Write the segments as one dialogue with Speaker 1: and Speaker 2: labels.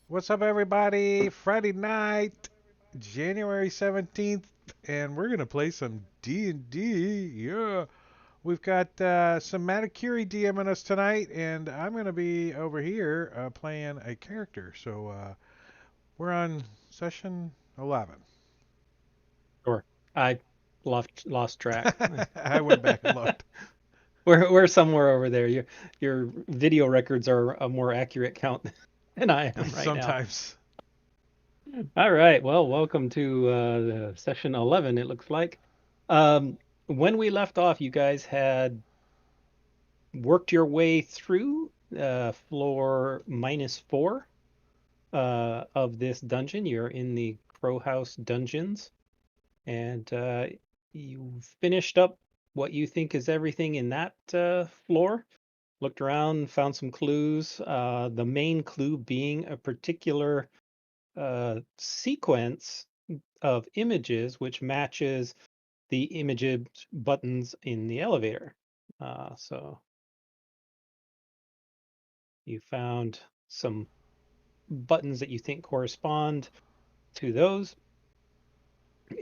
Speaker 1: What's up, everybody? Friday night, January 17th, and we're gonna play some D&D. Yeah, we've got some Manicuri DMing us tonight, and I'm gonna be over here playing a character. So we're on session 11.
Speaker 2: Sure. I lost track.
Speaker 1: I went back and looked.
Speaker 2: We're somewhere over there. Your video records are a more accurate count than I am right now.
Speaker 1: Sometimes.
Speaker 2: All right. Well, welcome to the session 11, it looks like. Um, when we left off, you guys had worked your way through floor -4 of this dungeon. You're in the Crow House dungeons, and you finished up what you think is everything in that floor. Looked around, found some clues. The main clue being a particular sequence of images which matches the image buttons in the elevator. So you found some buttons that you think correspond to those,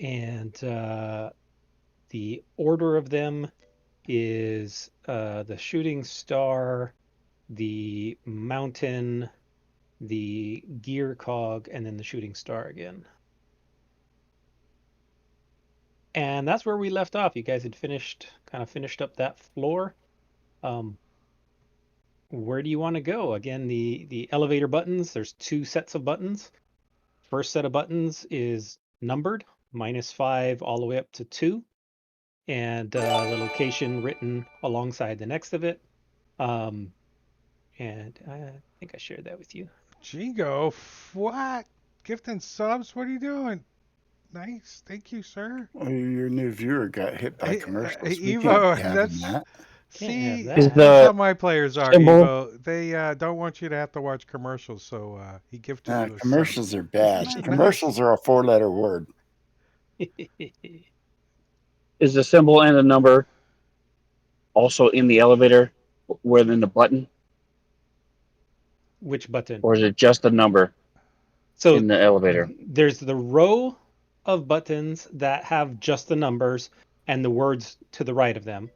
Speaker 2: and the order of them is the shooting star, the mountain, the gear cog, and then the shooting star again. And that's where we left off. You guys had kind of finished up that floor. Um, where do you want to go? Again, the elevator buttons, there's two sets of buttons. First set of buttons is numbered, -5 all the way up to 2, and the location written alongside the next of it. Um, and I think I shared that with you.
Speaker 1: Jingo, what? Gifting subs? What are you doing? Nice. Thank you, sir.
Speaker 3: Oh, your new viewer got hit by commercials. We can't be
Speaker 1: Evo,
Speaker 3: having
Speaker 1: that's
Speaker 3: that.
Speaker 2: Can't have
Speaker 1: see,
Speaker 4: Is
Speaker 2: that.
Speaker 1: that's how
Speaker 4: the
Speaker 1: my players are,
Speaker 4: symbol
Speaker 1: Evo. They don't want you to have to watch commercials, so he gifted you a sub.
Speaker 3: Commercials are
Speaker 1: Isn't
Speaker 3: bad.
Speaker 1: that nice?
Speaker 3: Commercials are a four-letter word.
Speaker 4: is the symbol and the number also in the elevator within the button,
Speaker 2: Which button?
Speaker 4: or is it just the number
Speaker 2: So
Speaker 4: in the elevator?
Speaker 2: there's the row of buttons that have just the numbers and the words to the right of them.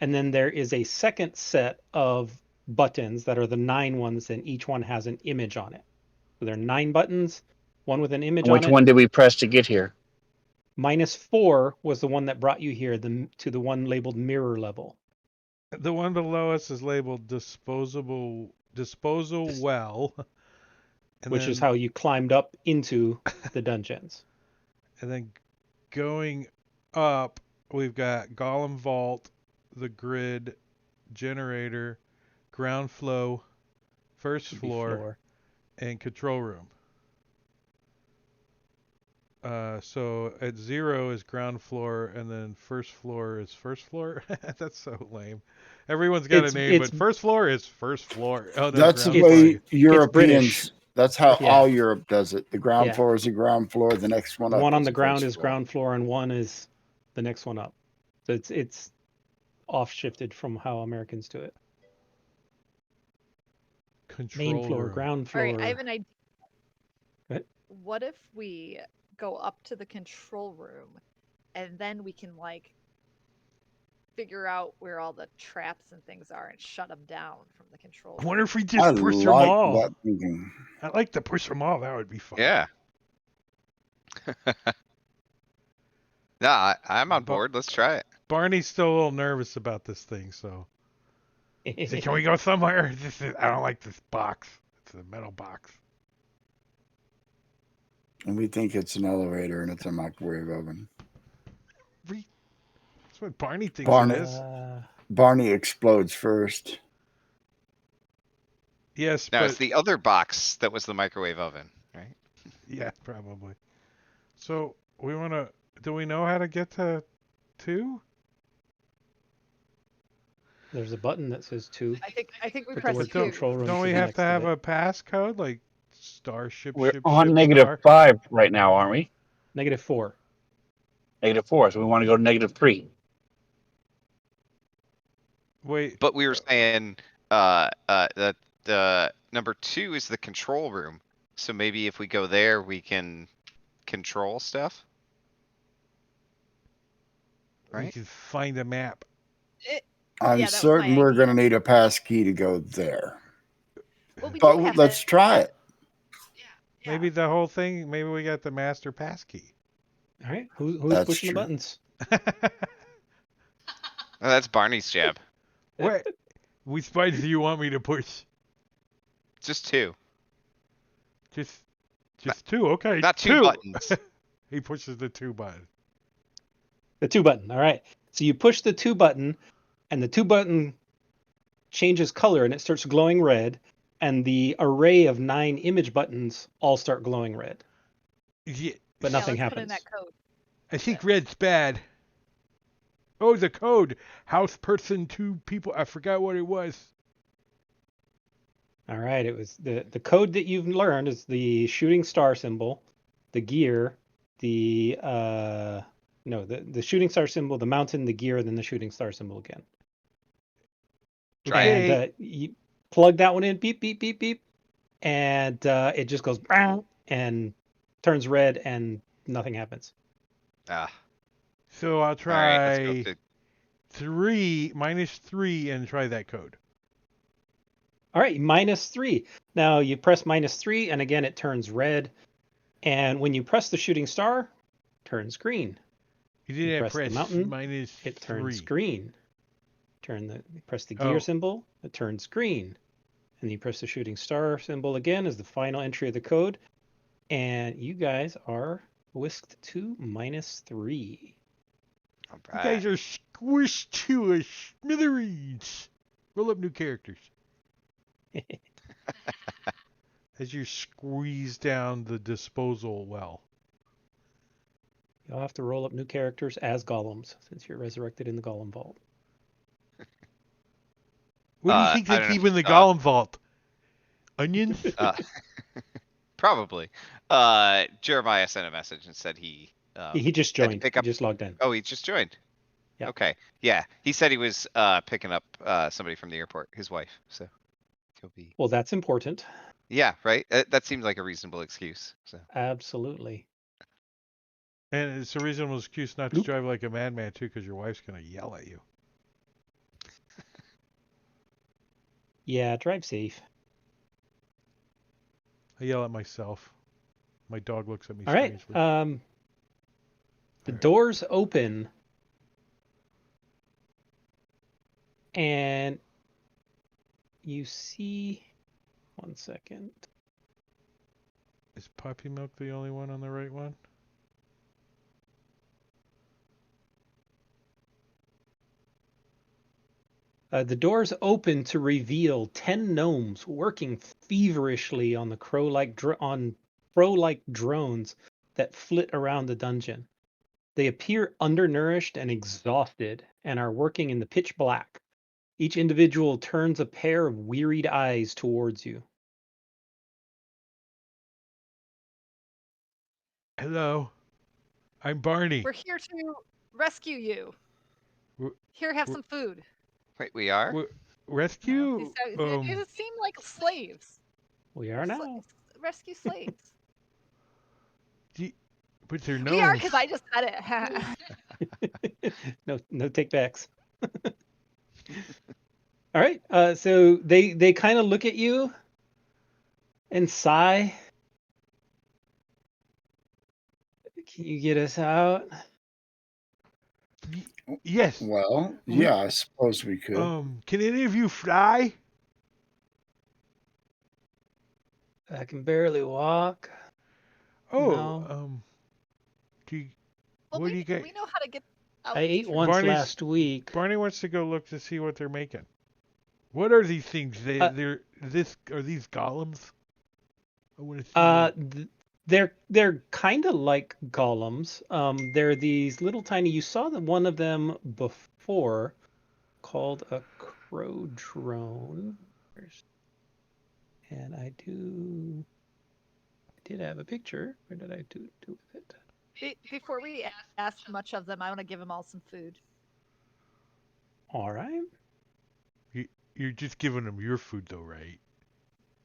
Speaker 2: And then there is a second set of buttons that are the 9 ones, and each one has an image on it. So there are 9 buttons, one with an image
Speaker 4: And
Speaker 2: on
Speaker 4: which
Speaker 2: it.
Speaker 4: one did we press to get here?
Speaker 2: -4 was the one that brought you here to the one labeled mirror level,
Speaker 1: The one below us is labeled disposal well, and
Speaker 2: which is
Speaker 1: then
Speaker 2: how you climbed up into the dungeons.
Speaker 1: and then going up, we've got Golem Vault, the grid, generator, ground flow, first
Speaker 2: Should be
Speaker 1: floor,
Speaker 2: floor.
Speaker 1: and control room. So at 0 is ground floor, and then first floor is first floor. That's so lame. Everyone's got a
Speaker 2: It's
Speaker 1: name,
Speaker 2: it's
Speaker 1: but first floor is first floor. Oh no,
Speaker 3: That's the
Speaker 1: ground floor.
Speaker 2: it's
Speaker 3: way
Speaker 1: Again.
Speaker 2: it's British.
Speaker 3: Europeans. That's how
Speaker 2: Yeah.
Speaker 3: all Europe does it. The ground
Speaker 2: Yeah.
Speaker 3: floor is the ground floor. The next one
Speaker 2: The
Speaker 3: up
Speaker 2: one on
Speaker 3: is
Speaker 2: the
Speaker 3: the
Speaker 2: ground
Speaker 3: first
Speaker 2: is
Speaker 3: floor.
Speaker 2: ground floor and one is the next one up. So it's off shifted from how Americans do it. Main
Speaker 1: Control
Speaker 2: floor,
Speaker 1: room.
Speaker 2: ground
Speaker 5: All right, I have
Speaker 2: floor.
Speaker 5: an idea.
Speaker 2: What?
Speaker 5: What if we go up to the control room and then we can like figure out where all the traps and things are and shut them down from the control
Speaker 1: I
Speaker 5: room?
Speaker 1: wonder if we
Speaker 3: I
Speaker 1: just push them
Speaker 3: like
Speaker 1: all.
Speaker 3: that thinking.
Speaker 1: I like to push them all. That would be fun.
Speaker 6: Yeah. No, I'm on
Speaker 1: But
Speaker 6: board. Let's try it.
Speaker 1: Barney's still a little nervous about this thing, so he's like, "Can we go somewhere? I don't like this box. It's a metal box."
Speaker 3: And we think it's an elevator and it's a microwave oven.
Speaker 1: That's what Barney thinks it
Speaker 3: Barney,
Speaker 1: is.
Speaker 3: Barney explodes first.
Speaker 1: Yes,
Speaker 6: No, it's
Speaker 1: but
Speaker 6: the other box that was the microwave oven, right?
Speaker 1: yeah, probably. So we want to. Do we know how to get to 2?
Speaker 2: There's a button that says 2.
Speaker 5: I think we
Speaker 2: Put the
Speaker 5: press
Speaker 2: word
Speaker 1: But don't
Speaker 5: two.
Speaker 2: control room
Speaker 1: don't
Speaker 2: to
Speaker 1: we
Speaker 2: the
Speaker 1: have to
Speaker 2: next of
Speaker 1: have
Speaker 2: it.
Speaker 1: a passcode like starship
Speaker 4: We're
Speaker 1: ship
Speaker 4: on
Speaker 1: ship star?
Speaker 4: -5 right now, aren't we?
Speaker 2: -4.
Speaker 4: -4. So we want to go to -3.
Speaker 1: Wait,
Speaker 6: But we were saying that the number 2 is the control room. So maybe if we go there, we can control stuff,
Speaker 1: We
Speaker 6: right?
Speaker 1: can find a map.
Speaker 3: I'm
Speaker 5: Yeah, that was my
Speaker 3: certain we're
Speaker 5: idea.
Speaker 3: going to need a pass key to go there.
Speaker 5: Well, we
Speaker 3: But
Speaker 5: do have
Speaker 3: let's
Speaker 5: that.
Speaker 3: try it.
Speaker 1: Maybe the whole thing. Maybe we got the master pass key.
Speaker 2: All right, who's
Speaker 3: That's
Speaker 2: pushing the
Speaker 3: true.
Speaker 2: buttons?
Speaker 6: Oh, that's Barney's job.
Speaker 1: What? Which buttons do you want me to push?
Speaker 6: Just two.
Speaker 1: Just two. Okay,
Speaker 6: Not two buttons.
Speaker 1: He pushes the 2 button.
Speaker 2: The 2 button. All right. So you push the 2 button, and the 2 button changes color, and it starts glowing red. And the array of 9 image buttons all start glowing red,
Speaker 1: Yeah,
Speaker 2: but
Speaker 5: Yeah,
Speaker 2: nothing
Speaker 5: let's put in
Speaker 2: happens.
Speaker 5: that code.
Speaker 1: I think red's bad. Oh, the code. House person 2 people. I forgot what it was.
Speaker 2: All right. It was the code that you've learned is the shooting star symbol, the gear, the no, the shooting star symbol, the mountain, the gear, then the shooting star symbol again.
Speaker 6: Try
Speaker 2: And
Speaker 6: it.
Speaker 2: you plug that one in, beep, beep, beep, beep, and it just goes and turns red, and nothing happens.
Speaker 6: Ah,
Speaker 1: So I'll
Speaker 6: all right. Let's go
Speaker 1: try
Speaker 6: to
Speaker 1: 3 minus 3 and try that code.
Speaker 2: All right, -3. Now you press -3, and again it turns red. And when you press the shooting star, turns green.
Speaker 1: You
Speaker 2: You
Speaker 1: didn't
Speaker 2: press the
Speaker 1: press
Speaker 2: mountain,
Speaker 1: minus
Speaker 2: it turns
Speaker 1: 3.
Speaker 2: green. Press the gear
Speaker 1: Oh,
Speaker 2: symbol, it turns green. And you press the shooting star symbol again as the final entry of the code. And you guys are whisked to -3.
Speaker 6: all
Speaker 1: you
Speaker 6: right.
Speaker 1: guys are squished to a smithereens. Roll up new characters. As you squeeze down the disposal well.
Speaker 2: You'll have to roll up new characters as golems since you're resurrected in the golem vault.
Speaker 1: What do you think
Speaker 6: I
Speaker 1: they
Speaker 6: don't know.
Speaker 1: keep in the golem vault? Onions?
Speaker 6: Uh, probably. Jeremiah sent a message and said he
Speaker 2: He just
Speaker 6: had to
Speaker 2: joined.
Speaker 6: pick
Speaker 2: He
Speaker 6: up.
Speaker 2: just logged in.
Speaker 6: Oh, he just joined.
Speaker 2: Yeah.
Speaker 6: Okay. Yeah, he said he was picking up somebody from the airport, his wife. So he'll be.
Speaker 2: Well, that's important.
Speaker 6: Yeah, right. That seems like a reasonable excuse. So
Speaker 2: Absolutely.
Speaker 1: And it's a reasonable excuse not to
Speaker 2: Bloop.
Speaker 1: drive like a madman, too, because your wife's going to yell at you.
Speaker 2: Yeah, drive safe.
Speaker 1: I yell at myself. My dog looks at me
Speaker 2: All right.
Speaker 1: strangely.
Speaker 2: The
Speaker 1: All right.
Speaker 2: doors open, and you see. One second.
Speaker 1: Is Puppy Milk the only one on the right one?
Speaker 2: The doors open to reveal 10 gnomes working feverishly on the crow-like drones that flit around the dungeon. They appear undernourished and exhausted and are working in the pitch black. Each individual turns a pair of wearied eyes towards you.
Speaker 1: Hello. I'm Barney.
Speaker 5: We're here to rescue you.
Speaker 1: We're-
Speaker 5: Here, have
Speaker 1: we're-
Speaker 5: some food.
Speaker 6: wait, we are.
Speaker 5: No,
Speaker 1: Rescue?
Speaker 5: it just seemed like slaves.
Speaker 2: We are now.
Speaker 5: Rescue slaves.
Speaker 1: But they're
Speaker 5: We are
Speaker 1: gnomes.
Speaker 5: because I just said it.
Speaker 2: No take backs. All right. So they kind of look at you and sigh. Can you get us out?
Speaker 1: Yes.
Speaker 3: Well, yeah, I suppose we could.
Speaker 1: Can any of you fly?
Speaker 2: I can barely walk.
Speaker 1: Oh,
Speaker 2: No.
Speaker 1: do you,
Speaker 5: Well,
Speaker 1: what do you get?
Speaker 5: we know how to get out.
Speaker 2: I ate
Speaker 5: through.
Speaker 2: once
Speaker 1: Barney's-
Speaker 2: last week.
Speaker 1: Barney wants to go look to see what they're making. What are these things? Are these golems? I want to see.
Speaker 2: They're kind of like golems. They're these little tiny. You saw one of them before, called a crow drone. And I did have a picture. Where did I do with it?
Speaker 5: Before we ask much of them, I want to give them all some food.
Speaker 2: All right.
Speaker 1: You're just giving them your food, though, right?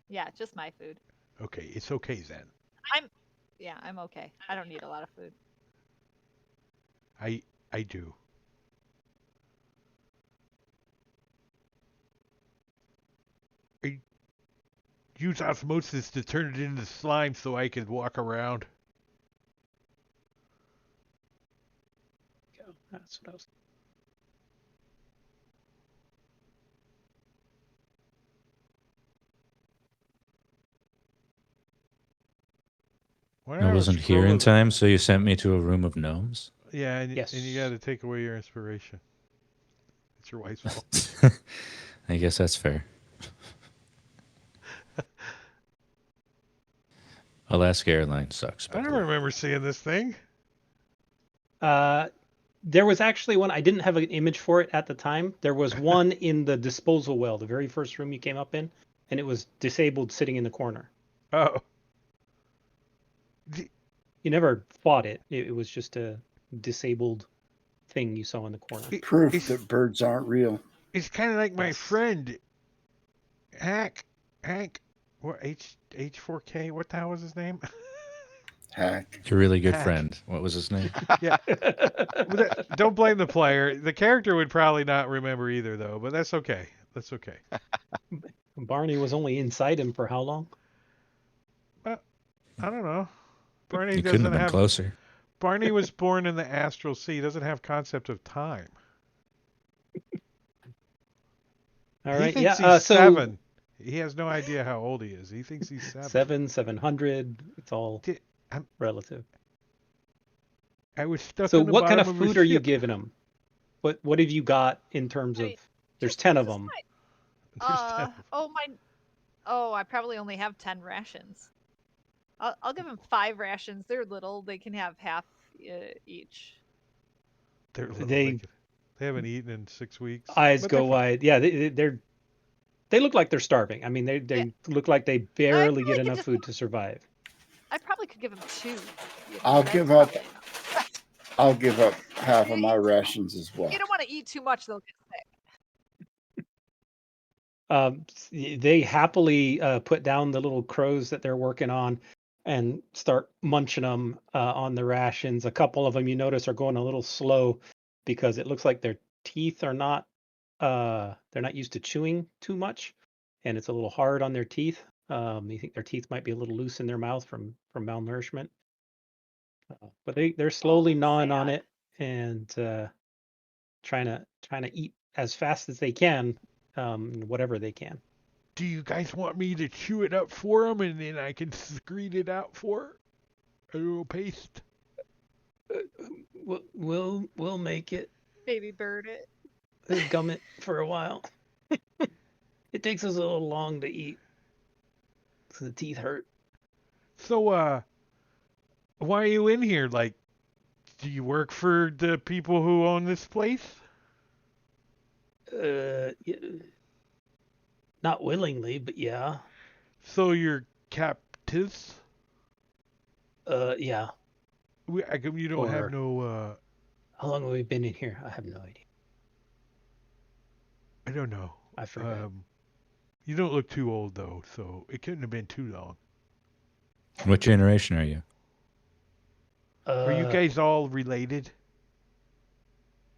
Speaker 5: Yeah, just my food.
Speaker 1: Okay, it's okay then.
Speaker 5: I'm okay. I don't need a lot of food.
Speaker 1: I do. I use osmosis to turn it into slime so I can walk around.
Speaker 2: That's what I was.
Speaker 1: Why
Speaker 7: I
Speaker 1: not
Speaker 7: wasn't here
Speaker 1: scroll
Speaker 7: in
Speaker 1: of the...
Speaker 7: time, so you sent me to a room of gnomes?
Speaker 1: Yeah, and you got
Speaker 2: Yes.
Speaker 1: to take away your inspiration. It's your wife's fault.
Speaker 7: I guess that's fair. Alaska Airlines sucks,
Speaker 1: I
Speaker 7: by
Speaker 1: don't
Speaker 7: the way.
Speaker 1: remember seeing this thing.
Speaker 2: There was actually one. I didn't have an image for it at the time. There was one in the disposal well, the very first room you came up in, and it was disabled, sitting in the corner.
Speaker 1: Oh.
Speaker 2: You never fought it. It was just a disabled thing you saw in the corner.
Speaker 3: Proof
Speaker 1: It's
Speaker 3: that birds aren't real.
Speaker 1: it's kind of like my
Speaker 2: Yes.
Speaker 1: friend Hank, what H4K? What the hell was his name?
Speaker 3: Hack.
Speaker 7: Your really good
Speaker 1: Hack.
Speaker 7: friend. What was his name?
Speaker 1: Yeah. Don't blame the player. The character would probably not remember either, though. But that's okay. That's okay.
Speaker 2: Barney was only inside him for how long?
Speaker 1: But I don't know. Barney
Speaker 7: You couldn't
Speaker 1: doesn't
Speaker 7: have been
Speaker 1: have.
Speaker 7: closer.
Speaker 1: Barney was born in the astral sea. He doesn't have concept of time.
Speaker 2: All
Speaker 1: He
Speaker 2: right.
Speaker 1: thinks
Speaker 2: Yeah.
Speaker 1: he's
Speaker 2: So
Speaker 1: 7. He has no idea how old he is. He thinks he's 7.
Speaker 2: 700. It's all
Speaker 1: I'm-
Speaker 2: relative.
Speaker 1: I was stuck
Speaker 2: So
Speaker 1: on the
Speaker 2: what kind
Speaker 1: bottom
Speaker 2: of
Speaker 1: of a
Speaker 2: food are you
Speaker 1: ship.
Speaker 2: giving them? What have you got in terms
Speaker 5: I
Speaker 2: of?
Speaker 5: mean,
Speaker 2: There's 10 of
Speaker 5: just
Speaker 2: them.
Speaker 1: There's 10.
Speaker 5: I probably only have 10 rations. I'll give them 5 rations. They're little. They can have half each.
Speaker 1: They're little.
Speaker 2: They
Speaker 1: They haven't eaten in 6 weeks.
Speaker 2: eyes
Speaker 1: But they're
Speaker 2: go
Speaker 1: fine.
Speaker 2: wide. Yeah, they look like they're starving. I mean,
Speaker 5: Yeah.
Speaker 2: they look like they barely get
Speaker 5: probably could
Speaker 2: enough
Speaker 5: just
Speaker 2: food to survive.
Speaker 5: I probably could give them 2.
Speaker 3: I'll
Speaker 5: that's
Speaker 3: give up.
Speaker 5: probably enough.
Speaker 3: I'll give up half of my rations as well.
Speaker 5: You don't want to eat too much; they'll get sick.
Speaker 2: They happily put down the little crows that they're working on and start munching them on the rations. A couple of them, you notice, are going a little slow because it looks like their teeth are not they're not used to chewing too much, and it's a little hard on their teeth. You think their teeth might be a little loose in their mouth from malnourishment, but they're slowly
Speaker 5: that's
Speaker 2: gnawing on
Speaker 5: sad.
Speaker 2: it and trying to eat as fast as they can, whatever they can.
Speaker 1: Do you guys want me to chew it up for them and then I can screed it out for a little paste?
Speaker 2: We'll make it.
Speaker 5: Baby bird it.
Speaker 2: Gum it for a while. It takes us a little long to eat, so the teeth hurt.
Speaker 1: So, why are you in here? Like, do you work for the people who own this place?
Speaker 2: Not willingly, but yeah.
Speaker 1: So you're captives?
Speaker 2: Yeah.
Speaker 1: You don't have
Speaker 2: Or
Speaker 1: no,
Speaker 2: how long have we been in here? I have no idea.
Speaker 1: I don't know.
Speaker 2: I forgot.
Speaker 1: You don't look too old though, so it couldn't have been too long.
Speaker 7: What generation are you?
Speaker 1: Are you guys all related?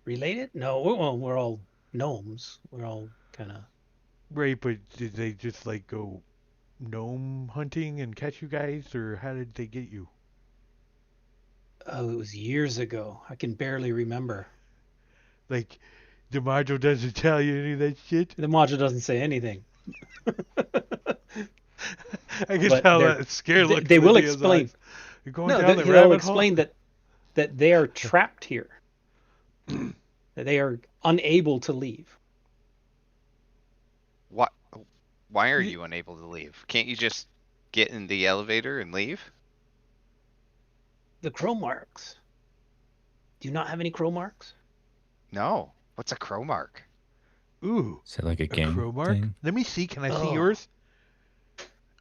Speaker 2: Related? No, we're all gnomes. We're all kind of.
Speaker 1: Right, but did they just like go gnome hunting and catch you guys, or how did they get you?
Speaker 2: Oh, it was years ago. I can barely remember.
Speaker 1: Like, the module doesn't tell you any of that shit?
Speaker 2: The module doesn't say anything.
Speaker 1: I can
Speaker 2: But
Speaker 1: tell that scared look
Speaker 2: they
Speaker 1: in
Speaker 2: will
Speaker 1: the DM's
Speaker 2: explain.
Speaker 1: eyes. You're going
Speaker 2: No,
Speaker 1: down the
Speaker 2: they'll
Speaker 1: rabbit hole?
Speaker 2: explain that they are trapped here. That they are unable to leave.
Speaker 6: What? Why are
Speaker 1: You-
Speaker 6: you unable to leave? Can't you just get in the elevator and leave?
Speaker 2: The crow marks. Do you not have any crow marks?
Speaker 6: No. What's a crow mark?
Speaker 1: Ooh,
Speaker 7: Is that like a
Speaker 1: a
Speaker 7: gang
Speaker 1: crow mark?
Speaker 7: thing?
Speaker 1: Let me see. Can I see
Speaker 2: Oh.
Speaker 1: yours?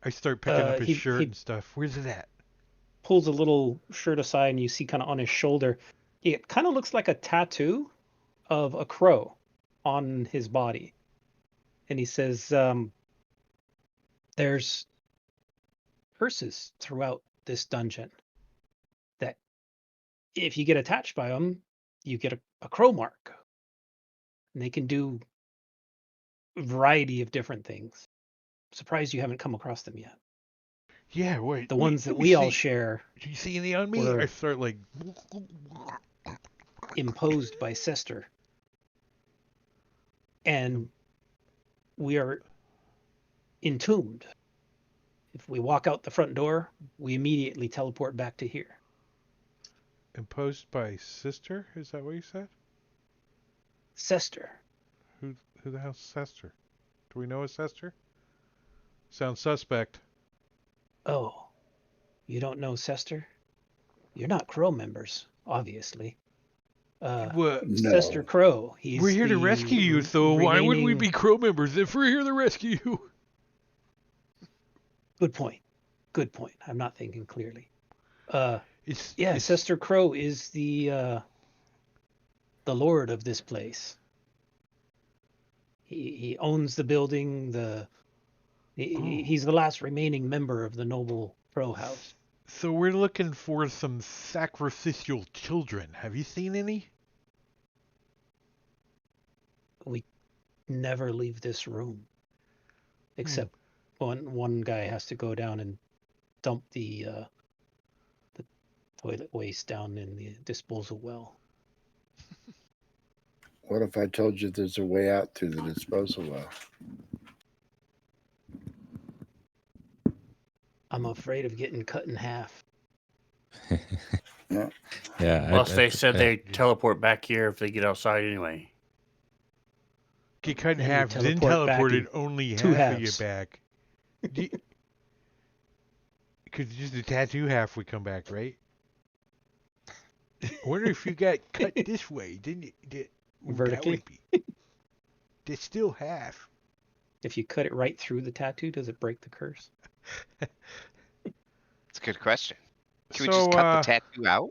Speaker 1: I start picking up his
Speaker 2: He-
Speaker 1: shirt
Speaker 2: he-
Speaker 1: and stuff. Where's it at?
Speaker 2: Pulls a little shirt aside and you see kind of on his shoulder, it kind of looks like a tattoo of a crow on his body. And he says, there's curses throughout this dungeon that if you get attached by them, you get a crow mark. And they can do a variety of different things. Surprised you haven't come across them yet.
Speaker 1: Yeah, wait.
Speaker 2: The ones that
Speaker 1: let me
Speaker 2: we all
Speaker 1: see.
Speaker 2: share
Speaker 1: Do you see any on me?
Speaker 2: were
Speaker 1: I start like.
Speaker 2: imposed by Sister. And we are entombed. If we walk out the front door, we immediately teleport back to here.
Speaker 1: Imposed by sister? Is that what you said?
Speaker 2: Sister.
Speaker 1: Who the hell's Sester? Do we know a Sester? Sounds suspect.
Speaker 2: Oh, you don't know Sister? You're not Crow members, obviously.
Speaker 1: What?
Speaker 3: No.
Speaker 2: Sister Crow. He's
Speaker 1: We're here to
Speaker 2: the
Speaker 1: rescue you, so why would we
Speaker 2: remaining-
Speaker 1: be Crow members if we're here to rescue you?
Speaker 2: Good point. Good point. I'm not thinking clearly.
Speaker 1: It's
Speaker 2: Sister Crow is the lord of this place. He owns the building. He's the last remaining member of the noble Crow house.
Speaker 1: So we're looking for some sacrificial children. Have you seen any?
Speaker 2: We never leave this room, except one guy has to go down and dump the toilet waste down in the disposal well.
Speaker 3: What if I told you there's a way out through the disposal well?
Speaker 2: I'm afraid of getting cut in half.
Speaker 3: Yeah.
Speaker 7: Yeah.
Speaker 8: Plus, they said they teleport back here if they get outside anyway.
Speaker 1: Get cut in
Speaker 2: Then you
Speaker 1: half, then
Speaker 2: teleport back
Speaker 1: teleported
Speaker 2: in
Speaker 1: only
Speaker 2: two
Speaker 1: half of you
Speaker 2: halves.
Speaker 1: back. Because just the tattoo half would come back, right? I wonder if you got cut this way, didn't you?
Speaker 2: Vertically?
Speaker 1: That would be. There's still half.
Speaker 2: If you cut it right through the tattoo, does it break the curse?
Speaker 6: It's a good question. Can we
Speaker 1: So,
Speaker 6: just cut the tattoo out?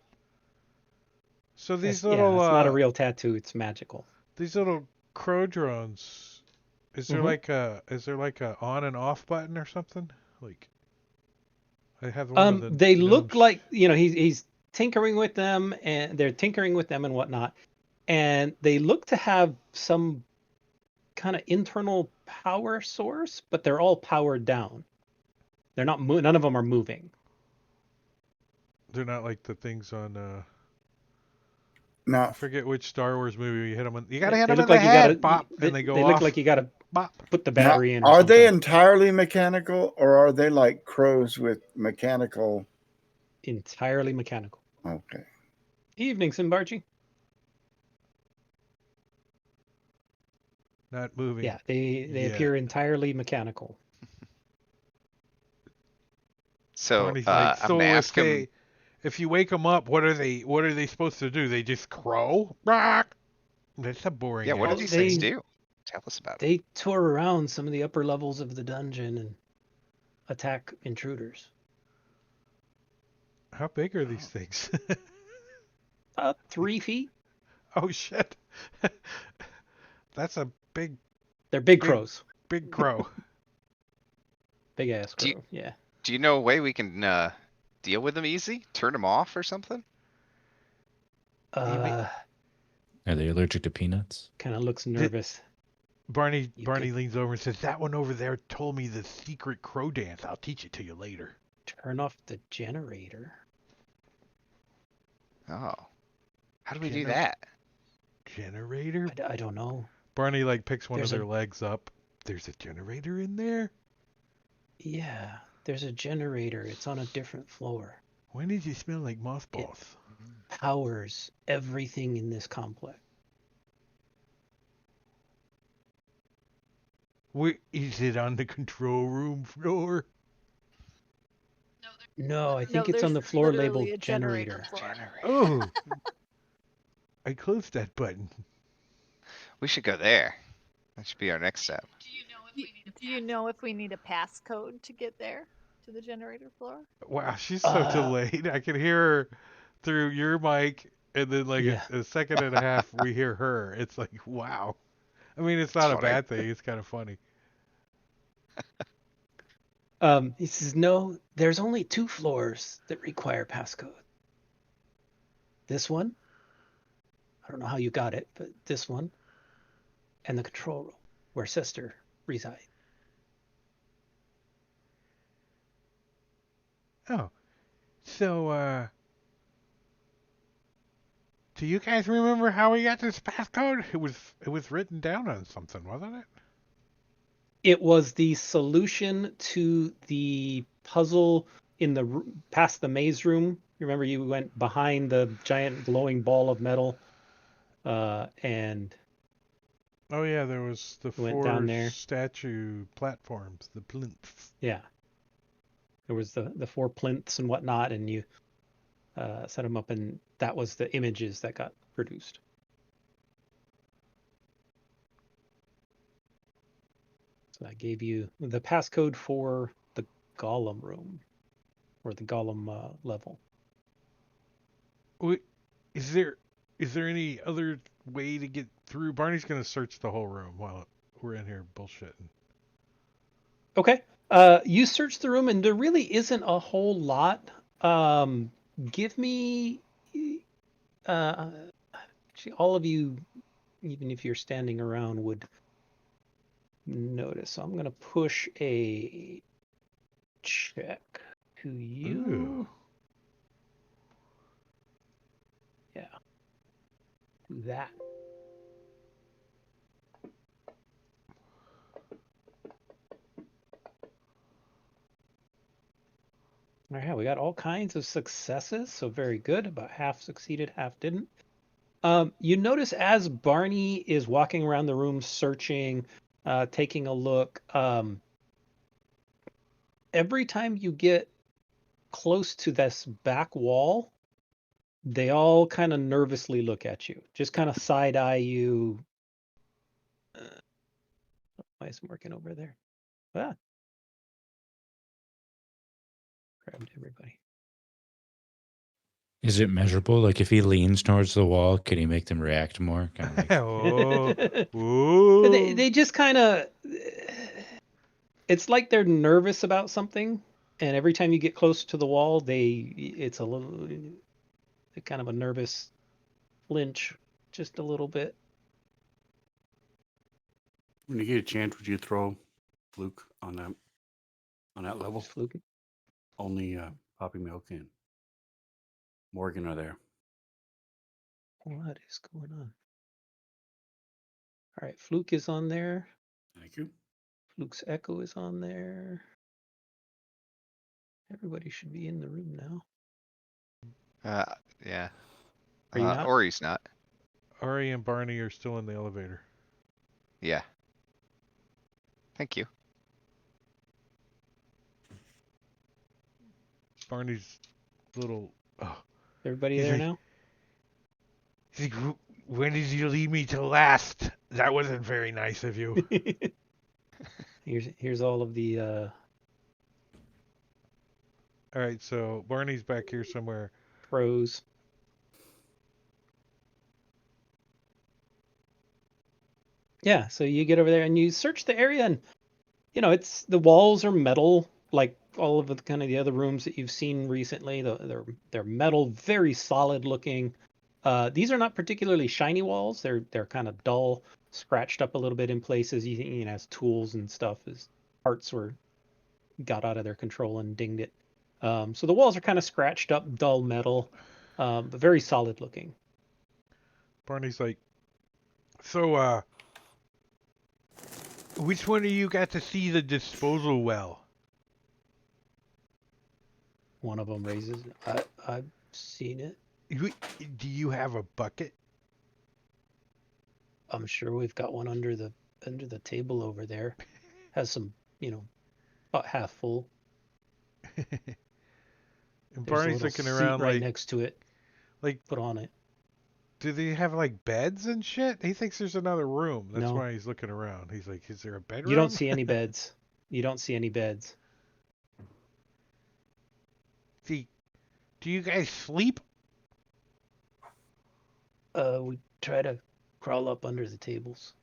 Speaker 1: So these
Speaker 2: Yeah,
Speaker 1: little,
Speaker 2: it's not a real tattoo. It's magical.
Speaker 1: these little crow drones. Is there
Speaker 2: Mhm.
Speaker 1: like a on and off button or something? Like, I have one of the.
Speaker 2: They look
Speaker 1: gnomes.
Speaker 2: like he's tinkering with them, and they're tinkering with them and whatnot, and they look to have some kind of internal power source, but they're all powered down. They're not. None of them are moving.
Speaker 1: They're not like the things on. I
Speaker 3: Now,
Speaker 1: forget which Star Wars movie you hit them. You gotta
Speaker 2: They
Speaker 1: hit them
Speaker 2: look
Speaker 1: in the
Speaker 2: like you
Speaker 1: head,
Speaker 2: gotta.
Speaker 1: bop,
Speaker 2: They,
Speaker 1: and they go
Speaker 2: they
Speaker 1: off.
Speaker 2: look like you gotta
Speaker 1: Bop.
Speaker 2: put the
Speaker 3: now
Speaker 2: battery in. Or
Speaker 3: are they
Speaker 2: something.
Speaker 3: entirely mechanical or are they like crows with mechanical?
Speaker 2: Entirely mechanical?
Speaker 3: Okay.
Speaker 2: Evening, Simbarchi.
Speaker 1: Not moving.
Speaker 2: Yeah, they appear entirely mechanical.
Speaker 6: So
Speaker 1: Barney's like,
Speaker 6: I'm
Speaker 1: so
Speaker 6: gonna ask him.
Speaker 1: if you wake them up, what are they supposed to do? They just crow? Rock. That's a boring.
Speaker 6: Yeah, what do
Speaker 2: Well,
Speaker 6: these
Speaker 1: answer.
Speaker 6: things
Speaker 2: they-
Speaker 6: do? Tell us about it.
Speaker 2: They tour around some of the upper levels of the dungeon and attack intruders.
Speaker 1: How big are these things?
Speaker 2: 3 feet.
Speaker 1: Oh shit. That's a big
Speaker 2: They're big
Speaker 1: Big-
Speaker 2: crows.
Speaker 1: crow.
Speaker 2: Big ass
Speaker 6: Do you-
Speaker 2: crow. Yeah.
Speaker 6: Do you know a way we can deal with them easy? Turn them off or something?
Speaker 2: Kind
Speaker 7: Are they allergic to peanuts?
Speaker 2: of looks nervous.
Speaker 1: Barney
Speaker 2: You
Speaker 1: Barney
Speaker 2: could-
Speaker 1: leans over and says, "That one over there told me the secret crow dance. I'll teach it to you later."
Speaker 2: Turn off the generator.
Speaker 6: Oh. How do we do
Speaker 1: Gener-
Speaker 6: that?
Speaker 1: Generator?
Speaker 2: I don't know.
Speaker 1: Barney like picks one
Speaker 2: There's
Speaker 1: of
Speaker 2: a-
Speaker 1: their legs up. There's a generator in there?
Speaker 2: Yeah, there's a generator. It's on a different floor.
Speaker 1: When did you smell like mothballs?
Speaker 2: Powers everything in this complex.
Speaker 1: Is it on the control room floor?
Speaker 2: No, I think
Speaker 5: No,
Speaker 2: it's on the
Speaker 5: there's
Speaker 2: floor
Speaker 5: literally
Speaker 2: labeled
Speaker 5: a generator
Speaker 2: generator.
Speaker 5: floor.
Speaker 1: Oh. I closed that button.
Speaker 6: We should go there. That should be our next step.
Speaker 5: Do you know if we need a passcode to get there to the generator floor?
Speaker 1: Wow, she's so delayed. I can hear her through your mic, and then like
Speaker 2: Yeah.
Speaker 1: a second and a half we hear her. It's like, wow. I mean, it's not
Speaker 6: It's
Speaker 1: a
Speaker 6: funny.
Speaker 1: bad thing. It's kind of funny.
Speaker 2: He says, no, there's only 2 floors that require passcode. This one, I don't know how you got it, but this one, and the control room where Sister resides.
Speaker 1: Oh, so do you guys remember how we got this passcode? It was written down on something, wasn't it?
Speaker 2: It was the solution to the puzzle in the past the maze room. Remember, you went behind the giant glowing ball of metal, and
Speaker 1: Oh yeah, there was the
Speaker 2: went down
Speaker 1: 4
Speaker 2: there.
Speaker 1: statue platforms, the plinths.
Speaker 2: Yeah, there was the 4 plinths and whatnot, and you set them up, and that was the images that got produced. So I gave you the passcode for the golem room, or the golem level.
Speaker 1: Wait, is there any other way to get through? Barney's gonna search the whole room while we're in here bullshitting.
Speaker 2: Okay. You search the room, and there really isn't a whole lot. Give me, actually, all of you, even if you're standing around, would notice. So I'm going to push a check to you.
Speaker 1: Ooh.
Speaker 2: Yeah. Do that. All right, we got all kinds of successes, so very good. About half succeeded, half didn't. You notice as Barney is walking around the room searching, taking a look, every time you get close to this back wall, they all kind of nervously look at you, just kind of side eye you. Why isn't working over there? Ah, grabbed everybody.
Speaker 7: Is it measurable? Like if he leans towards the wall, can he make them react more? Kind of like
Speaker 1: Oh.
Speaker 2: they
Speaker 1: Ooh.
Speaker 2: they just kind of. It's like they're nervous about something, and every time you get close to the wall, it's a little kind of a nervous flinch, just a little bit.
Speaker 8: When you get a chance, would you throw Fluke on that level?
Speaker 2: Just fluking.
Speaker 8: Only Poppy Milk and Morgan are there.
Speaker 2: What is going on? All right, Fluke is on there.
Speaker 8: Thank you.
Speaker 2: Fluke's Echo is on there. Everybody should be in the room now.
Speaker 6: Yeah.
Speaker 2: Are you not?
Speaker 6: Ori's not.
Speaker 1: Ari and Barney are still in the elevator.
Speaker 6: Yeah. Thank you.
Speaker 1: Barney's little. Oh,
Speaker 2: Everybody
Speaker 1: he's
Speaker 2: there
Speaker 1: like,
Speaker 2: now?
Speaker 1: he's like, when did you leave me to last? That wasn't very nice of you.
Speaker 2: Here's all of the
Speaker 1: All right, so Barney's back here somewhere.
Speaker 2: pros. Yeah, so you get over there and you search the area, and it's the walls are metal, like all of the kind of the other rooms that you've seen recently. They're metal, very solid looking. These are not particularly shiny walls. They're kind of dull, scratched up a little bit in places. As tools and stuff, as parts got out of their control and dinged it. So the walls are kind of scratched up, dull metal, but very solid looking.
Speaker 1: Barney's like, so, which one of you got to see the disposal well?
Speaker 2: One of them raises. I've seen it.
Speaker 1: Do you have a bucket?
Speaker 2: I'm sure we've got one under the table over there. Has some, about half full.
Speaker 1: And
Speaker 2: There's a
Speaker 1: Barney's
Speaker 2: little
Speaker 1: looking
Speaker 2: seat
Speaker 1: around
Speaker 2: right next to it.
Speaker 1: like,
Speaker 2: Put on it.
Speaker 1: do they have like beds and shit? He thinks there's another room. That's
Speaker 2: No.
Speaker 1: why he's looking around. He's like, is there a bedroom?
Speaker 2: You don't see any beds. You don't see any beds.
Speaker 1: See, do you guys sleep?
Speaker 2: We try to crawl up under the tables.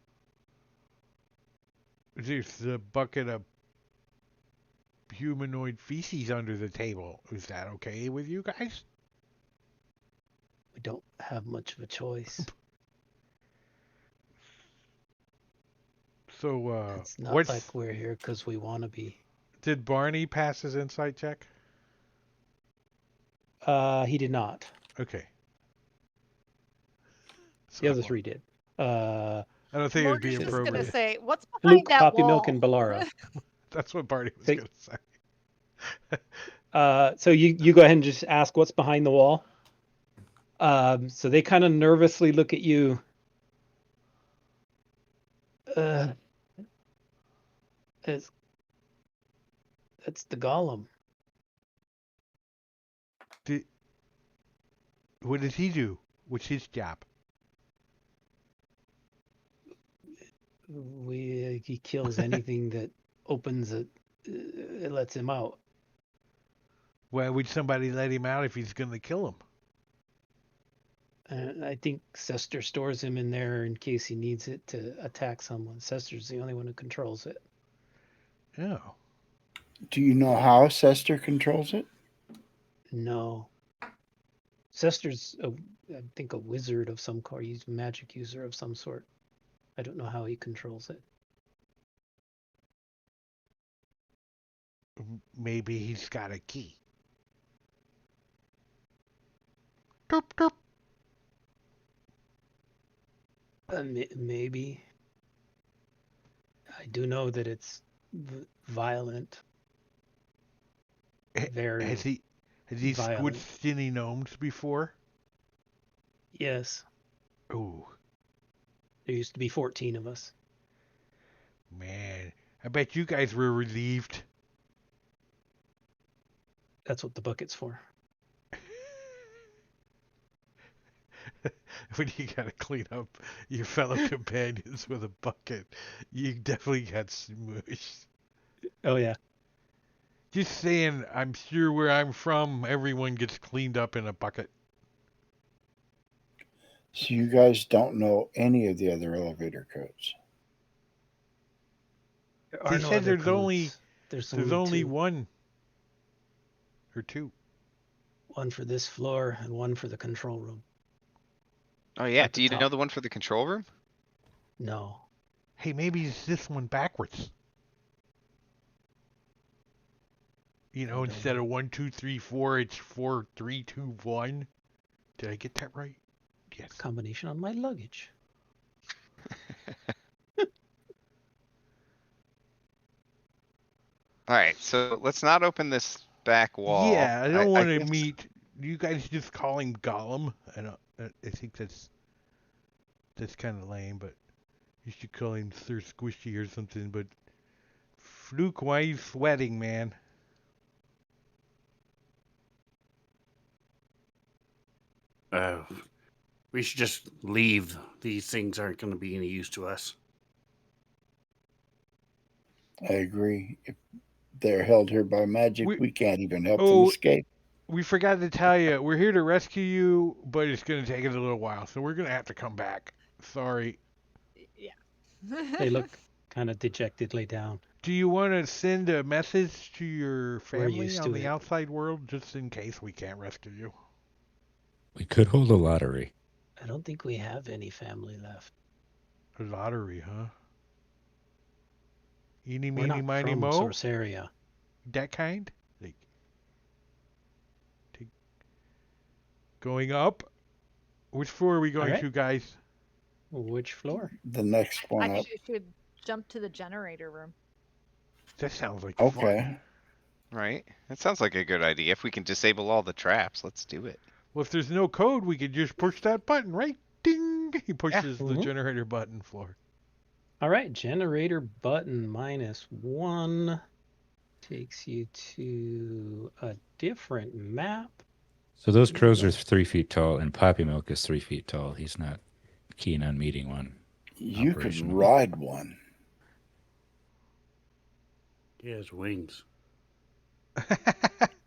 Speaker 1: There's the bucket of humanoid feces under the table. Is that okay with you guys?
Speaker 2: We don't have much of a choice.
Speaker 1: So,
Speaker 2: It's not
Speaker 1: what's
Speaker 2: like we're here because we want to be.
Speaker 1: did Barney pass his insight check?
Speaker 2: He did not.
Speaker 1: Okay.
Speaker 2: The other
Speaker 1: So,
Speaker 2: 3 did.
Speaker 1: I don't think it would be
Speaker 5: Morgan's just gonna
Speaker 1: appropriate.
Speaker 5: say, "What's behind
Speaker 2: Fluke,
Speaker 5: that
Speaker 2: Poppy
Speaker 5: wall?"
Speaker 2: Milk, and Balara.
Speaker 1: That's what Barney was
Speaker 2: So-
Speaker 1: going to say.
Speaker 2: So you go ahead and just ask what's behind the wall. So they kind of nervously look at you. It's the golem.
Speaker 1: What does he do? What's his job?
Speaker 2: He kills anything that opens it. It lets him out.
Speaker 1: Why would somebody let him out if he's going to kill him?
Speaker 2: I think Sester stores him in there in case he needs it to attack someone. Sester's the only one who controls it.
Speaker 1: Oh.
Speaker 3: Do you know how Sester controls it?
Speaker 2: No. Sester's, I think, a wizard of some kind. He's a magic user of some sort. I don't know how he controls it.
Speaker 1: Maybe he's got a key. Derp, derp.
Speaker 2: Maybe. I do know that it's violent. Very.
Speaker 1: Has he
Speaker 2: violent.
Speaker 1: squished any gnomes before?
Speaker 2: Yes.
Speaker 1: Ooh,
Speaker 2: There used to be 14 of us.
Speaker 1: man. I bet you guys were relieved.
Speaker 2: That's what the bucket's for.
Speaker 1: When you gotta clean up your fellow companions with a bucket, you definitely got smushed.
Speaker 2: Oh, yeah.
Speaker 1: Just saying, I'm sure where I'm from, everyone gets cleaned up in a bucket.
Speaker 3: So you guys don't know any of the other elevator codes.
Speaker 2: There
Speaker 1: They
Speaker 2: are no
Speaker 1: said
Speaker 2: other
Speaker 1: there's only-
Speaker 2: codes. There's
Speaker 1: There's only
Speaker 2: two.
Speaker 1: one or two.
Speaker 2: One for this floor and one for the control room.
Speaker 6: Oh yeah,
Speaker 2: At the
Speaker 6: do you know
Speaker 2: top.
Speaker 6: the one for the control room?
Speaker 2: No.
Speaker 1: Hey, maybe it's this one backwards. You know,
Speaker 2: I don't
Speaker 1: instead
Speaker 2: know.
Speaker 1: of 1, 2, 3, 4, it's 4, 3, 2, 1. Did I get that right? Yes.
Speaker 2: Combination on my luggage.
Speaker 6: Alright, so let's not open this back wall.
Speaker 1: Yeah, I don't want to
Speaker 6: guess-
Speaker 1: meet. You guys just call him Gollum. I think that's kind of lame, but you should call him Sir Squishy or something. But Fluke, why are you sweating, man?
Speaker 8: We should just leave. These things aren't going to be any use to us.
Speaker 3: I agree. If they're held here by magic,
Speaker 1: We-
Speaker 3: we can't even help
Speaker 1: Oh.
Speaker 3: them escape.
Speaker 1: We forgot to tell you, we're here to rescue you, but it's going to take us a little while, so we're going to have to come back. Sorry.
Speaker 5: Yeah.
Speaker 2: They look kind of dejectedly down.
Speaker 1: Do you want to send a message to your
Speaker 2: We're
Speaker 1: family
Speaker 2: used
Speaker 1: on
Speaker 2: to
Speaker 1: the
Speaker 2: it.
Speaker 1: outside world, just in case we can't rescue you?
Speaker 7: We could hold a lottery.
Speaker 2: I don't think we have any family left.
Speaker 1: A lottery, huh? Eeny,
Speaker 2: We're
Speaker 1: meeny,
Speaker 2: not
Speaker 1: miny,
Speaker 2: from
Speaker 1: mo?
Speaker 2: Sorceria.
Speaker 1: That kind? Like, going up? Which floor are we going
Speaker 2: Alright.
Speaker 1: to, guys?
Speaker 2: Which floor?
Speaker 3: The next
Speaker 5: I
Speaker 3: one up.
Speaker 5: think you should jump to the generator room.
Speaker 1: That sounds like fun.
Speaker 3: Okay.
Speaker 6: Right? That sounds like a good idea. If we can disable all the traps, let's do it.
Speaker 1: Well, if there's no code, we could just push that button, right? Ding! He pushes the
Speaker 2: Mhm.
Speaker 1: generator button floor.
Speaker 2: All right, generator button -1 takes you to a different map.
Speaker 7: So those crows are 3 feet tall, and Poppy Milk is 3 feet tall. He's not keen on meeting one.
Speaker 3: You could
Speaker 7: Operational.
Speaker 3: ride one.
Speaker 8: He has wings.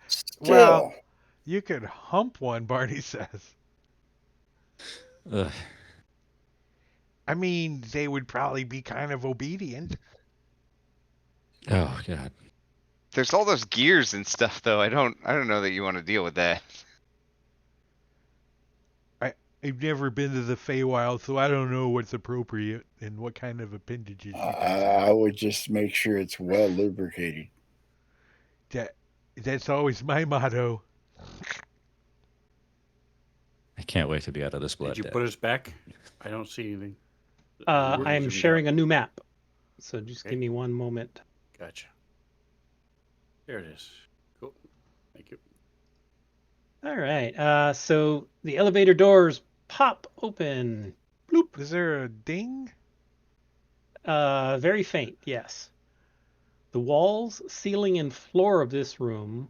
Speaker 3: Still,
Speaker 1: Well, you could hump one, Barney says.
Speaker 7: Ugh.
Speaker 1: I mean, they would probably be kind of obedient.
Speaker 7: Oh God.
Speaker 6: There's all those gears and stuff, though. I don't know that you want to deal with that.
Speaker 1: I've never been to the Feywild, so I don't know what's appropriate and what kind of appendages you guys
Speaker 3: I
Speaker 1: have.
Speaker 3: would just make sure it's well lubricated.
Speaker 1: That's always my motto.
Speaker 7: I can't wait to be out of this blood
Speaker 8: Did you
Speaker 7: debt.
Speaker 8: put us back? I don't see anything.
Speaker 2: I am
Speaker 8: Zoomed
Speaker 2: sharing
Speaker 8: out.
Speaker 2: a new map, so just
Speaker 8: Okay.
Speaker 2: give me one moment.
Speaker 8: Gotcha. There it is. Cool. Thank you.
Speaker 2: All right. So the elevator doors pop open. Bloop.
Speaker 1: Is there a ding?
Speaker 2: Very faint, yes. The walls, ceiling, and floor of this room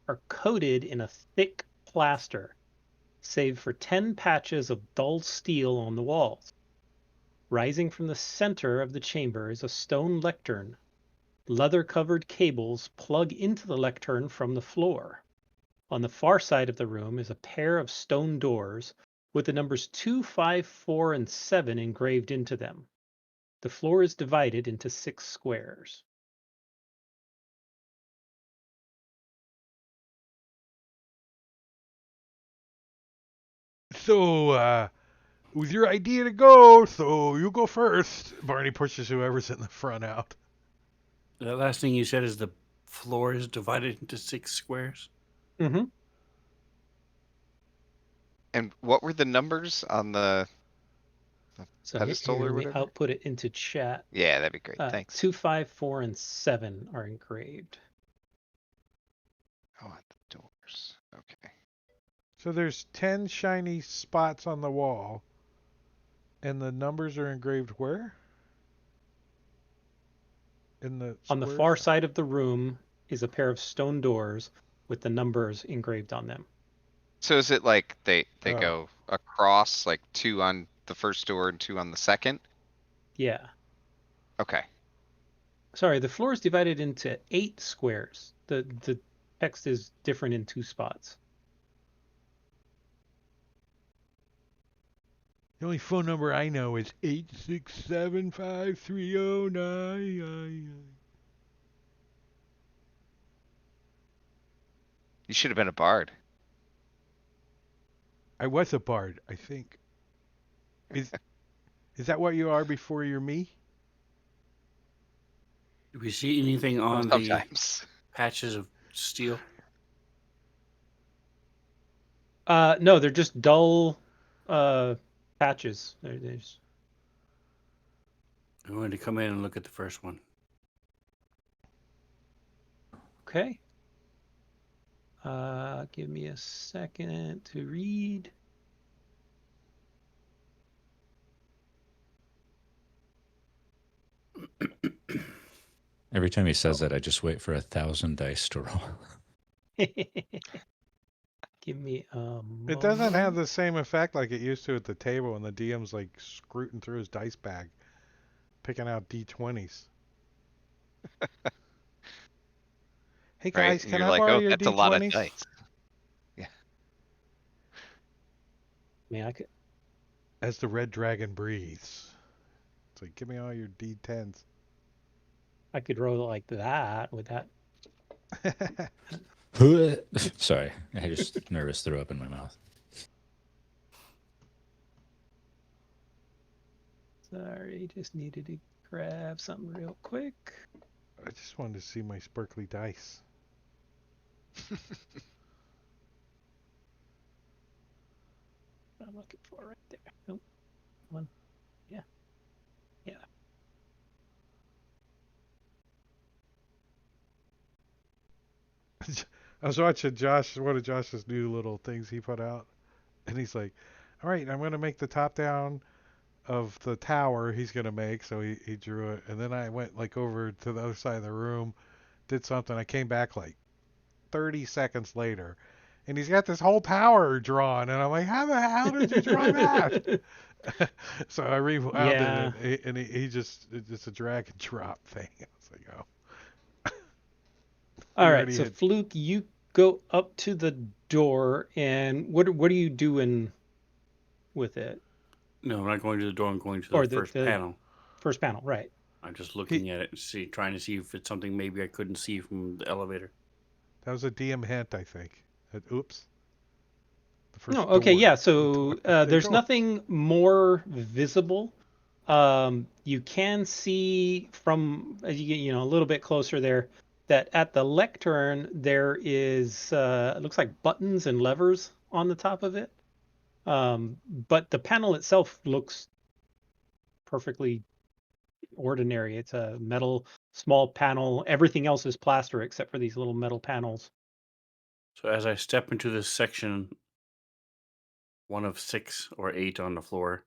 Speaker 2: are coated in a thick plaster, save for 10 patches of dull steel on the walls. Rising from the center of the chamber is a stone lectern. Leather-covered cables plug into the lectern from the floor. On the far side of the room is a pair of stone doors with the numbers 2, 5, 4, and 7 engraved into them. The floor is divided into 6 squares.
Speaker 1: So, it was your idea to go, so you go first. Barney pushes whoever's in the front out.
Speaker 8: The last thing you said is the floor is divided into 6 squares.
Speaker 2: Mm-hmm.
Speaker 6: And what were the numbers on the
Speaker 2: So
Speaker 6: pedestal
Speaker 2: here,
Speaker 6: or
Speaker 2: let me
Speaker 6: whatever?
Speaker 2: output it into chat.
Speaker 6: Yeah, that'd be great. Thanks.
Speaker 2: 2, 5, 4, and 7 are engraved.
Speaker 6: Oh, at the doors. Okay.
Speaker 1: So there's 10 shiny spots on the wall, and the numbers are engraved where? In the
Speaker 2: On the
Speaker 1: squares?
Speaker 2: far side of the room is a pair of stone doors with the numbers engraved on them.
Speaker 6: So is it like they
Speaker 1: Oh.
Speaker 6: go across, like 2 on the first door and 2 on the second?
Speaker 2: Yeah.
Speaker 6: Okay.
Speaker 2: Sorry, the floor is divided into 8 squares. The text is different in 2 spots.
Speaker 1: The only phone number I know is 8675309.
Speaker 6: You should have been a bard.
Speaker 1: I was a bard, I think. Is that what you are before you're me?
Speaker 8: Do we see anything on the
Speaker 6: Sometimes.
Speaker 8: patches of steel?
Speaker 2: No, they're just dull patches. There's
Speaker 8: I wanted to come in and look at the first one.
Speaker 2: okay. Give me a second to read.
Speaker 7: Every time he says that, I just wait for 1,000 dice to roll.
Speaker 2: Give me a moment.
Speaker 1: It doesn't have the same effect like it used to at the table when the DM's like scrutiny through his dice bag, picking out D20s. Hey
Speaker 6: Right?
Speaker 1: guys,
Speaker 6: And
Speaker 1: can
Speaker 6: you're
Speaker 1: I
Speaker 6: like,
Speaker 1: borrow
Speaker 6: oh,
Speaker 1: your
Speaker 6: that's a lot of
Speaker 1: D20s?
Speaker 6: dice.
Speaker 2: I mean, I could.
Speaker 1: As the red dragon breathes. It's like, give me all your D10s.
Speaker 2: I could roll it like that with that.
Speaker 7: Sorry, I just nervous threw up in my mouth.
Speaker 2: Sorry, just needed to grab something real quick.
Speaker 1: I just wanted to see my sparkly dice.
Speaker 2: What I'm looking for right there. Nope. One. Yeah. Yeah.
Speaker 1: I was watching one of Josh's new little things he put out, and he's like, all right, I'm going to make the top down of the tower he's going to make. So he drew it. And then I went like over to the other side of the room, did something. I came back like 30 seconds later, and he's got this whole tower drawn. And I'm like, how the hell did you draw that? So I rewound
Speaker 2: Yeah.
Speaker 1: it, and it's a drag and drop thing. I was like, oh.
Speaker 2: All right.
Speaker 1: already
Speaker 2: So
Speaker 1: had-
Speaker 2: Fluke, you go up to the door, and what are you doing with it?
Speaker 8: No, I'm not going to the door. I'm going to
Speaker 2: Or
Speaker 8: the first
Speaker 2: the
Speaker 8: panel.
Speaker 2: first panel, right?
Speaker 8: I'm just looking at it and trying to see if it's something maybe I couldn't see from the elevator.
Speaker 1: That was a DM hint, I think. Oops. The first
Speaker 2: No, okay,
Speaker 1: door.
Speaker 2: yeah.
Speaker 1: The
Speaker 2: So
Speaker 1: door. Say
Speaker 2: there's
Speaker 1: door.
Speaker 2: nothing more visible. You can see from as you get, a little bit closer there, that at the lectern there is it looks like buttons and levers on the top of it. But the panel itself looks perfectly ordinary. It's a metal small panel. Everything else is plaster except for these little metal panels.
Speaker 8: So as I step into this section, one of 6 or 8 on the floor,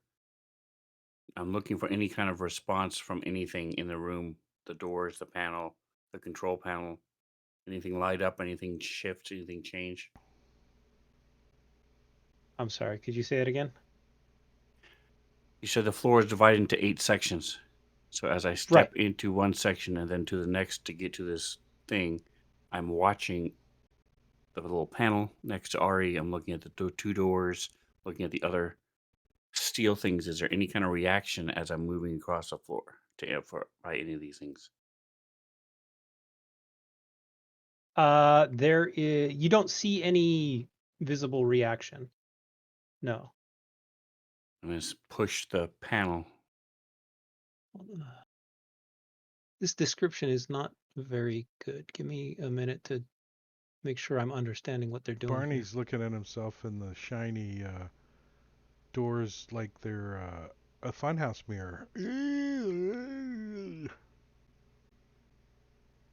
Speaker 8: I'm looking for any kind of response from anything in the room. The doors, the panel, the control panel. Anything light up, anything shift, anything change.
Speaker 2: I'm sorry, could you say it again?
Speaker 8: You said the floor is divided into 8 sections. So as I step into one section and then to the next to get to this thing, I'm watching the little panel next to Ari. I'm looking at the 2 doors, looking at the other steel things. Is there any kind of reaction as I'm moving across the floor by any of these things?
Speaker 2: There is, you don't see any visible reaction. No.
Speaker 8: I'm going to push the panel.
Speaker 2: This description is not very good. Give me a minute to make sure I'm understanding what they're doing
Speaker 1: Barney's looking at himself in the shiny doors like they're a funhouse mirror.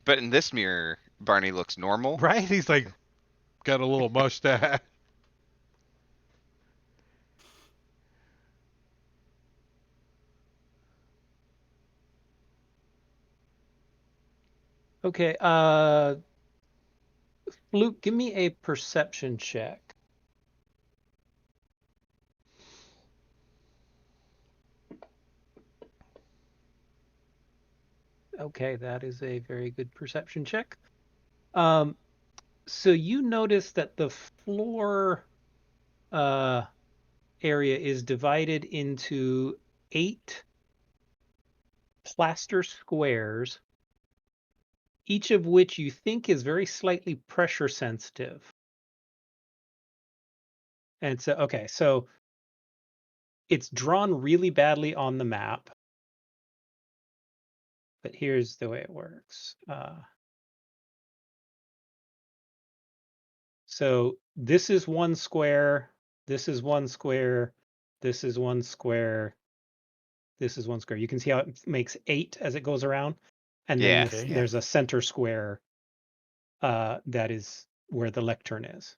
Speaker 6: But in this mirror, Barney looks normal.
Speaker 1: Right? He's like got a little mustache.
Speaker 2: here. Okay, Luke, give me a perception check. Okay, that is a very good perception check. So you notice that the floor area is divided into 8 plaster squares, each of which you think is very slightly pressure sensitive. And so, okay, so it's drawn really badly on the map. But here's the way it works. So this is one square, this is one square, this is one square, this is one square. You can see how it makes 8 as it goes around. And then
Speaker 6: Yeah,
Speaker 8: Okay.
Speaker 2: there's a center square that is where the lectern is.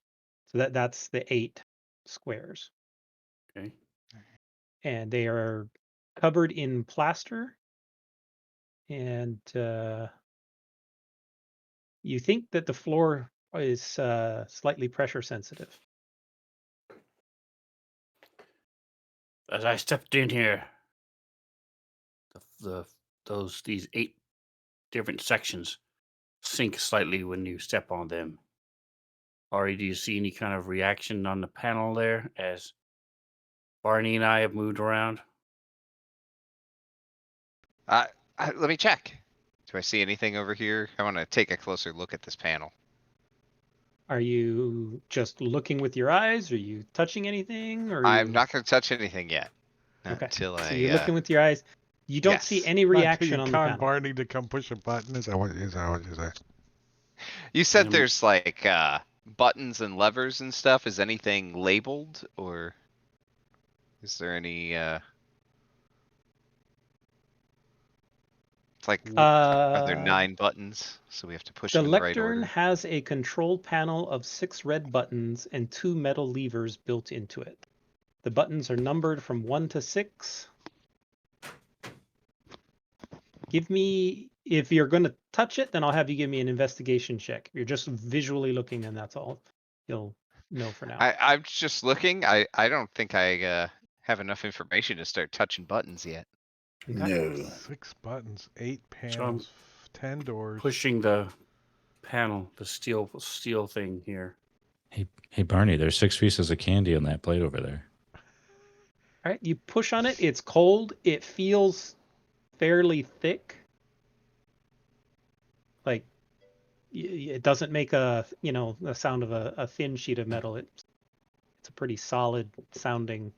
Speaker 2: So that's the 8 squares.
Speaker 8: Okay.
Speaker 2: And they are covered in plaster. And you think that the floor is slightly pressure sensitive.
Speaker 8: As I stepped in here, these 8 different sections sink slightly when you step on them. Ari, do you see any kind of reaction on the panel there as Barney and I have moved around?
Speaker 6: Let me check. Do I see anything over here? I want to take a closer look at this panel.
Speaker 2: Are you just looking with your eyes? Are you touching anything? Or
Speaker 6: I'm not going to touch anything yet. Not
Speaker 2: Okay.
Speaker 6: until
Speaker 2: So
Speaker 6: I.
Speaker 2: you're looking with your eyes. You don't see
Speaker 6: Yes.
Speaker 2: any
Speaker 1: Not till
Speaker 2: reaction
Speaker 1: you
Speaker 2: on the
Speaker 1: con
Speaker 2: panel.
Speaker 1: Barney to come push a button. Is that what you say?
Speaker 6: You said
Speaker 8: Um,
Speaker 6: there's like buttons and levers and stuff. Is anything labeled, or is there any? It's like, are there 9 buttons? So we have to push
Speaker 2: The
Speaker 6: them in the right
Speaker 2: lectern
Speaker 6: order.
Speaker 2: has a control panel of 6 red buttons and 2 metal levers built into it. The buttons are numbered from 1 to 6. Give me, if you're going to touch it, then I'll have you give me an investigation check. If you're just visually looking, then that's all you'll know for now.
Speaker 6: I'm just looking. I don't think I have enough information to start touching buttons yet.
Speaker 2: Okay.
Speaker 3: No.
Speaker 1: 6 buttons, 8
Speaker 8: So I'm
Speaker 1: panels, 10 doors.
Speaker 8: pushing the panel, the steel thing here.
Speaker 7: Hey, Barney, there's 6 pieces of candy on that plate over there.
Speaker 2: All right, you push on it. It's cold. It feels fairly thick. Like it doesn't make a sound of a thin sheet of metal. It's a pretty solid sounding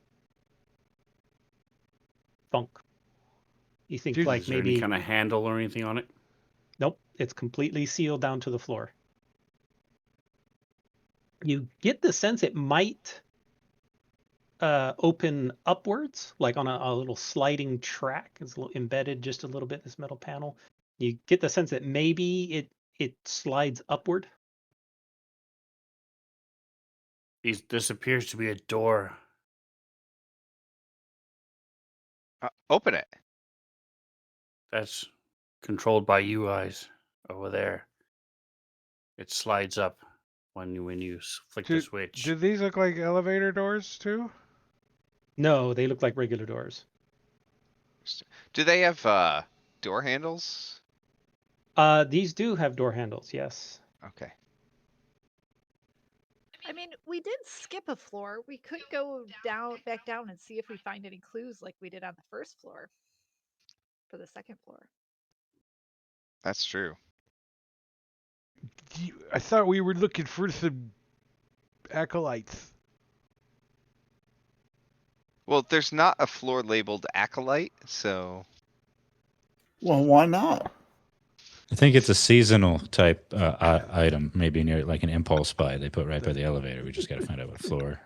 Speaker 2: thunk. You think
Speaker 1: Dude,
Speaker 2: like
Speaker 8: Is there any
Speaker 2: maybe
Speaker 8: kind of handle or anything on it?
Speaker 2: nope, it's completely sealed down to the floor. You get the sense it might open upwards, like on a little sliding track. It's embedded just a little bit in this metal panel. You get the sense that maybe it slides upward.
Speaker 8: This appears to be a door.
Speaker 6: Open it.
Speaker 8: That's controlled by you guys over there. It slides up when you flick the switch.
Speaker 1: Do these look like elevator doors too?
Speaker 2: No, they look like regular doors.
Speaker 6: Do they have door handles?
Speaker 2: These do have door handles, yes.
Speaker 6: Okay.
Speaker 5: I mean, we did skip a floor. We could go back down and see if we find any clues like we did on the first floor for the second floor.
Speaker 6: That's true.
Speaker 1: I thought we were looking for some acolytes.
Speaker 6: Well, there's not a floor labeled acolyte, so
Speaker 3: Well, why not?
Speaker 7: I think it's a seasonal type item, maybe near like an impulse buy they put right by the elevator. We just got to find out what floor.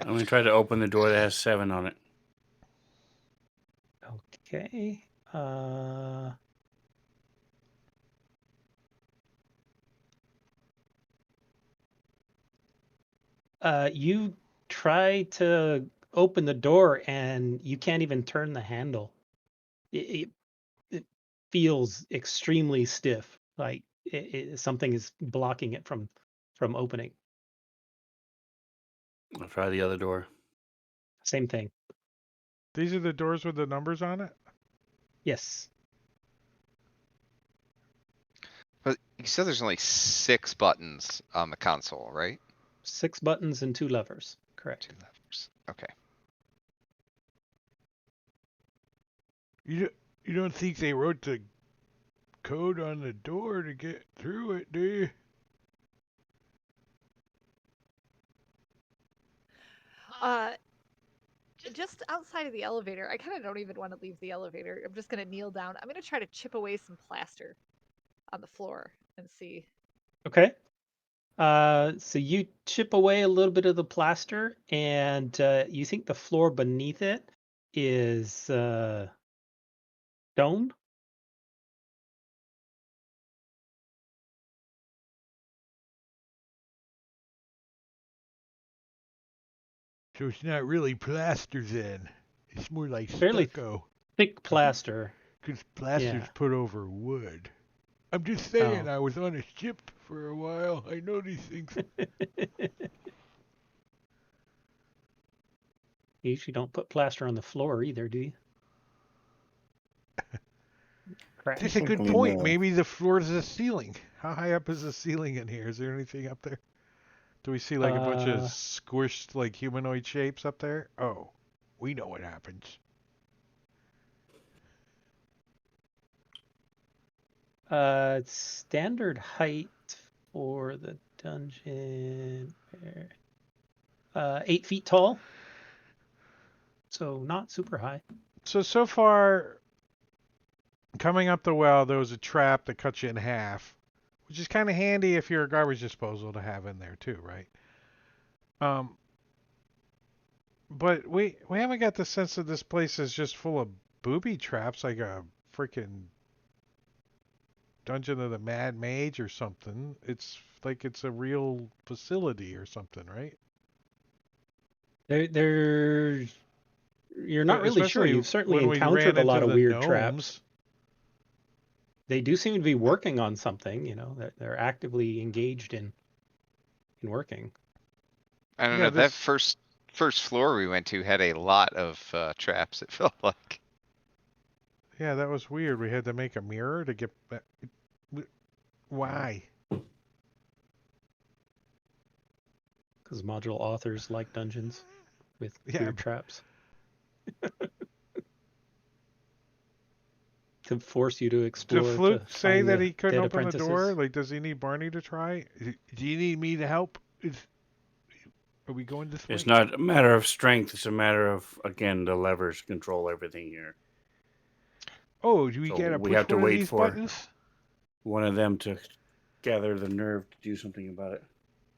Speaker 8: I'm going to try to open the door that has 7 on it.
Speaker 2: Okay. You try to open the door and you can't even turn the handle. It feels extremely stiff, like something is blocking it from opening.
Speaker 8: I'll try the other door.
Speaker 2: Same thing.
Speaker 1: These are the doors with the numbers on it?
Speaker 2: Yes.
Speaker 6: but you said there's only 6 buttons on the console, right?
Speaker 2: 6 buttons and 2 levers. Correct.
Speaker 6: 2 levers. Okay.
Speaker 1: You don't think they wrote the code on the door to get through it, do you?
Speaker 5: Just outside of the elevator, I kind of don't even want to leave the elevator. I'm just going to kneel down. I'm going to try to chip away some plaster on the floor and see.
Speaker 2: Okay. So you chip away a little bit of the plaster, and you think the floor beneath it is stone.
Speaker 1: So it's not really plaster then. It's more like
Speaker 2: Fairly
Speaker 1: stucco.
Speaker 2: thick plaster.
Speaker 1: Because plaster's
Speaker 2: Yeah.
Speaker 1: put over wood. I'm just saying,
Speaker 2: Oh.
Speaker 1: I was on a ship for a while. I know these things.
Speaker 2: You usually don't put plaster on the floor either, do you? Correct.
Speaker 1: That's a good
Speaker 3: Probably
Speaker 1: point.
Speaker 3: not.
Speaker 1: Maybe the floor is the ceiling. How high up is the ceiling in here? Is there anything up there? Do we see like a bunch of squished like humanoid shapes up there? Oh, we know what happens.
Speaker 2: Standard height for the dungeon. 8 feet tall. So not super high.
Speaker 1: So far, coming up the well, there was a trap that cuts you in half, which is kind of handy if you're a garbage disposal to have in there too, right? But we haven't got the sense that this place is just full of booby traps, like a freaking Dungeon of the Mad Mage or something. It's like it's a real facility or something, right?
Speaker 2: You're not really sure.
Speaker 1: Especially
Speaker 2: You've certainly
Speaker 1: when we ran
Speaker 2: encountered a lot
Speaker 1: into
Speaker 2: of
Speaker 1: the
Speaker 2: weird
Speaker 1: gnomes.
Speaker 2: traps. They do seem to be working on something, they're actively engaged in working.
Speaker 6: I don't
Speaker 1: Yeah,
Speaker 6: know. That
Speaker 1: this
Speaker 6: first floor we went to had a lot of traps. It felt like.
Speaker 1: yeah, that was weird. We had to make a mirror to get back. Why?
Speaker 2: Because module authors like dungeons with
Speaker 1: Yeah,
Speaker 2: weird traps. to force you to explore.
Speaker 1: Did
Speaker 2: to
Speaker 1: Fluke say
Speaker 2: find
Speaker 1: that
Speaker 2: the
Speaker 1: he couldn't
Speaker 2: dead
Speaker 1: open the door?
Speaker 2: apprentices.
Speaker 1: Like, does he need Barney to try? Do you need me to help? Are we going this way?
Speaker 8: It's not a matter of strength. It's a matter of, again, the levers control everything here.
Speaker 1: Oh, do we
Speaker 8: So
Speaker 1: gotta
Speaker 8: we
Speaker 1: push
Speaker 8: have to
Speaker 1: one of
Speaker 8: wait
Speaker 1: these
Speaker 8: for
Speaker 1: buttons?
Speaker 8: one of them to gather the nerve to do something about it.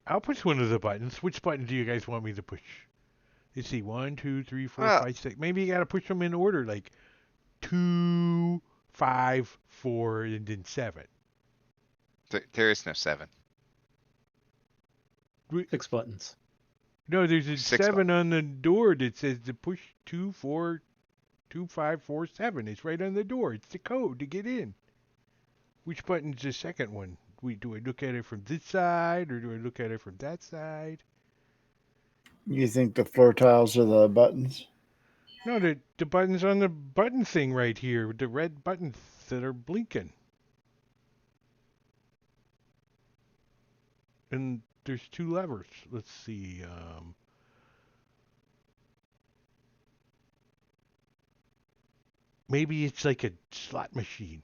Speaker 1: I'll push one of the buttons. Which button do you guys want me to push? Let's see. 1, 2, 3, 4,
Speaker 6: Well-
Speaker 1: 5, 6. Maybe you gotta push them in order, like 2, 5, 4, and then 7.
Speaker 6: There is no 7.
Speaker 2: 6 buttons.
Speaker 1: No, there's a
Speaker 6: 6
Speaker 1: 7 on the door that says to push 2, 4, 2, 5, 4, 7. It's right on the door. It's the code to get in. Which button's the second one? Do I look at it from this side or do I look at it from that side?
Speaker 3: You think the floor tiles are the buttons?
Speaker 1: No, the buttons on the button thing right here, the red buttons that are blinking. And there's 2 levers. Let's see. Maybe it's like a slot machine.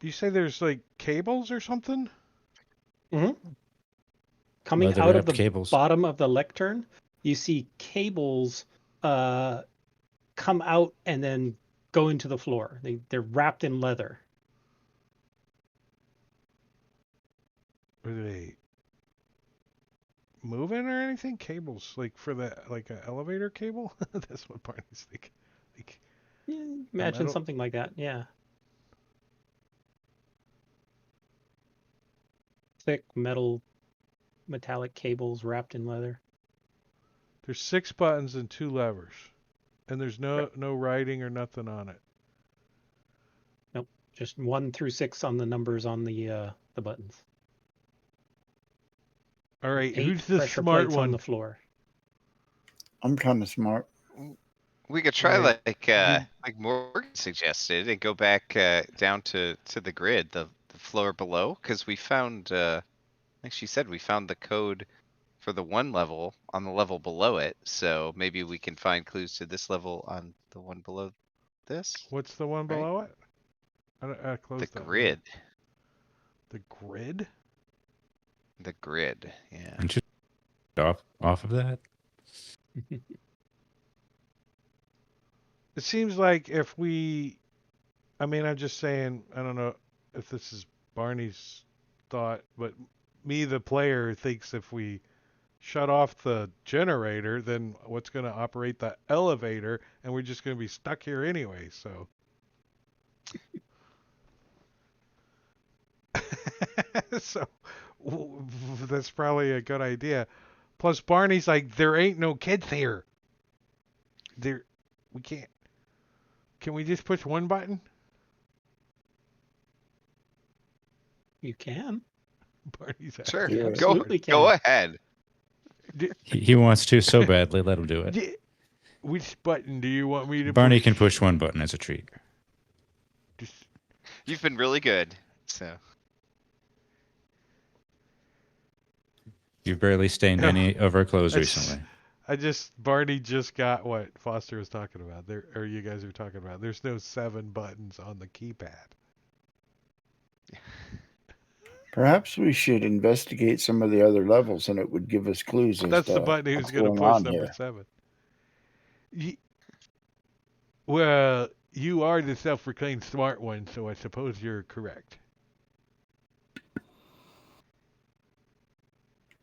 Speaker 1: You say there's like cables or something?
Speaker 2: Coming
Speaker 7: Leather
Speaker 2: out of
Speaker 7: wrapped
Speaker 2: the
Speaker 7: cables.
Speaker 2: bottom of the lectern, you see cables come out and then go into the floor. They're wrapped in leather.
Speaker 1: Are they moving or anything? Cables like for the like an elevator cable? That's what Barney's thinking. Like
Speaker 2: Yeah, imagine
Speaker 1: metal-
Speaker 2: something like that. Yeah. Thick metallic cables wrapped in leather.
Speaker 1: there's 6 buttons and 2 levers, and there's no writing or nothing on it.
Speaker 2: Nope. Just 1 through 6 on the numbers on the buttons.
Speaker 1: All right,
Speaker 2: 8
Speaker 1: who's the
Speaker 2: pressure
Speaker 1: smart
Speaker 2: plates
Speaker 1: one?
Speaker 2: on the floor.
Speaker 3: I'm kind of smart.
Speaker 6: We could try
Speaker 1: Right.
Speaker 6: like Morgan suggested and go back down to the grid, the floor below, because we found I think she said we found the code for the one level on the level below it. So maybe we can find clues to this level on the one below this.
Speaker 1: What's the one
Speaker 6: Right.
Speaker 1: below it? I closed
Speaker 6: The
Speaker 1: that
Speaker 6: grid.
Speaker 1: One. The grid?
Speaker 6: The grid. Yeah.
Speaker 7: And just off of that.
Speaker 1: It seems like if we, I mean, I'm just saying, I don't know if this is Barney's thought, but me, the player, thinks if we shut off the generator, then what's going to operate the elevator, and we're just going to be stuck here anyway, so. So, that's probably a good idea. Plus, Barney's like, there ain't no kids here. We can't. Can we just push one button?
Speaker 2: You can.
Speaker 1: Barney's
Speaker 6: Sure.
Speaker 3: Yeah.
Speaker 2: Absolutely can.
Speaker 6: Go ahead.
Speaker 7: He wants to so badly. Let him do it.
Speaker 1: Which button do you want me to
Speaker 7: Barney
Speaker 1: push?
Speaker 7: can push one button as a treat.
Speaker 1: Just,
Speaker 6: You've been really good. So
Speaker 7: You've barely stained any of our clothes recently.
Speaker 1: Barney just got what Foster was talking about. Or you guys are talking about. There's no 7 buttons on the keypad.
Speaker 3: Perhaps we should investigate some of the other levels, and it would give us clues. As
Speaker 1: That's
Speaker 3: to
Speaker 1: the button who's
Speaker 3: what's
Speaker 1: going to
Speaker 3: going
Speaker 1: push
Speaker 3: on
Speaker 1: number
Speaker 3: here.
Speaker 1: 7. Well, you are the self-proclaimed smart one, so I suppose you're correct.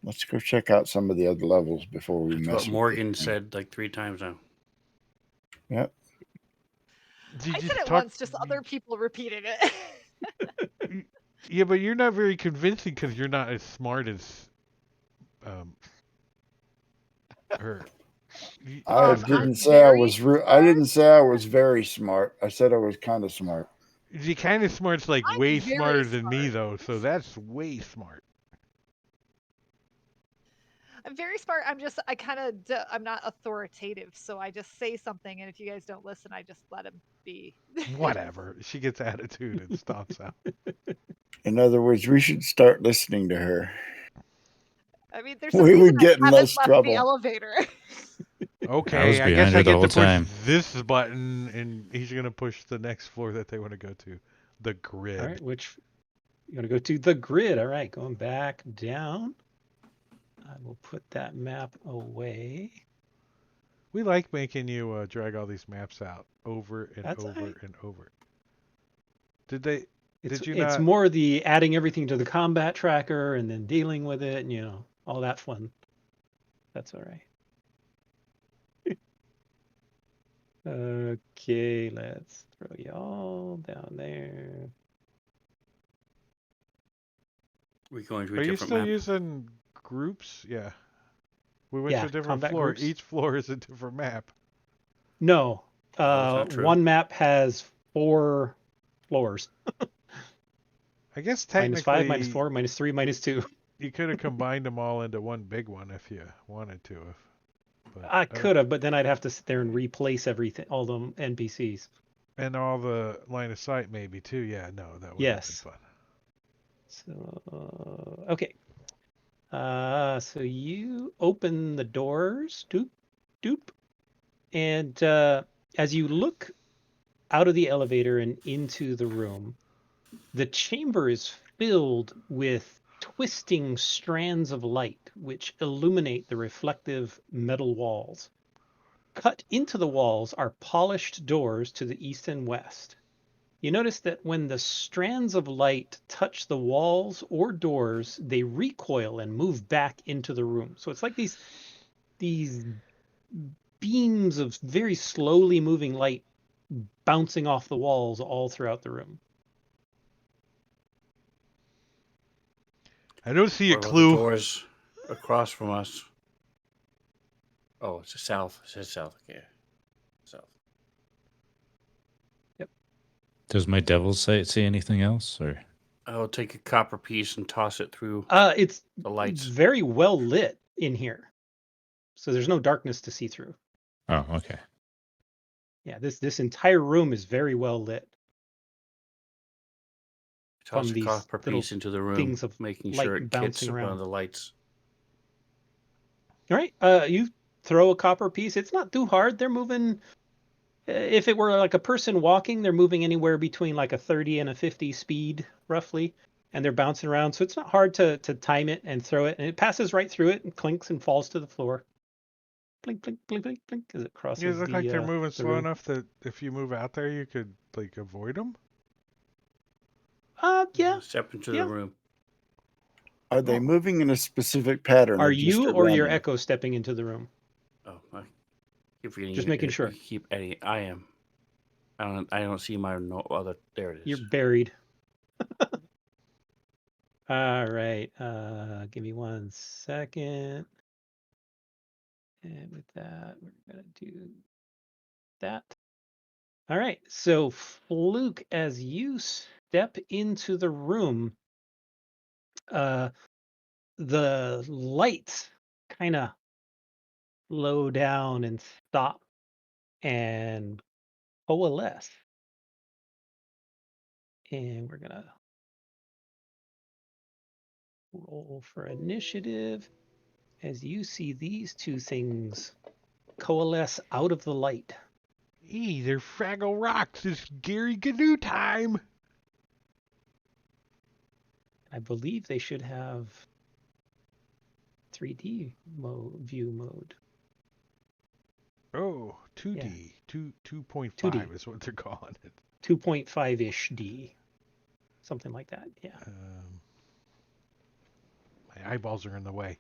Speaker 3: Let's go check out some of the other levels before we
Speaker 8: That's
Speaker 3: mess
Speaker 8: what
Speaker 3: with
Speaker 8: Morgan
Speaker 3: it.
Speaker 8: said like 3 times now.
Speaker 3: Yep.
Speaker 5: I said it once, just other people repeated it.
Speaker 1: Yeah, but you're not very convincing because you're not as smart as her.
Speaker 3: I didn't say I was. I didn't say I was very smart. I said I was kind of smart.
Speaker 1: The kind of smart's like
Speaker 5: I'm
Speaker 1: way
Speaker 5: very
Speaker 1: smarter than me,
Speaker 5: smart.
Speaker 1: though, so that's way smart.
Speaker 5: I'm very smart. I'm not authoritative, so I just say something, and if you guys don't listen, I just let him be.
Speaker 1: Whatever. She gets attitude and stomps out.
Speaker 3: In other words, we should start listening to her.
Speaker 5: I mean, there's a
Speaker 3: We
Speaker 5: reason
Speaker 3: would get
Speaker 5: I
Speaker 3: in
Speaker 5: haven't
Speaker 3: less
Speaker 5: left
Speaker 3: trouble.
Speaker 5: the elevator.
Speaker 1: Okay, I
Speaker 7: behind
Speaker 1: guess
Speaker 7: her
Speaker 1: I
Speaker 7: the
Speaker 1: get to
Speaker 7: whole
Speaker 1: push
Speaker 7: time.
Speaker 1: this button, and he's gonna push the next floor that they want to go to, the grid.
Speaker 2: All right, which you want to go to the grid? All right, going back down. I will put that map away.
Speaker 1: We like making you drag all these maps out over and
Speaker 2: That's all
Speaker 1: over
Speaker 2: right.
Speaker 1: and over. Did they? Did you
Speaker 2: It's
Speaker 1: not?
Speaker 2: more the adding everything to the combat tracker and then dealing with it, and all that fun. That's all right. Okay, let's throw y'all down there.
Speaker 8: We're going to a
Speaker 1: Are you
Speaker 8: different
Speaker 1: still
Speaker 8: map.
Speaker 1: using groups? Yeah. We went to
Speaker 2: Yeah,
Speaker 1: a different
Speaker 2: combat
Speaker 1: floor.
Speaker 2: groups.
Speaker 1: Each floor is a different map.
Speaker 2: No,
Speaker 8: No, that's not true.
Speaker 2: one map has 4 floors.
Speaker 1: I guess
Speaker 2: -5,
Speaker 1: technically
Speaker 2: -4, -3, -2.
Speaker 1: you could have combined them all into one big one if you wanted to. But
Speaker 2: I could have, but then I'd have to sit there and replace everything, all the NPCs.
Speaker 1: and all the line of sight maybe too. Yeah, no, that would
Speaker 2: Yes.
Speaker 1: have been fun.
Speaker 2: So, okay. So you open the doors, doop, doop, and as you look out of the elevator and into the room, the chamber is filled with twisting strands of light which illuminate the reflective metal walls. Cut into the walls are polished doors to the east and west. You notice that when the strands of light touch the walls or doors, they recoil and move back into the room. So it's like these beams of very slowly moving light bouncing off the walls all throughout the room.
Speaker 1: I don't see a
Speaker 8: What about the
Speaker 1: clue.
Speaker 8: doors across from us? Oh, it's the south. It says south. Okay. South.
Speaker 2: Yep.
Speaker 7: Does my devil's sight see anything else, or?
Speaker 8: I'll take a copper piece and toss it through
Speaker 2: It's
Speaker 8: the lights.
Speaker 2: very well lit in here, so there's no darkness to see through.
Speaker 7: Oh, okay.
Speaker 2: Yeah, this entire room is very well lit.
Speaker 8: Toss
Speaker 2: From
Speaker 8: a
Speaker 2: these
Speaker 8: copper
Speaker 2: little
Speaker 8: piece into the room,
Speaker 2: things of
Speaker 8: making
Speaker 2: light
Speaker 8: sure it
Speaker 2: bouncing
Speaker 8: hits one
Speaker 2: around.
Speaker 8: of the lights.
Speaker 2: All right, you throw a copper piece. It's not too hard. They're moving. If it were like a person walking, they're moving anywhere between like a 30 and a 50 speed, roughly, and they're bouncing around. So it's not hard to time it and throw it, and it passes right through it and clinks and falls to the floor. Blink, blink, blink, blink, blink, as it
Speaker 1: You
Speaker 2: crosses
Speaker 1: look like they're moving
Speaker 2: the
Speaker 1: slow
Speaker 2: room.
Speaker 1: enough that if you move out there, you could like avoid them.
Speaker 2: Yeah.
Speaker 8: Step into
Speaker 2: Yeah.
Speaker 8: the room.
Speaker 3: Are they moving in a specific pattern?
Speaker 2: Are
Speaker 3: or just
Speaker 2: you
Speaker 3: at
Speaker 2: or your
Speaker 3: random?
Speaker 2: echo stepping into the room?
Speaker 8: Oh, I keep forgetting.
Speaker 2: Just making sure.
Speaker 8: Keep adding. I am. I don't see my no other. There it is.
Speaker 2: You're buried. All right. Give me 1 second. And with that, we're gonna do that. All right. So Fluke, as you step into the room, the lights kind of slow down and stop and coalesce. And we're gonna roll for initiative as you see these 2 things coalesce out of the light.
Speaker 1: Hey, they're Fraggle Rocks. It's Gary Gnu time.
Speaker 2: I believe they should have 3D view mode.
Speaker 1: Oh, 2D.
Speaker 2: Yeah.
Speaker 1: 2.5
Speaker 2: 2D.
Speaker 1: is what they're calling it.
Speaker 2: 2.5-ish D. Something like that. Yeah.
Speaker 1: My eyeballs are in the way.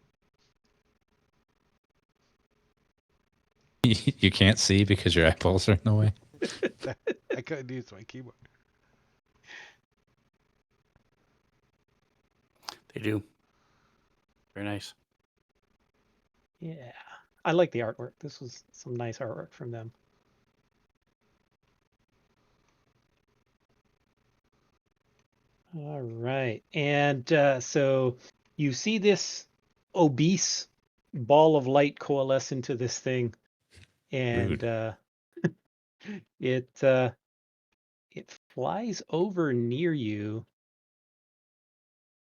Speaker 7: You can't see because your eyeballs are in the way.
Speaker 1: I couldn't use my keyboard.
Speaker 8: They do. Very nice.
Speaker 2: Yeah. I like the artwork. This was some nice artwork from them. All right. And so you see this obese ball of light coalesce into this thing. And it flies over near you.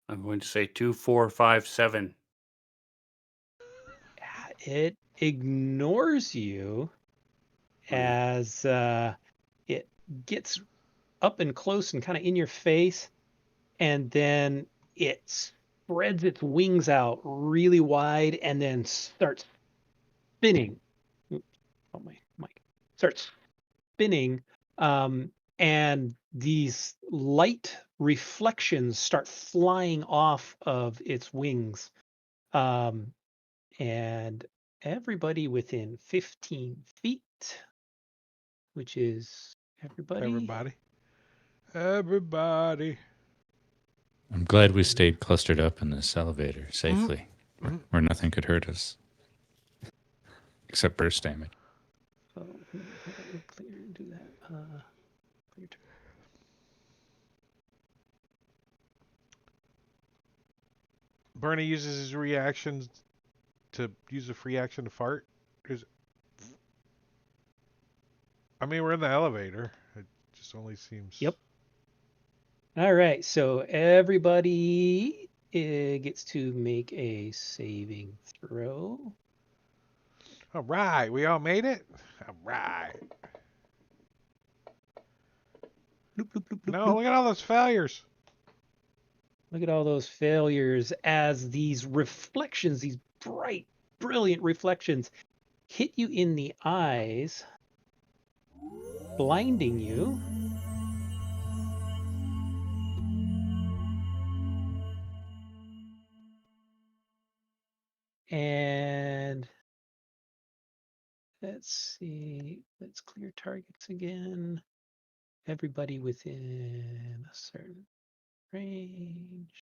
Speaker 8: I'm going to say 2, 4, 5, 7.
Speaker 2: It ignores you as it gets up and close and kind of in your face, and then it spreads its wings out really wide and then starts spinning. Oops, oh, my mic. Starts spinning, and these light reflections start flying off of its wings. And everybody within 15 feet, which is everybody.
Speaker 1: Everybody.
Speaker 7: I'm glad we stayed clustered up in this elevator safely, where nothing could hurt us, except burst damage.
Speaker 2: So we'll clear and do that. Clear turn.
Speaker 1: Bernie uses his reactions to use a free action to fart. I mean, we're in the elevator. It just only seems.
Speaker 2: Yep. All right, so everybody gets to make a saving throw.
Speaker 1: All right, we all made it. All right.
Speaker 2: Bloop, bloop, bloop, bloop,
Speaker 1: No,
Speaker 2: bloop.
Speaker 1: look at all those failures.
Speaker 2: Look at all those failures as these reflections, these bright, brilliant reflections, hit you in the eyes, blinding you. And let's see, let's clear targets again. Everybody within a certain range.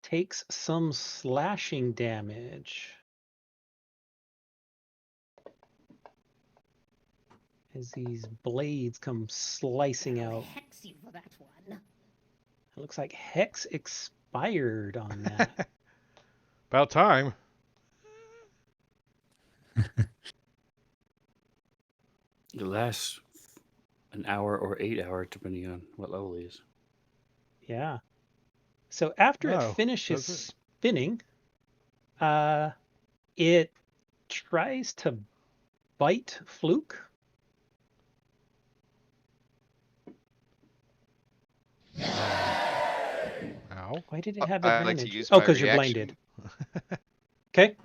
Speaker 2: Takes some slashing damage as these blades come slicing out.
Speaker 9: Hex you for that one.
Speaker 2: It looks like Hex expired on that.
Speaker 1: About time.
Speaker 8: It lasts an hour or 8 hours, depending on what level he is.
Speaker 2: Yeah. So after it
Speaker 1: Oh,
Speaker 2: finishes
Speaker 1: does it?
Speaker 2: spinning, it tries to bite Fluke.
Speaker 1: Ow.
Speaker 2: Why did it have
Speaker 6: I'd like to
Speaker 2: advantage?
Speaker 6: use
Speaker 2: Oh,
Speaker 6: my
Speaker 2: because you're
Speaker 6: reaction.
Speaker 2: blinded. Okay.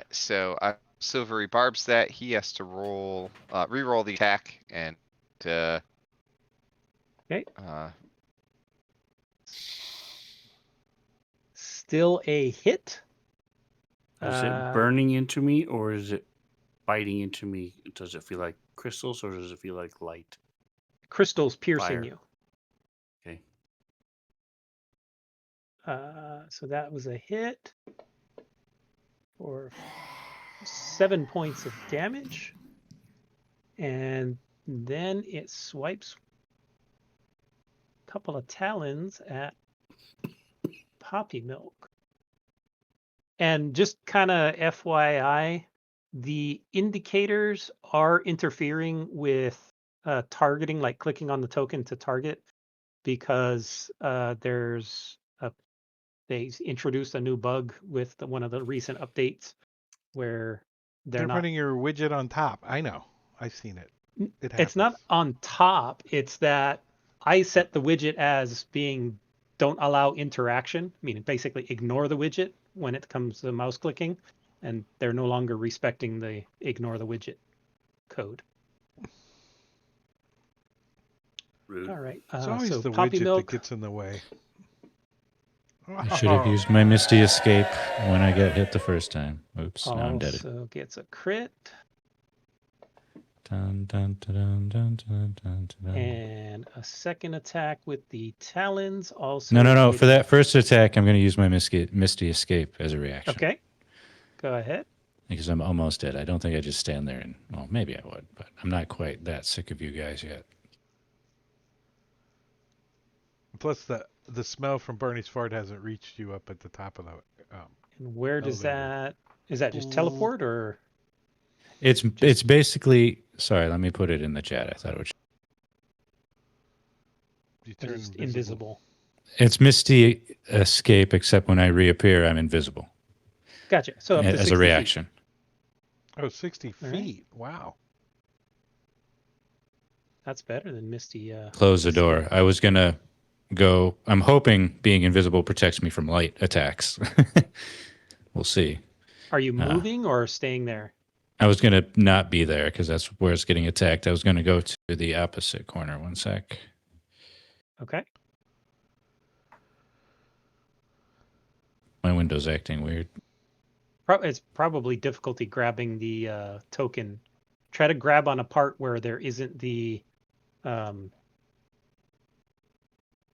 Speaker 6: So I silvery barbs that he has to roll, re-roll the attack, and
Speaker 2: Okay. Still a hit.
Speaker 8: Is it burning into me, or is it biting into me? Does it feel like crystals, or does it feel like light?
Speaker 2: Crystals piercing
Speaker 8: Fire.
Speaker 2: you.
Speaker 8: Okay.
Speaker 2: So that was a hit for 7 points of damage. And then it swipes a couple of talons at Poppy Milk. And just kind of FYI, the indicators are interfering with targeting, like clicking on the token to target, because they introduced a new bug with one of the recent updates where
Speaker 1: They're
Speaker 2: not
Speaker 1: putting your widget on top. I know. I've seen it. It happens.
Speaker 2: It's not on top. It's that I set the widget as being don't allow interaction, meaning basically ignore the widget when it comes to mouse clicking, and they're no longer respecting the ignore the widget code.
Speaker 8: Rude.
Speaker 2: All right.
Speaker 1: It's always
Speaker 2: So
Speaker 1: the
Speaker 2: Poppy
Speaker 1: widget
Speaker 2: Milk.
Speaker 1: that gets in the way.
Speaker 7: I should have used my Misty Escape when I got hit the first time. Oops, now I'm dead.
Speaker 2: Also gets a crit.
Speaker 7: Dun, dun, dun, dun, dun, dun, dun.
Speaker 2: And a second attack with the talons. Also.
Speaker 7: No. For that first attack, I'm going to use my Misty Escape as a reaction.
Speaker 2: Okay. Go ahead.
Speaker 7: Because I'm almost dead. I don't think I just stand there and, well, maybe I would, but I'm not quite that sick of you guys yet.
Speaker 1: Plus, the smell from Bernie's fart hasn't reached you up at the top of the.
Speaker 2: And where does
Speaker 1: Elevator.
Speaker 2: that? Is that just teleport or?
Speaker 7: It's basically. Sorry, let me put it in the chat. I thought it was.
Speaker 1: You turn
Speaker 2: Just
Speaker 1: invisible.
Speaker 7: It's Misty Escape, except when I reappear, I'm invisible.
Speaker 2: Gotcha. So up to
Speaker 7: As
Speaker 2: 60
Speaker 7: a reaction.
Speaker 2: feet.
Speaker 1: Oh, 60
Speaker 2: All
Speaker 1: feet. Wow.
Speaker 2: That's better than Misty.
Speaker 7: Close the
Speaker 2: Escape.
Speaker 7: door. I was gonna go. I'm hoping being invisible protects me from light attacks. We'll see.
Speaker 2: Are you moving or staying there?
Speaker 7: I was gonna not be there because that's where it's getting attacked. I was gonna go to the opposite corner. One sec.
Speaker 2: Okay.
Speaker 7: My window's acting weird.
Speaker 2: It's probably difficulty grabbing the token. Try to grab on a part where there isn't the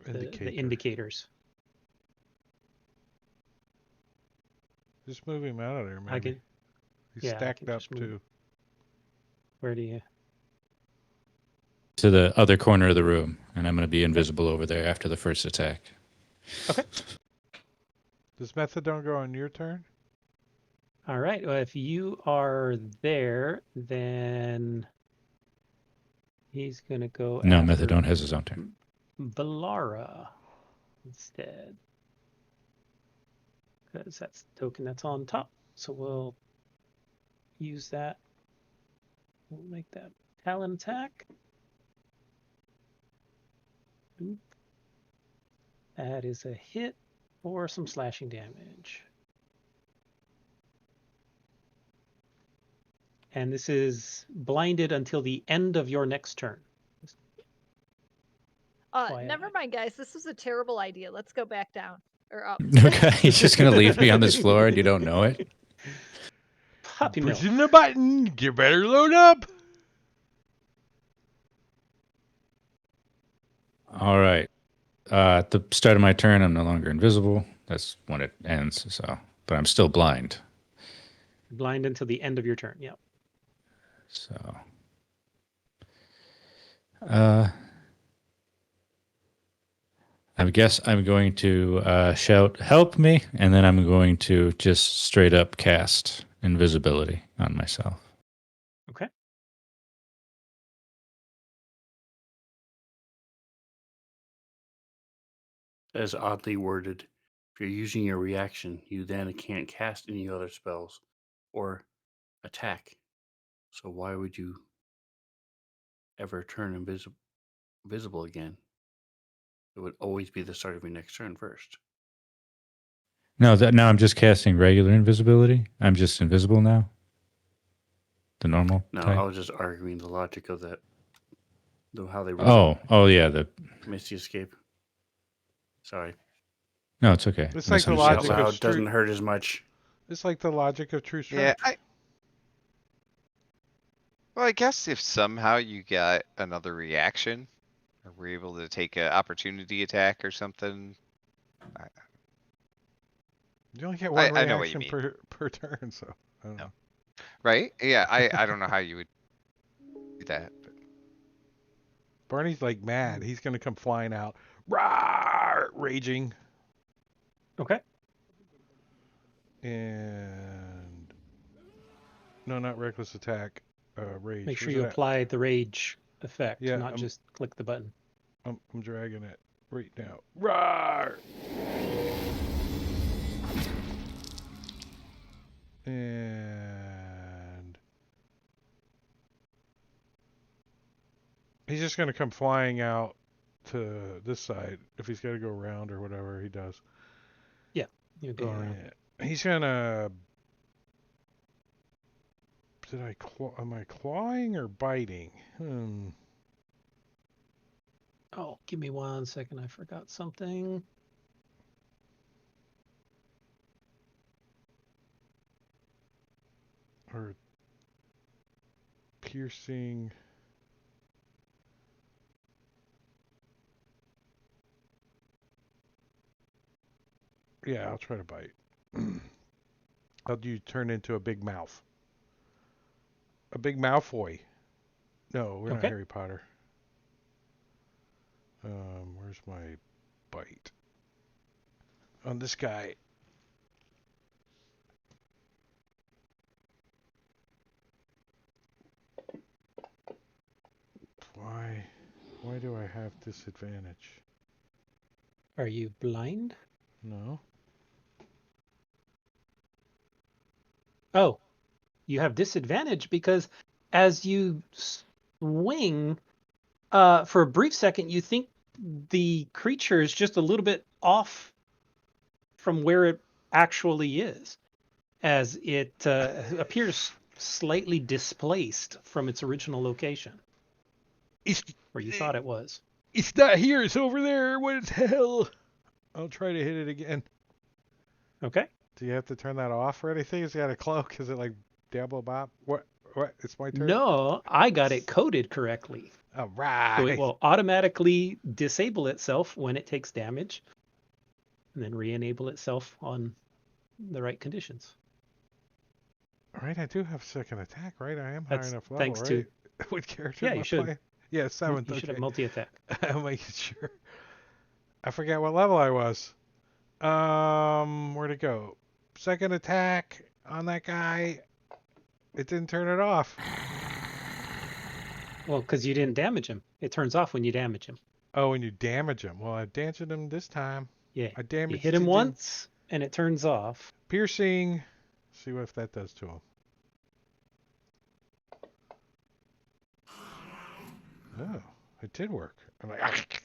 Speaker 2: indicators.
Speaker 1: Just move him out of there, maybe. He's stacked up too.
Speaker 2: Where do you?
Speaker 7: To the other corner of the room, and I'm going to be invisible over there after the first attack.
Speaker 2: Okay.
Speaker 1: Does Methadone go on your turn?
Speaker 2: All right. Well, if you are there, then he's going to go
Speaker 7: No,
Speaker 2: after
Speaker 7: Methadone has his own turn.
Speaker 2: Valara instead. Because that's the token that's on top. So we'll use that. We'll make that talon attack. Oop. That is a hit for some slashing damage. And this is blinded until the end of your next turn.
Speaker 5: Never mind, guys. This was a terrible idea. Let's go back down or up.
Speaker 7: Okay, he's just going to leave me on this floor and you don't know it?
Speaker 2: Puppy milk.
Speaker 1: Pushing the button. You better load up.
Speaker 7: All right. At the start of my turn, I'm no longer invisible. That's when it ends. So, but I'm still blind.
Speaker 2: Blind until the end of your turn. Yep.
Speaker 7: So, I guess I'm going to shout, "Help me!" and then I'm going to just straight up cast invisibility on myself.
Speaker 2: Okay.
Speaker 8: As oddly worded. If you're using your reaction, you then can't cast any other spells or attack. So why would you ever turn invisible again? It would always be the start of your next turn first.
Speaker 7: No, now I'm just casting regular invisibility. I'm just invisible now. The normal
Speaker 8: No,
Speaker 7: type.
Speaker 8: I was just arguing the logic of that. How they wrote
Speaker 7: Oh yeah, the
Speaker 8: Misty Escape. Sorry.
Speaker 7: No, it's okay.
Speaker 1: It's like the
Speaker 8: Out
Speaker 1: logic
Speaker 8: loud
Speaker 1: of
Speaker 8: doesn't hurt as much.
Speaker 1: It's like the logic of true
Speaker 6: Yeah,
Speaker 1: strength.
Speaker 6: well, I guess if somehow you got another reaction, or were able to take an opportunity attack or something.
Speaker 1: You only get one
Speaker 6: I know what you
Speaker 1: reaction
Speaker 6: mean.
Speaker 1: per turn, so I don't know.
Speaker 6: Right? Yeah, I don't know how you would do that. But...
Speaker 1: Barney's like mad. He's gonna come flying out, rawr, raging.
Speaker 2: Okay.
Speaker 1: And no, not reckless attack. Rage.
Speaker 2: Make sure
Speaker 1: Where's
Speaker 2: you
Speaker 1: it at?
Speaker 2: apply the rage effect,
Speaker 1: Yeah,
Speaker 2: not just click the button.
Speaker 1: I'm dragging it right now. Rawr! And he's just gonna come flying out to this side. If he's got to go around or whatever he does.
Speaker 2: Yeah, you go around.
Speaker 1: He's gonna. Am I clawing or biting?
Speaker 2: Oh, give me 1 second. I forgot something.
Speaker 1: Or piercing. Yeah, I'll try to bite. How do you turn into a big mouth? A big Malfoy. No, we're not Harry Potter. Where's my bite? On this guy. Why do I have disadvantage?
Speaker 2: Are you blind?
Speaker 1: No.
Speaker 2: Oh, you have disadvantage because as you swing, for a brief second, you think the creature is just a little bit off from where it actually is, as it appears slightly displaced from its original location,
Speaker 1: It's
Speaker 2: where you thought it was.
Speaker 1: It's not here. It's over there. What the hell? I'll try to hit it again.
Speaker 2: Okay.
Speaker 1: Do you have to turn that off or anything? Is it got a cloak? Is it like Diablo Bob? What? It's my turn?
Speaker 2: No, I got it coded correctly.
Speaker 1: All
Speaker 2: So it
Speaker 1: right.
Speaker 2: will automatically disable itself when it takes damage, and then re-enable itself on the right conditions.
Speaker 1: All right, I do have second attack, right? I am high
Speaker 2: That's
Speaker 1: enough level,
Speaker 2: thanks
Speaker 1: right?
Speaker 2: to
Speaker 1: What character
Speaker 2: yeah,
Speaker 1: am
Speaker 2: you
Speaker 1: I
Speaker 2: should.
Speaker 1: playing? Yeah,
Speaker 2: You
Speaker 1: seventh.
Speaker 2: should have
Speaker 1: Okay.
Speaker 2: multi-attack.
Speaker 1: I'm making sure. I forgot what level I was. Where'd it go? Second attack on that guy. It didn't turn it off.
Speaker 2: Well, because you didn't damage him. It turns off when you damage him.
Speaker 1: Oh, when you damage him. Well, I damaged him this time.
Speaker 2: Yeah.
Speaker 1: I
Speaker 2: You
Speaker 1: damaged
Speaker 2: hit him
Speaker 1: him.
Speaker 2: once, and it turns off.
Speaker 1: Piercing. See what if that does to him. Oh, it did work. I'm like,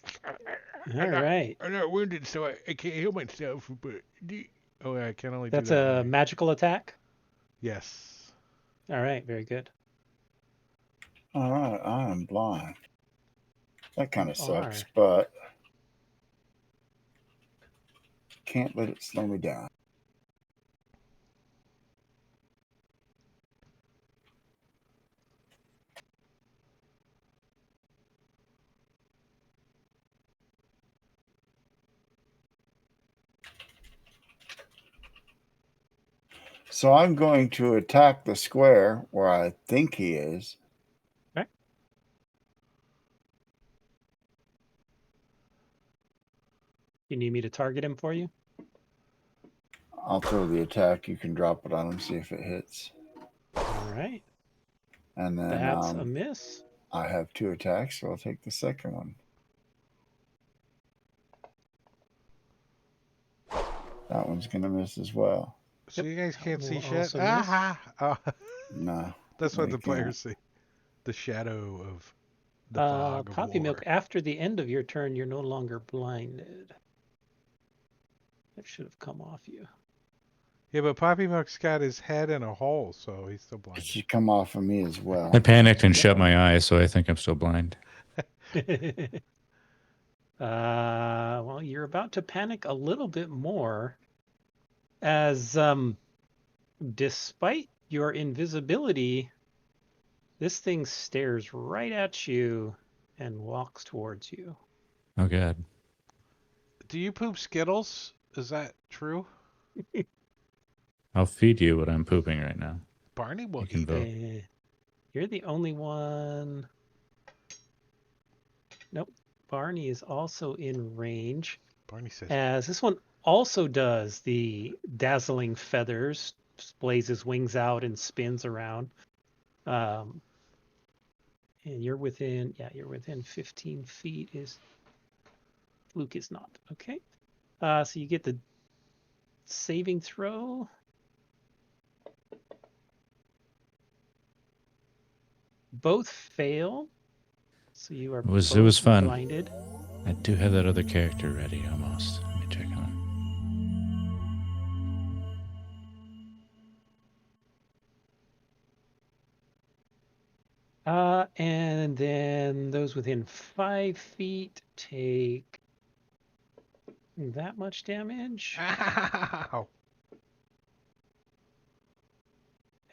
Speaker 2: All right.
Speaker 1: I'm not wounded, so I can't heal myself. But oh, I can only
Speaker 2: That's
Speaker 1: do that.
Speaker 2: a magical attack.
Speaker 1: Yes.
Speaker 2: All right. Very good.
Speaker 3: All right, I am blind. That kind
Speaker 2: You
Speaker 3: of sucks,
Speaker 2: are.
Speaker 3: but can't let it slow me down. So I'm going to attack the square where I think he is.
Speaker 2: Okay. You need me to target him for you?
Speaker 3: I'll throw the attack. You can drop it on him, see if it hits.
Speaker 2: All right.
Speaker 3: And then
Speaker 2: That's a miss.
Speaker 3: I have 2 attacks, so I'll take the second one. That one's going to miss as well.
Speaker 1: So you guys can't see
Speaker 2: will
Speaker 1: shit?
Speaker 2: also miss.
Speaker 1: Aha! Oh,
Speaker 3: No.
Speaker 1: that's what
Speaker 3: we
Speaker 1: the players
Speaker 3: can't.
Speaker 1: see. The shadow of the fog of
Speaker 2: Poppy
Speaker 1: war.
Speaker 2: Milk, after the end of your turn, you're no longer blinded. That should have come off you.
Speaker 1: Yeah, but Poppy Milk's got his head in a hole, so he's still
Speaker 3: It
Speaker 1: blind.
Speaker 3: should come off of me as well.
Speaker 7: I panicked and shut my eyes, so I think I'm still blind.
Speaker 2: Well, you're about to panic a little bit more as despite your invisibility, this thing stares right at you and walks towards you.
Speaker 7: Oh, God.
Speaker 1: Do you poop Skittles? Is that true?
Speaker 7: I'll feed you what I'm pooping right now.
Speaker 1: Barney will
Speaker 7: You can
Speaker 1: eat
Speaker 7: vote.
Speaker 1: it.
Speaker 2: You're the only one. Nope. Barney is also in range.
Speaker 1: Barney says,
Speaker 2: As this one also does the dazzling feathers, displays his wings out and spins around. And you're within 15 feet. Luke is not. Okay. So you get the saving throw. Both fail. So you are
Speaker 7: It was
Speaker 2: both
Speaker 7: fun.
Speaker 2: blinded.
Speaker 7: I do have that other character ready almost. Let me check on him.
Speaker 2: And then those within 5 feet take that much damage.
Speaker 1: ow!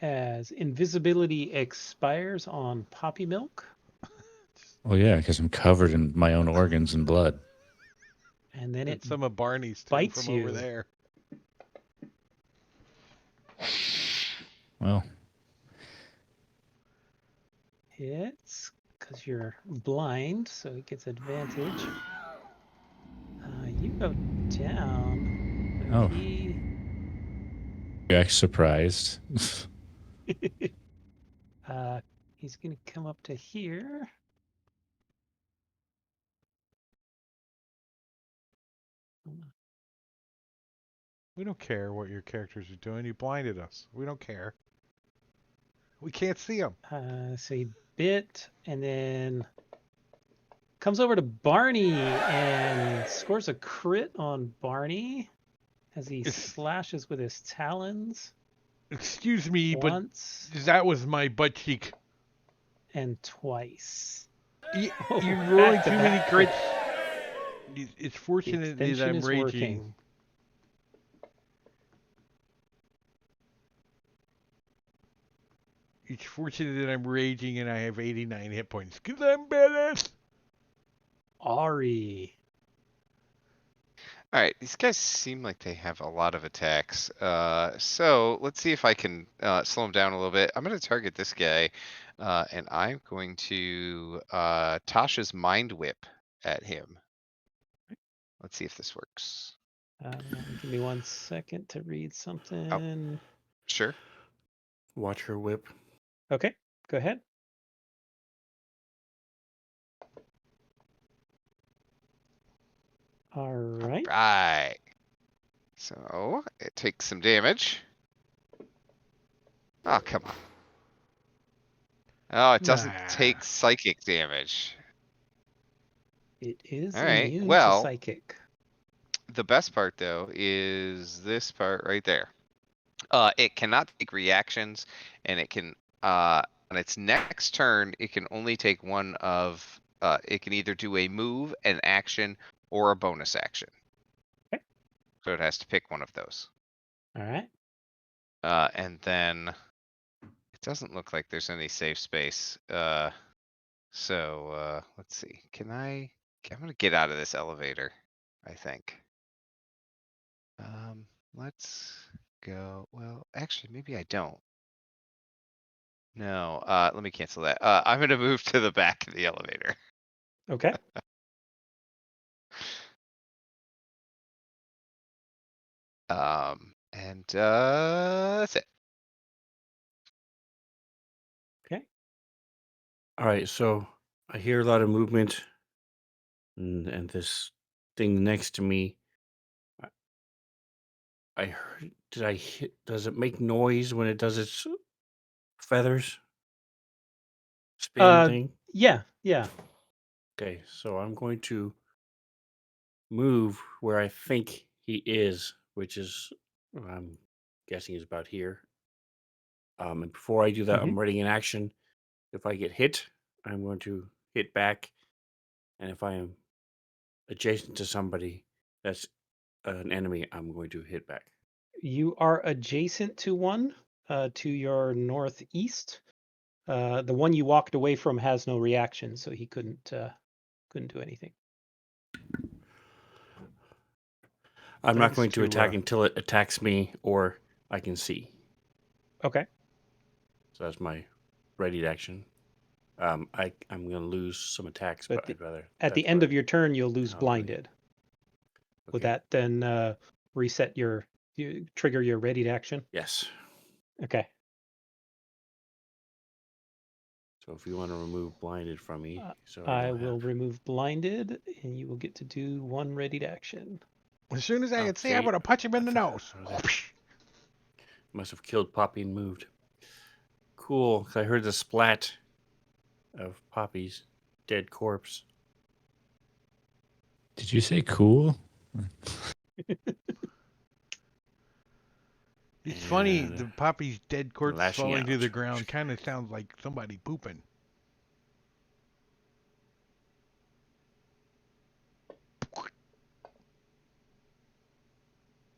Speaker 2: As invisibility expires on Poppy Milk.
Speaker 7: Well, yeah, because I'm covered in my own organs and blood.
Speaker 2: And then
Speaker 1: And
Speaker 2: it
Speaker 1: some of Barney's too
Speaker 2: bites
Speaker 1: from over
Speaker 2: you.
Speaker 1: there.
Speaker 7: Well,
Speaker 2: hits because you're blind, so it gets advantage. You go down.
Speaker 7: Oh.
Speaker 2: He...
Speaker 7: you're surprised.
Speaker 2: he's going to come up to here.
Speaker 1: We don't care what your characters are doing. You blinded us. We don't care. We can't see them.
Speaker 2: So he bit and then comes over to Barney and scores a crit on Barney as he slashes with his talons.
Speaker 1: Excuse me, but
Speaker 2: once
Speaker 1: that was my butt cheek.
Speaker 2: and twice.
Speaker 1: You're rolling too many
Speaker 2: back-to-back
Speaker 1: crits. It's fortunate that
Speaker 2: extension
Speaker 1: I'm
Speaker 2: is
Speaker 1: raging.
Speaker 2: working.
Speaker 1: It's fortunate that I'm raging and I have 89 hit points. Because I'm badass.
Speaker 2: Ari.
Speaker 6: All right, these guys seem like they have a lot of attacks. So let's see if I can slow them down a little bit. I'm going to target this guy, and I'm going to Tasha's Mind Whip at him. Let's see if this works.
Speaker 2: Give me 1 second to read something.
Speaker 6: Sure.
Speaker 8: Watch her whip.
Speaker 2: Okay, go ahead. All right.
Speaker 6: Right. So it takes some damage. Oh, come on. Oh, it doesn't take psychic damage.
Speaker 2: It is
Speaker 6: All right,
Speaker 2: immune to
Speaker 6: well,
Speaker 2: psychic.
Speaker 6: the best part though is this part right there. It cannot take reactions, and it can on its next turn it can only take one of it can either do a move, an action, or a bonus action.
Speaker 2: Okay.
Speaker 6: So it has to pick one of those.
Speaker 2: All right.
Speaker 6: And then it doesn't look like there's any safe space. So let's see. I'm gonna get out of this elevator, I think. Let's go. Well, actually, maybe I don't. No, let me cancel that. I'm gonna move to the back of the elevator.
Speaker 2: Okay.
Speaker 6: And that's it.
Speaker 2: Okay.
Speaker 8: All right, so I hear a lot of movement, and this thing next to me. I heard. Did I hit? Does it make noise when it does its feathers spin thing?
Speaker 2: Yeah.
Speaker 8: Okay, so I'm going to move where I think he is, which is I'm guessing is about here. And before I do that, I'm ready in action. If I get hit, I'm going to hit back, and if I am adjacent to somebody that's an enemy, I'm going to hit back.
Speaker 2: You are adjacent to one to your northeast. The one you walked away from has no reaction, so he couldn't do anything.
Speaker 8: I'm not
Speaker 1: Thanks
Speaker 8: going to
Speaker 1: to,
Speaker 8: attack until it attacks me or I can see.
Speaker 2: Okay.
Speaker 8: So that's my ready action. I'm going to lose some attacks, but I'd rather.
Speaker 2: At the end of your turn, you'll lose
Speaker 8: I'll
Speaker 2: blinded. Would that then reset trigger your ready action?
Speaker 8: Yes.
Speaker 2: Okay.
Speaker 8: So if you want to remove blinded from me, so
Speaker 2: I will remove blinded, and you will get to do one readied action.
Speaker 1: As soon as I can see, I'm going to punch him in the nose.
Speaker 8: Must have killed Poppy and moved. Cool, 'cause I heard the splat of Poppy's dead corpse.
Speaker 7: Did you say cool?
Speaker 1: It's funny, the Poppy's dead corpse
Speaker 8: lashing
Speaker 1: falling to
Speaker 8: out.
Speaker 1: the ground kind of sounds like somebody pooping.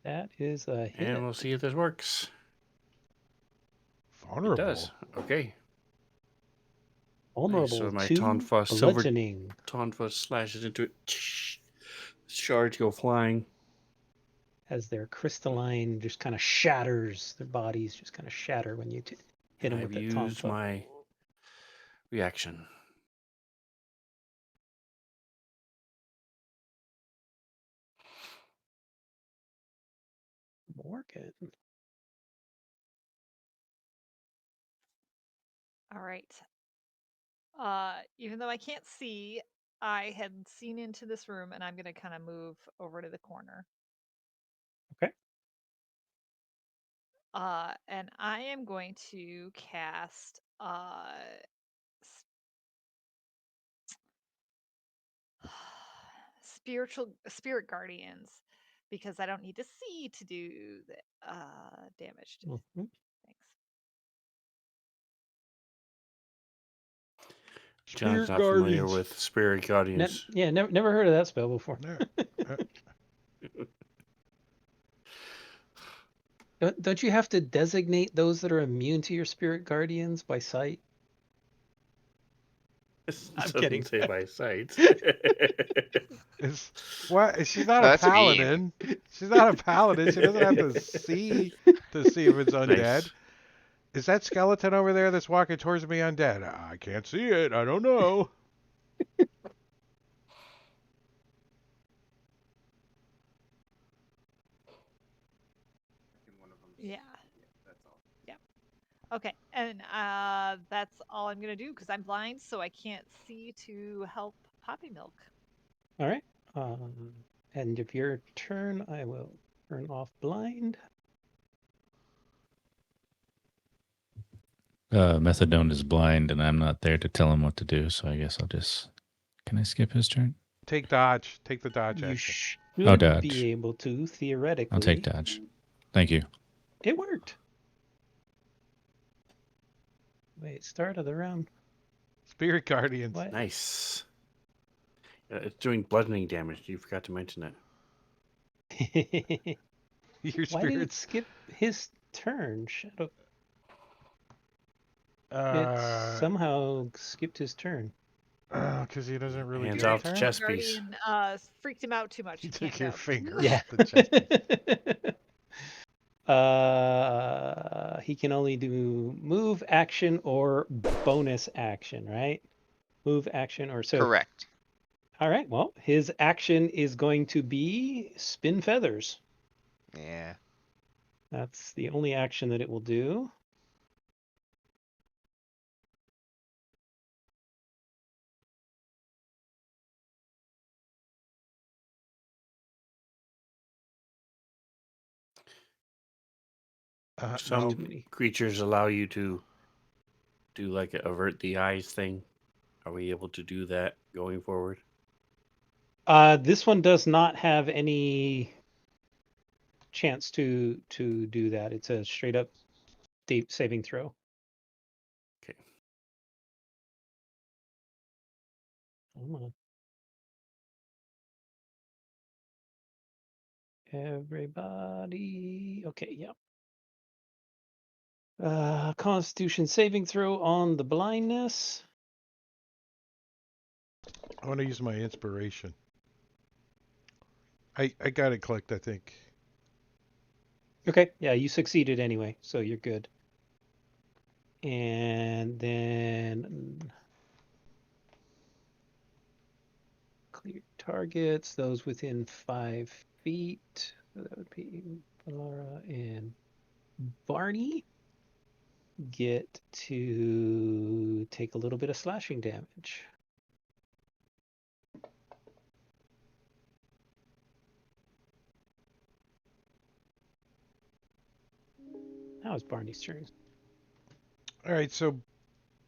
Speaker 2: That is a hit.
Speaker 8: And we'll see if this works.
Speaker 1: Vulnerable.
Speaker 8: It does. Okay.
Speaker 2: Vulnerable
Speaker 8: so my
Speaker 2: to
Speaker 8: Tonfa silver
Speaker 2: bludgeoning.
Speaker 8: Tonfa slashes into it. Shards go flying.
Speaker 2: As their crystalline just kind of shatters, their bodies just kind of shatter when you hit them with that
Speaker 8: I've used
Speaker 2: Tonfa.
Speaker 8: my reaction.
Speaker 2: Morgan.
Speaker 5: All right. Even though I can't see, I had seen into this room, and I'm gonna kind of move over to the corner.
Speaker 2: Okay.
Speaker 5: And I am going to cast spirit guardians because I don't need to see to do the damage.
Speaker 2: Mhm.
Speaker 5: Thanks.
Speaker 8: John's
Speaker 1: Spirit
Speaker 8: not familiar
Speaker 1: guardians.
Speaker 8: with Spirit Guardians.
Speaker 2: Yeah, never heard of that spell before.
Speaker 1: No.
Speaker 2: Don't you have to designate those that are immune to your spirit guardians by sight?
Speaker 8: This
Speaker 2: I'm
Speaker 8: doesn't
Speaker 2: kidding.
Speaker 8: say by sight.
Speaker 1: Is what? She's not
Speaker 6: Oh,
Speaker 1: a
Speaker 6: that's mean.
Speaker 1: paladin. She's not a paladin. She doesn't have to see if it's undead.
Speaker 8: Nice.
Speaker 1: Is that skeleton over there that's walking towards me undead? I can't see it. I don't know.
Speaker 5: Yeah. Yep. Okay, and that's all I'm gonna do because I'm blind, so I can't see to help Poppy Milk.
Speaker 2: All right. End of your turn. I will turn off blind.
Speaker 7: Methadone is blind, and I'm not there to tell him what to do. So I guess I'll just. Can I skip his turn?
Speaker 1: Take dodge. Take the dodge
Speaker 2: You
Speaker 1: action.
Speaker 2: should
Speaker 7: dodge.
Speaker 2: be able to theoretically.
Speaker 7: I'll take dodge. Thank you.
Speaker 2: It worked. Wait, start of the round.
Speaker 1: Spirit guardians.
Speaker 2: What?
Speaker 8: Nice. It's doing bludgeoning damage. You forgot to mention that.
Speaker 1: Your
Speaker 2: Why did it
Speaker 1: spirits.
Speaker 2: skip his turn? Shadow. It
Speaker 1: Uh,
Speaker 2: somehow skipped his turn.
Speaker 1: because he doesn't really
Speaker 8: Hands
Speaker 1: get a
Speaker 8: off the
Speaker 1: turn.
Speaker 8: chest piece.
Speaker 5: Guardian freaked him out too much.
Speaker 1: He
Speaker 5: He
Speaker 1: took
Speaker 5: can't
Speaker 1: your
Speaker 5: go.
Speaker 1: finger
Speaker 2: Yeah.
Speaker 1: off the chest piece.
Speaker 2: He can only do move action or bonus action, right? Move action or so.
Speaker 6: Correct.
Speaker 2: All right. Well, his action is going to be spin feathers.
Speaker 6: Yeah.
Speaker 2: That's the only action that it will do.
Speaker 1: No.
Speaker 8: Some
Speaker 2: Too many.
Speaker 8: creatures allow you to do like a avert the eyes thing. Are we able to do that going forward?
Speaker 2: This one does not have any chance to do that. It's a straight up deep saving throw.
Speaker 8: Okay.
Speaker 2: Come on. Everybody. Okay, yeah. Constitution saving throw on the blindness.
Speaker 1: I want to use my inspiration. I got it clicked, I think.
Speaker 2: Okay, yeah, you succeeded anyway, so you're good. And then clear targets, those within 5 feet. So that would be Laura and Barney get to take a little bit of slashing damage. Now it's Barney's turn.
Speaker 1: All right, so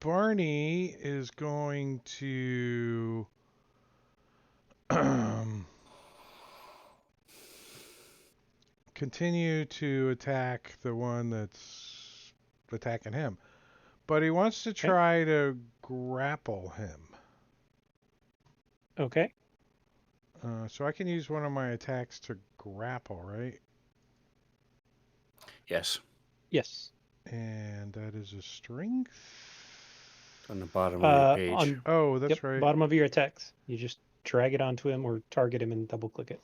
Speaker 1: Barney is going to continue to attack the one that's attacking him, but he wants to try to grapple him.
Speaker 2: Okay.
Speaker 1: So I can use one of my attacks to grapple, right?
Speaker 8: Yes.
Speaker 2: Yes.
Speaker 1: And that is a strength.
Speaker 8: On the bottom of your page.
Speaker 1: Oh, that's
Speaker 2: Yep,
Speaker 1: right.
Speaker 2: bottom of your attacks. You just drag it onto him or target him and double click it.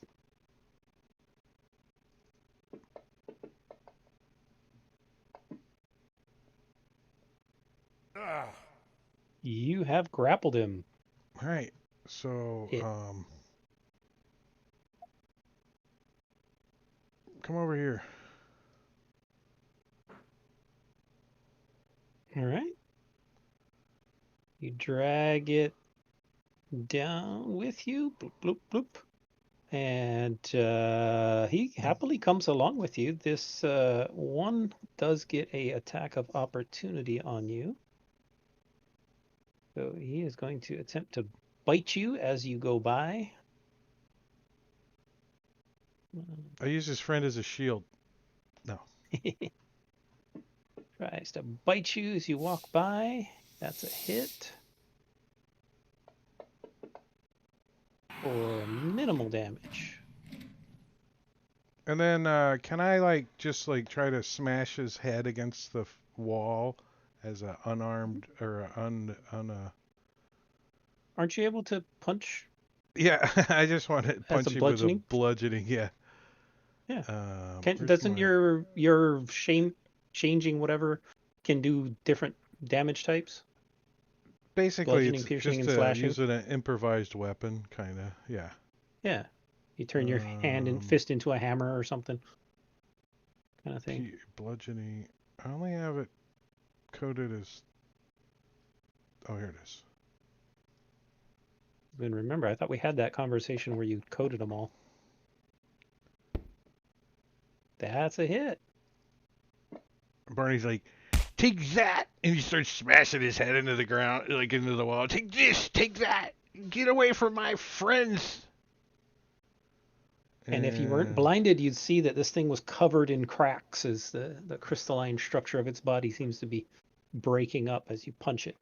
Speaker 2: You have grappled him.
Speaker 1: All right. So,
Speaker 2: Hit.
Speaker 1: come over here.
Speaker 2: All right. You drag it down with you. Bloop, bloop, bloop. And he happily comes along with you. This one does get a attack of opportunity on you. So he is going to attempt to bite you as you go by.
Speaker 1: I use his friend as a shield. No.
Speaker 2: Tries to bite you as you walk by. That's a hit. For minimal damage.
Speaker 1: And then can I just try to smash his head against the wall as a unarmed or
Speaker 2: Aren't you able to punch
Speaker 1: Yeah, I just want to
Speaker 2: as a
Speaker 1: punch him with a
Speaker 2: bludgeoning?
Speaker 1: bludgeoning. Yeah.
Speaker 2: Yeah.
Speaker 1: Where's
Speaker 2: Doesn't
Speaker 1: my-
Speaker 2: your shame changing whatever can do different damage types?
Speaker 1: Basically
Speaker 2: Bludgeoning,
Speaker 1: it's
Speaker 2: piercing,
Speaker 1: just
Speaker 2: and slashing?
Speaker 1: using an improvised weapon, kind of. Yeah.
Speaker 2: Yeah. You turn your hand and fist into a hammer or something. Kind of thing.
Speaker 1: Bludgeoning. I only have it coded as. Oh, here it is.
Speaker 2: And remember, I thought we had that conversation where you coded them all. That's a hit.
Speaker 1: Barney's like, take that, and he starts smashing his head into the ground, into the wall. Take this, take that, get away from my friends.
Speaker 2: And if you weren't blinded, you'd see that this thing was covered in cracks as the crystalline structure of its body seems to be breaking up as you punch it.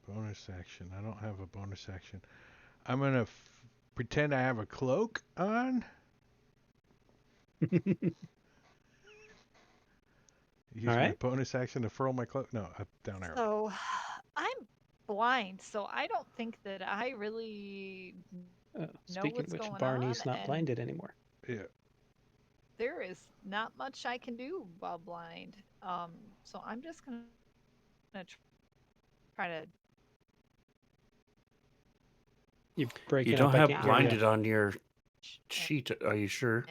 Speaker 1: Bonus action. I don't have a bonus action. I'm gonna pretend I have a cloak on. Use my bonus action to furl my cloak. No, up, down arrow.
Speaker 5: So I'm blind, so I don't think that I really know
Speaker 2: Speaking
Speaker 5: what's
Speaker 2: of which,
Speaker 5: going
Speaker 2: Barney's
Speaker 5: on.
Speaker 2: not
Speaker 5: and
Speaker 2: blinded anymore.
Speaker 1: Yeah.
Speaker 5: There is not much I can do while blind. So I'm just gonna try to.
Speaker 2: You're breaking
Speaker 8: You don't
Speaker 2: up. I
Speaker 8: have
Speaker 2: can't hear
Speaker 8: blinded
Speaker 2: you.
Speaker 8: on your sheet, are you sure?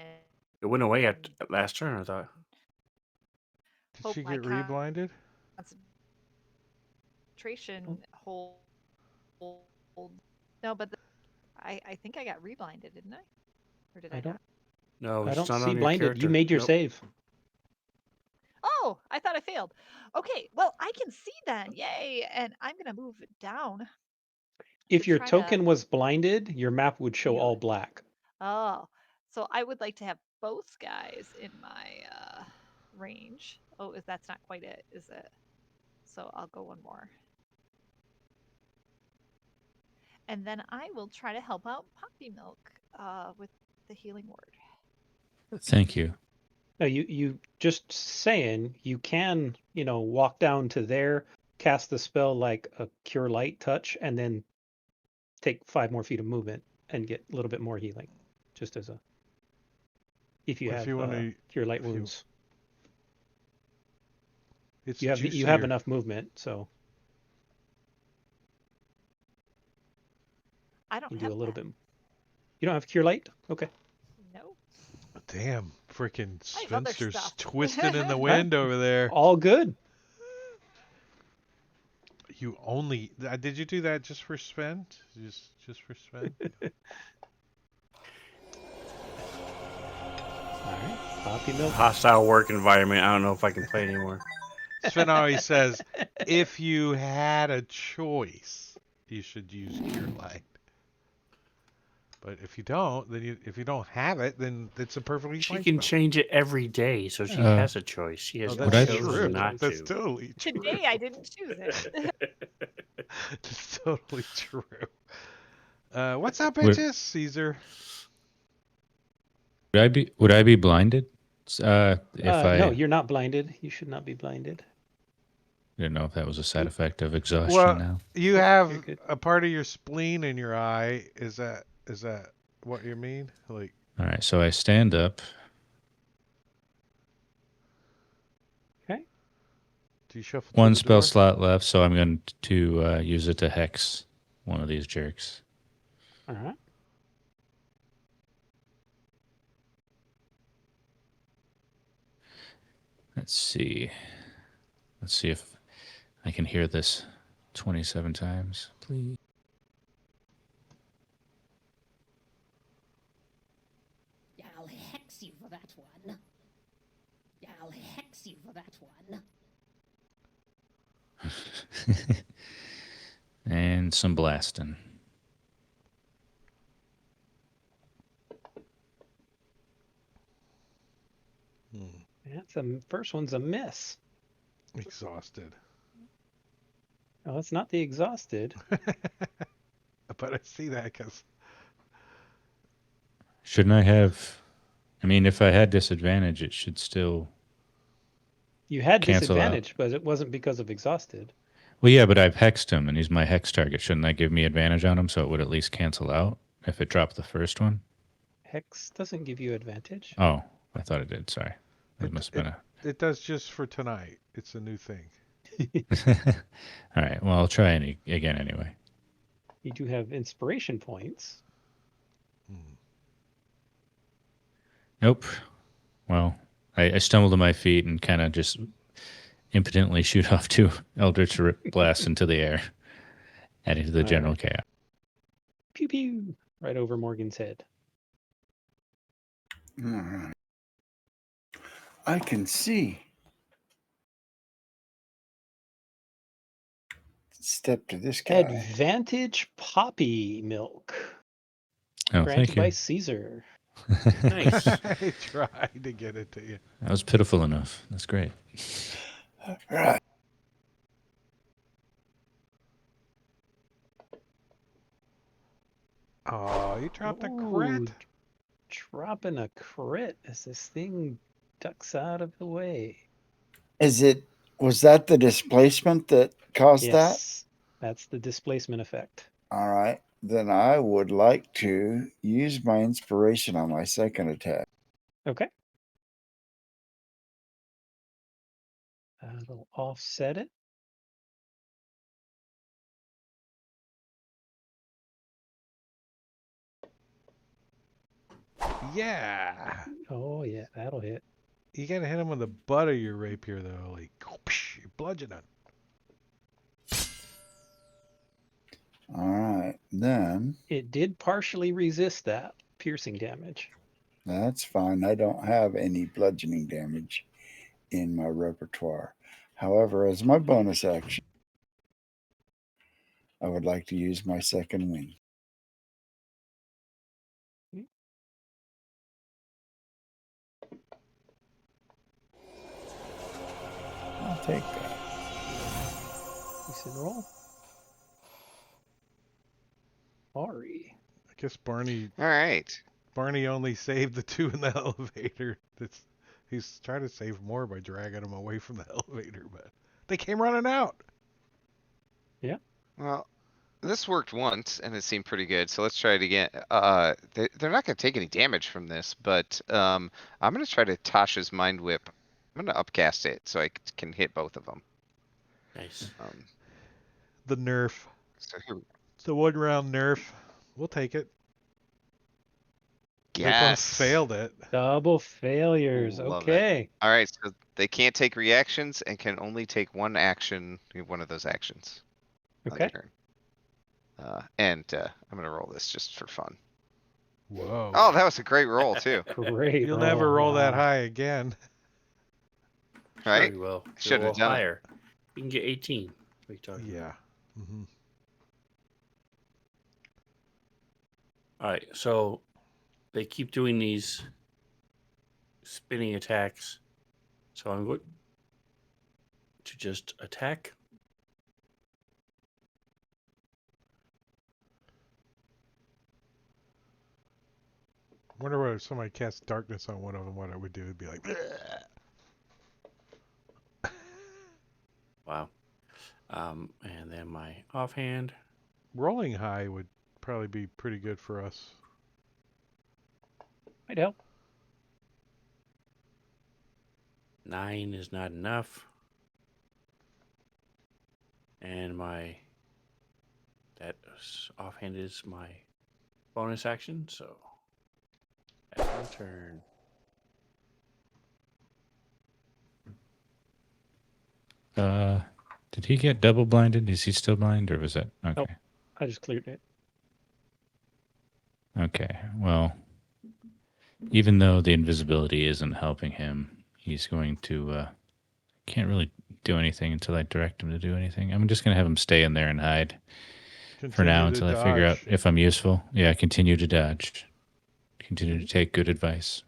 Speaker 8: It went away at last turn, I thought.
Speaker 1: Did she get reblinded?
Speaker 5: Concentration hold. No, but I think I got reblinded, didn't I? Or did I not?
Speaker 8: No,
Speaker 2: I
Speaker 8: it's
Speaker 2: don't
Speaker 8: not
Speaker 2: see
Speaker 8: on your
Speaker 2: blinded.
Speaker 8: character.
Speaker 2: You made your
Speaker 8: Nope.
Speaker 2: save.
Speaker 5: Oh, I thought I failed. Okay, well, I can see then. Yay. And I'm going to move it down.
Speaker 2: If your
Speaker 5: try
Speaker 2: token
Speaker 5: to
Speaker 2: was blinded, your map would show
Speaker 5: heal
Speaker 2: all
Speaker 5: it.
Speaker 2: black.
Speaker 5: Oh, so I would like to have both guys in my range. Oh, that's not quite it, is it? So I'll go one more. And then I will try to help out Poppy Milk with the healing word.
Speaker 7: Thank you.
Speaker 2: No, you just saying you can, walk down to there, cast the spell like a Cure Light touch, and then take 5 more feet of movement and get a little bit more healing, just as a if you have Cure Light wounds.
Speaker 1: It's
Speaker 2: you have enough movement, so
Speaker 5: I don't
Speaker 2: you
Speaker 5: have
Speaker 2: do a little
Speaker 5: that.
Speaker 2: bit. You don't have Cure Light? Okay.
Speaker 5: No.
Speaker 1: Damn, freaking
Speaker 5: I have other
Speaker 1: spinster's
Speaker 5: stuff.
Speaker 1: twisting in the wind over there.
Speaker 2: All good.
Speaker 1: You only did you do that just for Sven? Just for Sven?
Speaker 2: Alright. Poppy Milk.
Speaker 8: Hostile work environment. I don't know if I can play anymore.
Speaker 1: Sven always says, if you had a choice, you should use Cure Light. But if you don't, then if you don't have it, then it's a perfectly
Speaker 8: She
Speaker 1: fine
Speaker 8: can
Speaker 1: spell.
Speaker 8: change it every day, so she has a choice. She has
Speaker 1: that's
Speaker 8: chosen
Speaker 1: true.
Speaker 8: not
Speaker 1: That's
Speaker 8: to.
Speaker 1: totally true.
Speaker 5: Today I didn't choose it.
Speaker 1: That's totally true. What's up, bitches? Caesar.
Speaker 7: Would I be blinded?
Speaker 2: No, you're not blinded. You should not be blinded.
Speaker 7: I didn't know if that was a side effect of exhaustion
Speaker 1: Well,
Speaker 7: now.
Speaker 1: you have a part of your spleen in your eye. Is that what you mean?
Speaker 7: All right, so I stand up.
Speaker 2: Okay.
Speaker 1: Do you shuffle
Speaker 7: One
Speaker 1: to the
Speaker 7: spell
Speaker 1: door?
Speaker 7: slot left, so I'm going to use it to hex one of these jerks.
Speaker 2: All right.
Speaker 7: Let's see. Let's see if I can hear this 27 times, please.
Speaker 9: that one. I'll hex you for that one.
Speaker 7: And some blasting.
Speaker 2: That's first one's a miss.
Speaker 1: Exhausted.
Speaker 2: Oh, it's not the exhausted.
Speaker 1: But I see that because
Speaker 7: Shouldn't I have? I mean, if I had disadvantage, it should still
Speaker 2: You had
Speaker 7: cancel out.
Speaker 2: disadvantage, but it wasn't because of exhausted.
Speaker 7: Well, yeah, but I've hexed him, and he's my hex target. Shouldn't that give me advantage on him, so it would at least cancel out if it dropped the first one?
Speaker 2: Hex doesn't give you advantage.
Speaker 7: Oh, I thought it did. Sorry, that must have been
Speaker 1: it does just for tonight. It's a new thing.
Speaker 7: All right. Well, I'll try again anyway.
Speaker 2: You do have inspiration points.
Speaker 7: Nope. Well, I stumbled to my feet and kind of just impotently shoot off 2 Eldritch blasts into the air, adding to the general chaos.
Speaker 2: Pew pew! Right over Morgan's head.
Speaker 3: All right. I can see. Step to this guy.
Speaker 2: Advantage poppy milk.
Speaker 7: Oh,
Speaker 2: Granted
Speaker 7: thank you.
Speaker 2: by Caesar.
Speaker 8: Nice.
Speaker 1: I tried to get it to you.
Speaker 7: That was pitiful enough. That's great.
Speaker 3: All right.
Speaker 1: Oh, you dropped a crit.
Speaker 2: Dropping a crit as this thing ducks out of the way.
Speaker 3: Was that the displacement that caused that?
Speaker 2: Yes, that's the displacement effect.
Speaker 3: All right. Then I would like to use my inspiration on my second attack.
Speaker 2: Okay. That'll offset it.
Speaker 1: Yeah.
Speaker 2: Oh, yeah, that'll hit.
Speaker 1: You gotta hit him with the butt of your rapier, though. Like, you're bludgeoning.
Speaker 3: All right. Then.
Speaker 2: It did partially resist that piercing damage.
Speaker 3: That's fine. I don't have any bludgeoning damage in my repertoire. However, as my bonus action, I would like to use my second wing. I'll take that.
Speaker 2: Decent roll. Sorry.
Speaker 1: I guess Barney.
Speaker 6: All right.
Speaker 1: Barney only saved the 2 in the elevator. He's trying to save more by dragging them away from the elevator, but they came running out.
Speaker 2: Yeah.
Speaker 6: Well, this worked once and it seemed pretty good, so let's try it again. They're not going to take any damage from this, but I'm going to try to Tasha's Mind Whip. I'm going to upcast it so I can hit both of them.
Speaker 8: Nice.
Speaker 1: The nerf.
Speaker 6: So here we go.
Speaker 1: It's a 1-round nerf. We'll take it. They both
Speaker 6: Yes.
Speaker 1: failed it.
Speaker 2: Double failures.
Speaker 6: Love
Speaker 2: Okay.
Speaker 6: All right, so they can't take reactions and can only take one action, one of those actions. on their
Speaker 2: Okay.
Speaker 6: turn. I'm going to roll this just for fun.
Speaker 1: Whoa.
Speaker 6: Oh, that was a great roll, too.
Speaker 2: Great.
Speaker 1: You'll never roll that
Speaker 2: Wow.
Speaker 1: high again.
Speaker 6: Right?
Speaker 8: Very well.
Speaker 6: Should've
Speaker 8: Roll
Speaker 6: done it.
Speaker 8: higher. You can get 18. What are you talking about?
Speaker 1: Yeah. Mm-hmm.
Speaker 8: All right, so they keep doing these spinning attacks. So I'm going to just attack.
Speaker 1: I wonder what if somebody cast darkness on one of them, what I would do. It'd be like, bleh.
Speaker 8: Wow. And then my offhand.
Speaker 1: Rolling high would probably be pretty good for us.
Speaker 2: Might help.
Speaker 8: 9 is not enough. And offhand is my bonus action, so that's my turn.
Speaker 7: Did he get double blinded? Is he still blind, or was that okay?
Speaker 2: Nope. I just cleared it.
Speaker 7: Okay. Well, even though the invisibility isn't helping him, he's going to can't really do anything until I direct him to do anything. I'm just going to have him stay in there and hide for now
Speaker 1: Continue to
Speaker 7: until I figure out
Speaker 1: dodge.
Speaker 7: if I'm useful. Yeah, continue to dodge. Continue to take good advice.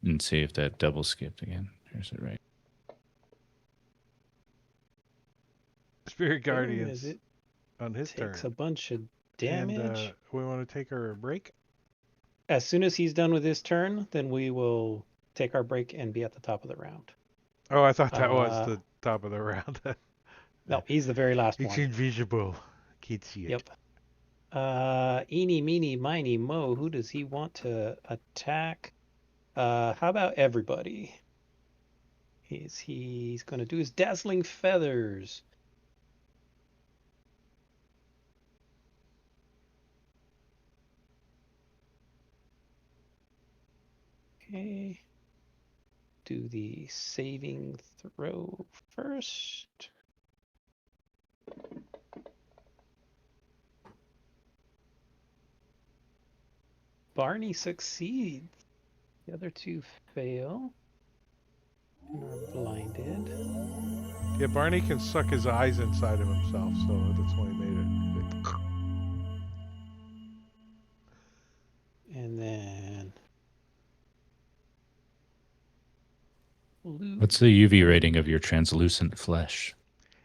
Speaker 7: And see if that double skipped again. Here's it right.
Speaker 1: Spirit
Speaker 2: Boom,
Speaker 1: Guardians
Speaker 2: as it
Speaker 1: on his
Speaker 2: takes
Speaker 1: turn.
Speaker 2: a bunch of
Speaker 1: And
Speaker 2: damage.
Speaker 1: we want to take our break.
Speaker 2: As soon as he's done with his turn, then we will take our break and be at the top of the round.
Speaker 1: Oh, I thought that was
Speaker 2: Uh,
Speaker 1: the top of the round.
Speaker 2: No, he's the very last
Speaker 1: It's
Speaker 2: one.
Speaker 1: invisible. Can't see it.
Speaker 2: Yep. Eeny, meeny, miny, mo. Who does he want to attack? How about everybody? He's going to do his dazzling feathers. Okay. Do the saving throw first. Barney succeeds. The other two fail and are blinded.
Speaker 1: Yeah, Barney can suck his eyes inside of himself, so that's why he made it.
Speaker 2: And then Luke.
Speaker 7: What's the UV rating of your translucent flesh?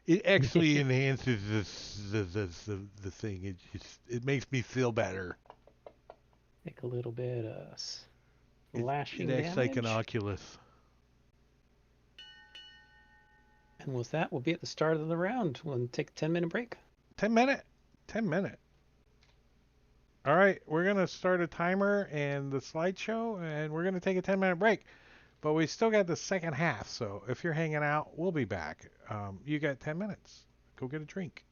Speaker 1: It actually enhances the thing. It makes me feel better.
Speaker 2: Take a little bit of slashing
Speaker 1: It acts like an
Speaker 2: damage.
Speaker 1: Oculus.
Speaker 2: And with that, we'll be at the start of the round. We'll take a 10-minute break.
Speaker 1: 10 minute. 10 minute. All right, we're gonna start a timer and the slideshow, and we're gonna take a 10-minute break. But we still got the second half, so if you're hanging out, we'll be back. You got 10 minutes. Go get a drink.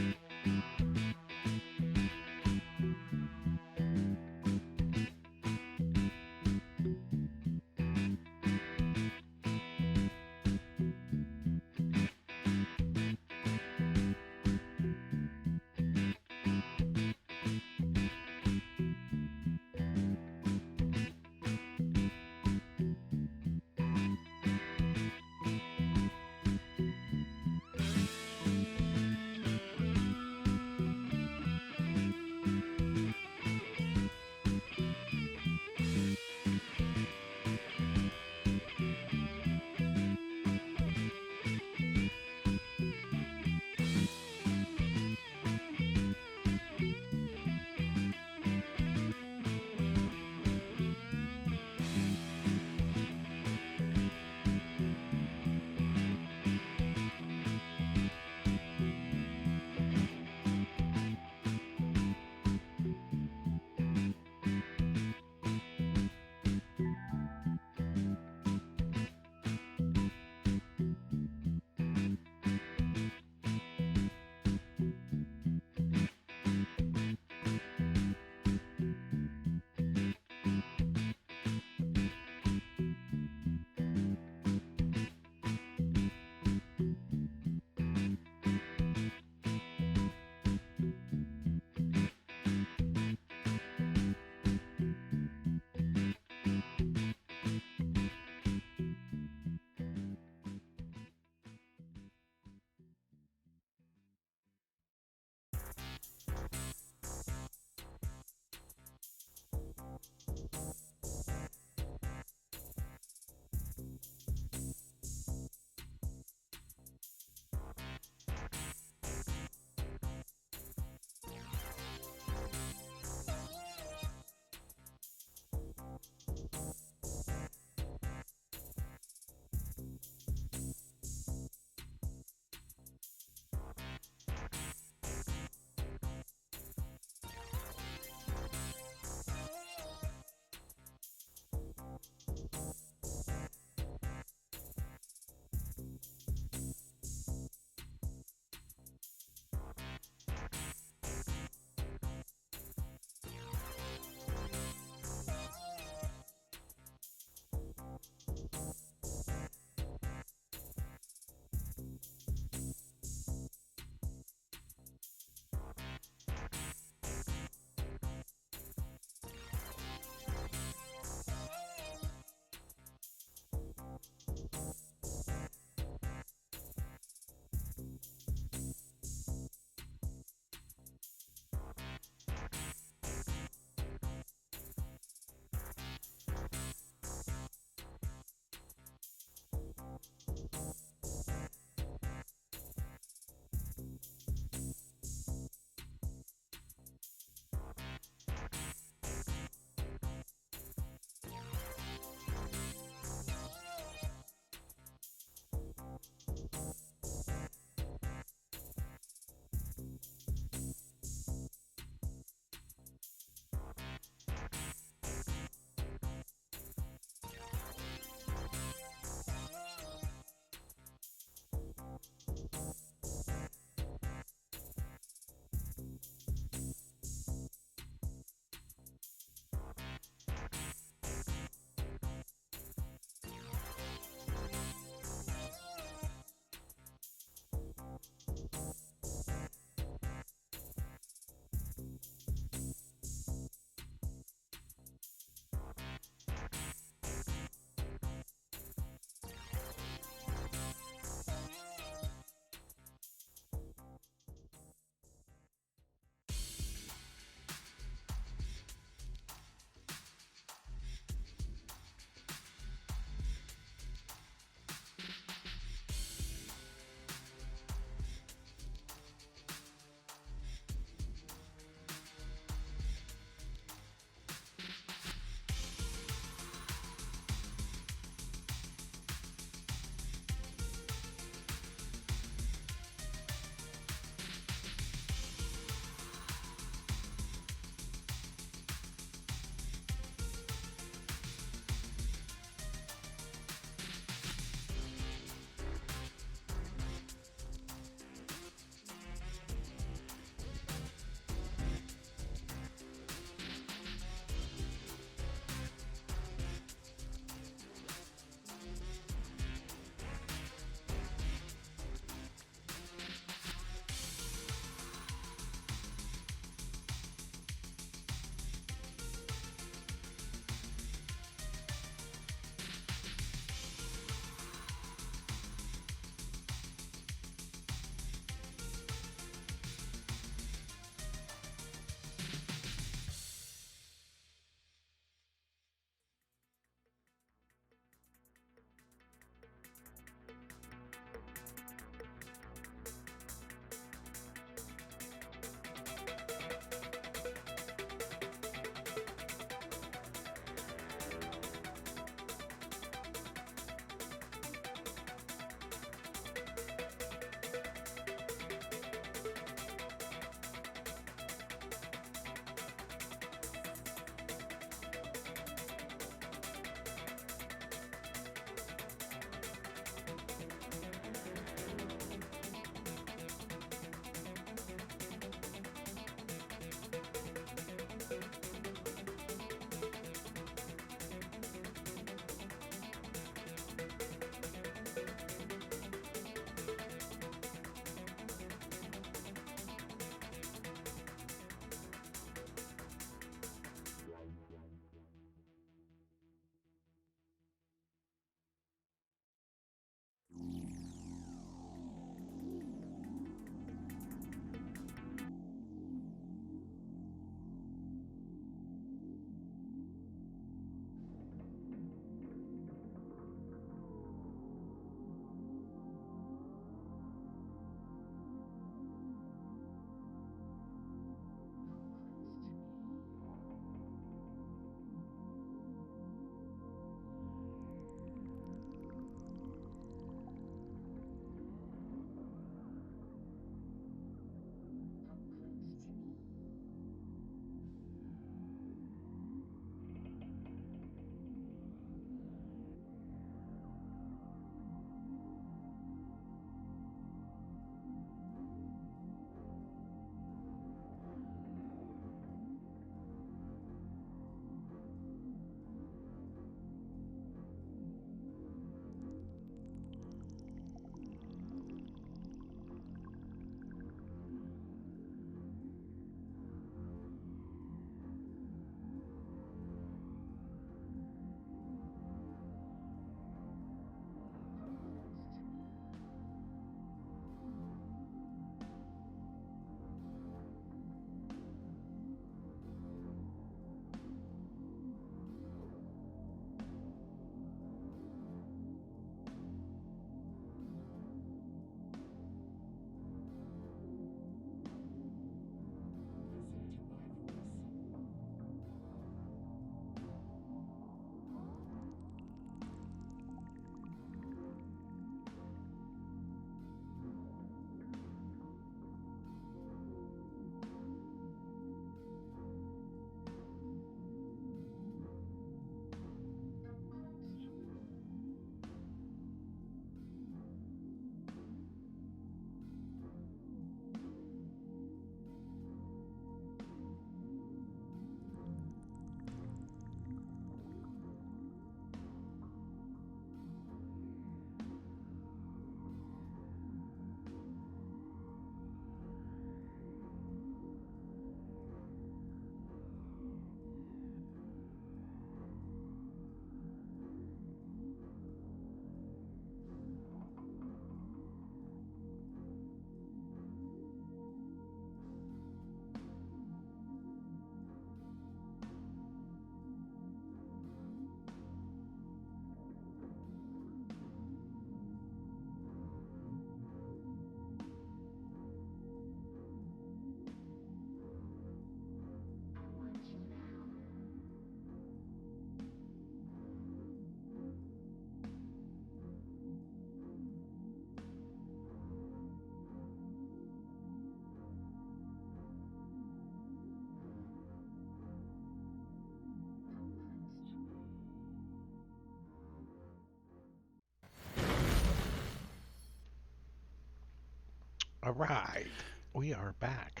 Speaker 1: All right, we are back.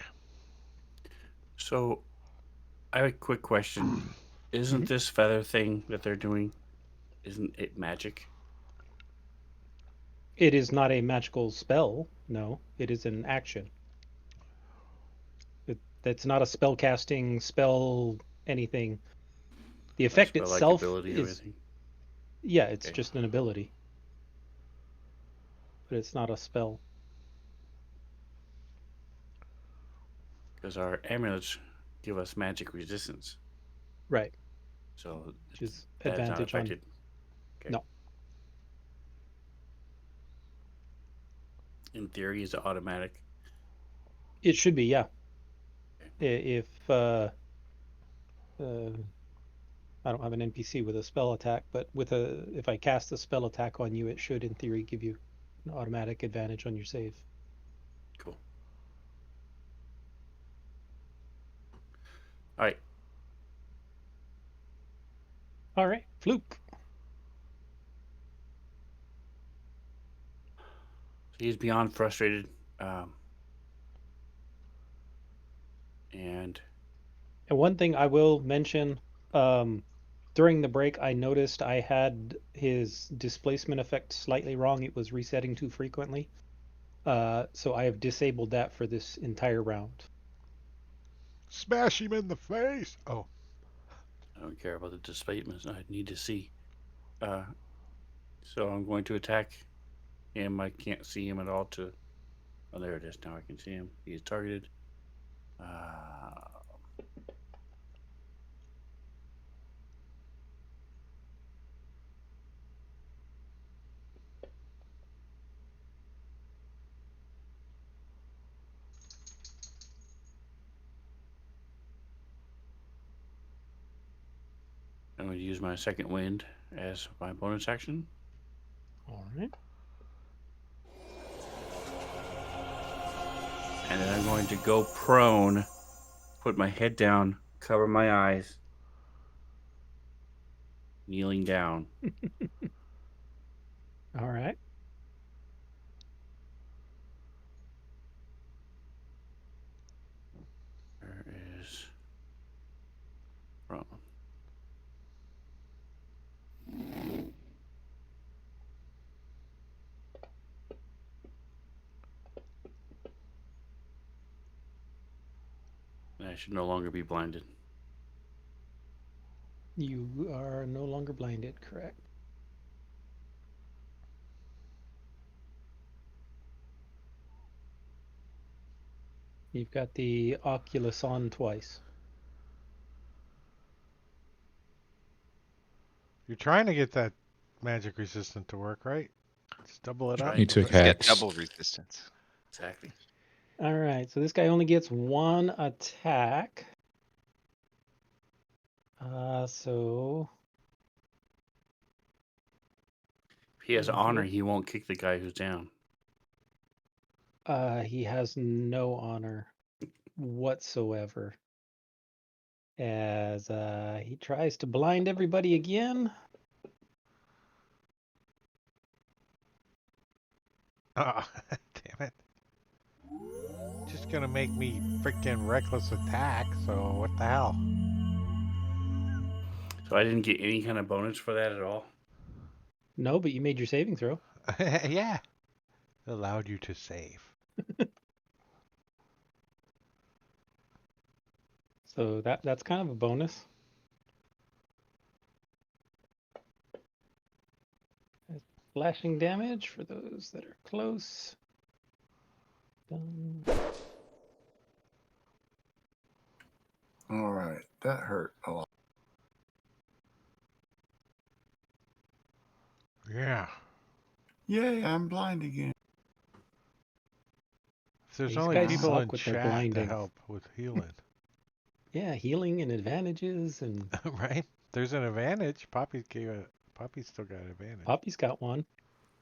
Speaker 8: So, I have a quick question. Isn't this feather thing that they're doing, isn't it magic?
Speaker 2: It is not a magical spell. No, it is an action. That's not a spell casting spell anything. The
Speaker 8: Not a
Speaker 2: effect
Speaker 8: spell-like
Speaker 2: itself
Speaker 8: ability or
Speaker 2: is,
Speaker 8: anything?
Speaker 2: yeah, it's
Speaker 8: Okay.
Speaker 2: just an ability, but it's not a spell.
Speaker 8: Because our amulets give us magic resistance.
Speaker 2: Right.
Speaker 8: So
Speaker 2: Which is
Speaker 8: that is not
Speaker 2: advantage on.
Speaker 8: affected. Okay.
Speaker 2: No.
Speaker 8: In theory, is it automatic?
Speaker 2: It should be, yeah.
Speaker 8: Okay.
Speaker 2: If I don't have an NPC with a spell attack, but if I cast a spell attack on you, it should, in theory, give you an automatic advantage on your save.
Speaker 8: Cool. All right.
Speaker 2: All right, Fluke.
Speaker 8: He's beyond frustrated. And
Speaker 2: And one thing I will mention, during the break, I noticed I had his displacement effect slightly wrong. It was resetting too frequently. So I have disabled that for this entire round.
Speaker 1: Smash him in the face. Oh,
Speaker 8: I don't care about the displacements. I need to see. So I'm going to attack him. I can't see him at all. Oh, there it is. Now I can see him. He is targeted. I'm going to use my second wind as my bonus action.
Speaker 2: All right.
Speaker 8: And then I'm going to go prone, put my head down, cover my eyes, kneeling down.
Speaker 2: All right.
Speaker 8: There is prone. And I should no longer be blinded.
Speaker 2: You are no longer blinded, correct? You've got the Oculus on twice.
Speaker 1: you're trying to get that magic resistant to work, right? Let's double it
Speaker 8: That's
Speaker 1: up.
Speaker 8: right.
Speaker 7: He took
Speaker 6: He's got
Speaker 7: hacks.
Speaker 6: double resistance.
Speaker 8: Exactly.
Speaker 2: All right, so this guy only gets one attack. So
Speaker 8: If he has honor,
Speaker 2: Mhm.
Speaker 8: he won't kick the guy who's down.
Speaker 2: He has no honor whatsoever. As he tries to blind everybody again.
Speaker 1: Oh, damn it. Just gonna make me freaking reckless attack, so what the hell?
Speaker 8: So I didn't get any kind of bonus for that at all.
Speaker 2: No, but you made your saving throw.
Speaker 1: Yeah. Allowed you to save.
Speaker 2: So that's kind of a bonus. Slashing damage for those that are close. Done.
Speaker 3: All right, that hurt a lot.
Speaker 1: Yeah.
Speaker 3: Yay, I'm blind again.
Speaker 1: If there's
Speaker 2: These
Speaker 1: only
Speaker 2: guys
Speaker 1: people
Speaker 2: suck
Speaker 1: in
Speaker 2: with their
Speaker 1: chat to
Speaker 2: blinding.
Speaker 1: help with healing,
Speaker 2: Yeah, healing and advantages, and
Speaker 1: right? There's an advantage. Poppy's still got an advantage.
Speaker 2: Poppy's got one.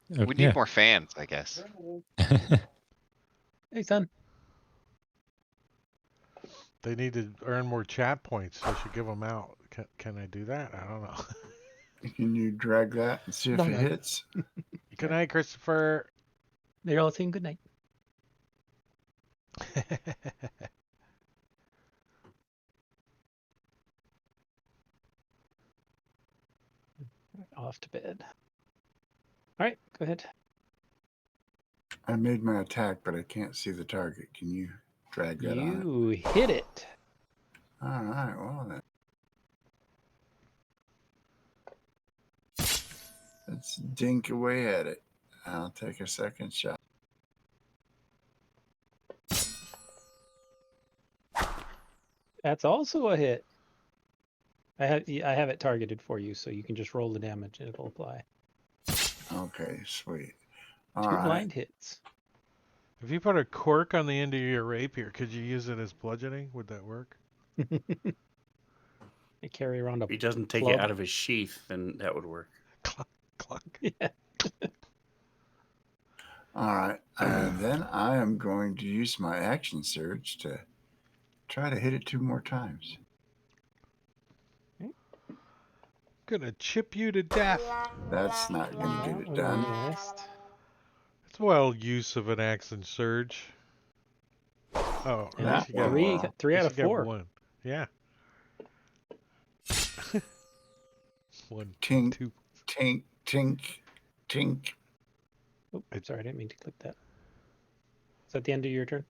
Speaker 6: We need more fans, I guess.
Speaker 2: Hey, son.
Speaker 1: They need to earn more chat points. So I should give them out. Can I do that? I don't know.
Speaker 3: Can you drag that and see if
Speaker 2: No,
Speaker 3: it
Speaker 2: no.
Speaker 3: hits?
Speaker 1: Good night, Christopher.
Speaker 2: They're all saying good night. Off to bed. All right, go ahead.
Speaker 3: I made my attack, but I can't see the target. Can you drag that on
Speaker 2: You hit it.
Speaker 3: it? All right, well then. Let's dink away at it. I'll take a second shot.
Speaker 2: That's also a hit. I have it targeted for you, so you can just roll the damage and it'll apply.
Speaker 3: Okay, sweet.
Speaker 2: Two
Speaker 3: All right.
Speaker 2: blind hits.
Speaker 1: If you put a cork on the end of your rapier, could you use it as bludgeoning? Would that work?
Speaker 2: I carry around a
Speaker 8: If he doesn't take
Speaker 2: club.
Speaker 8: it out of his sheath, then that would work.
Speaker 1: Clunk, clunk.
Speaker 2: Yeah.
Speaker 3: All right. And then I am going to use my action surge to try to hit it 2 more times.
Speaker 1: Gonna chip you to death.
Speaker 3: That's not going to get it done.
Speaker 2: Missed.
Speaker 1: It's well use of an action surge. Oh, at
Speaker 2: And
Speaker 1: least you got
Speaker 2: three,
Speaker 3: well.
Speaker 2: three
Speaker 1: at
Speaker 2: out
Speaker 1: least
Speaker 2: of
Speaker 1: you got
Speaker 2: 4.
Speaker 1: one. Yeah. 1,
Speaker 3: Tink,
Speaker 1: 2.
Speaker 3: tink, tink, tink.
Speaker 2: Oh, sorry, I didn't mean to click that. Is that the end of your turn?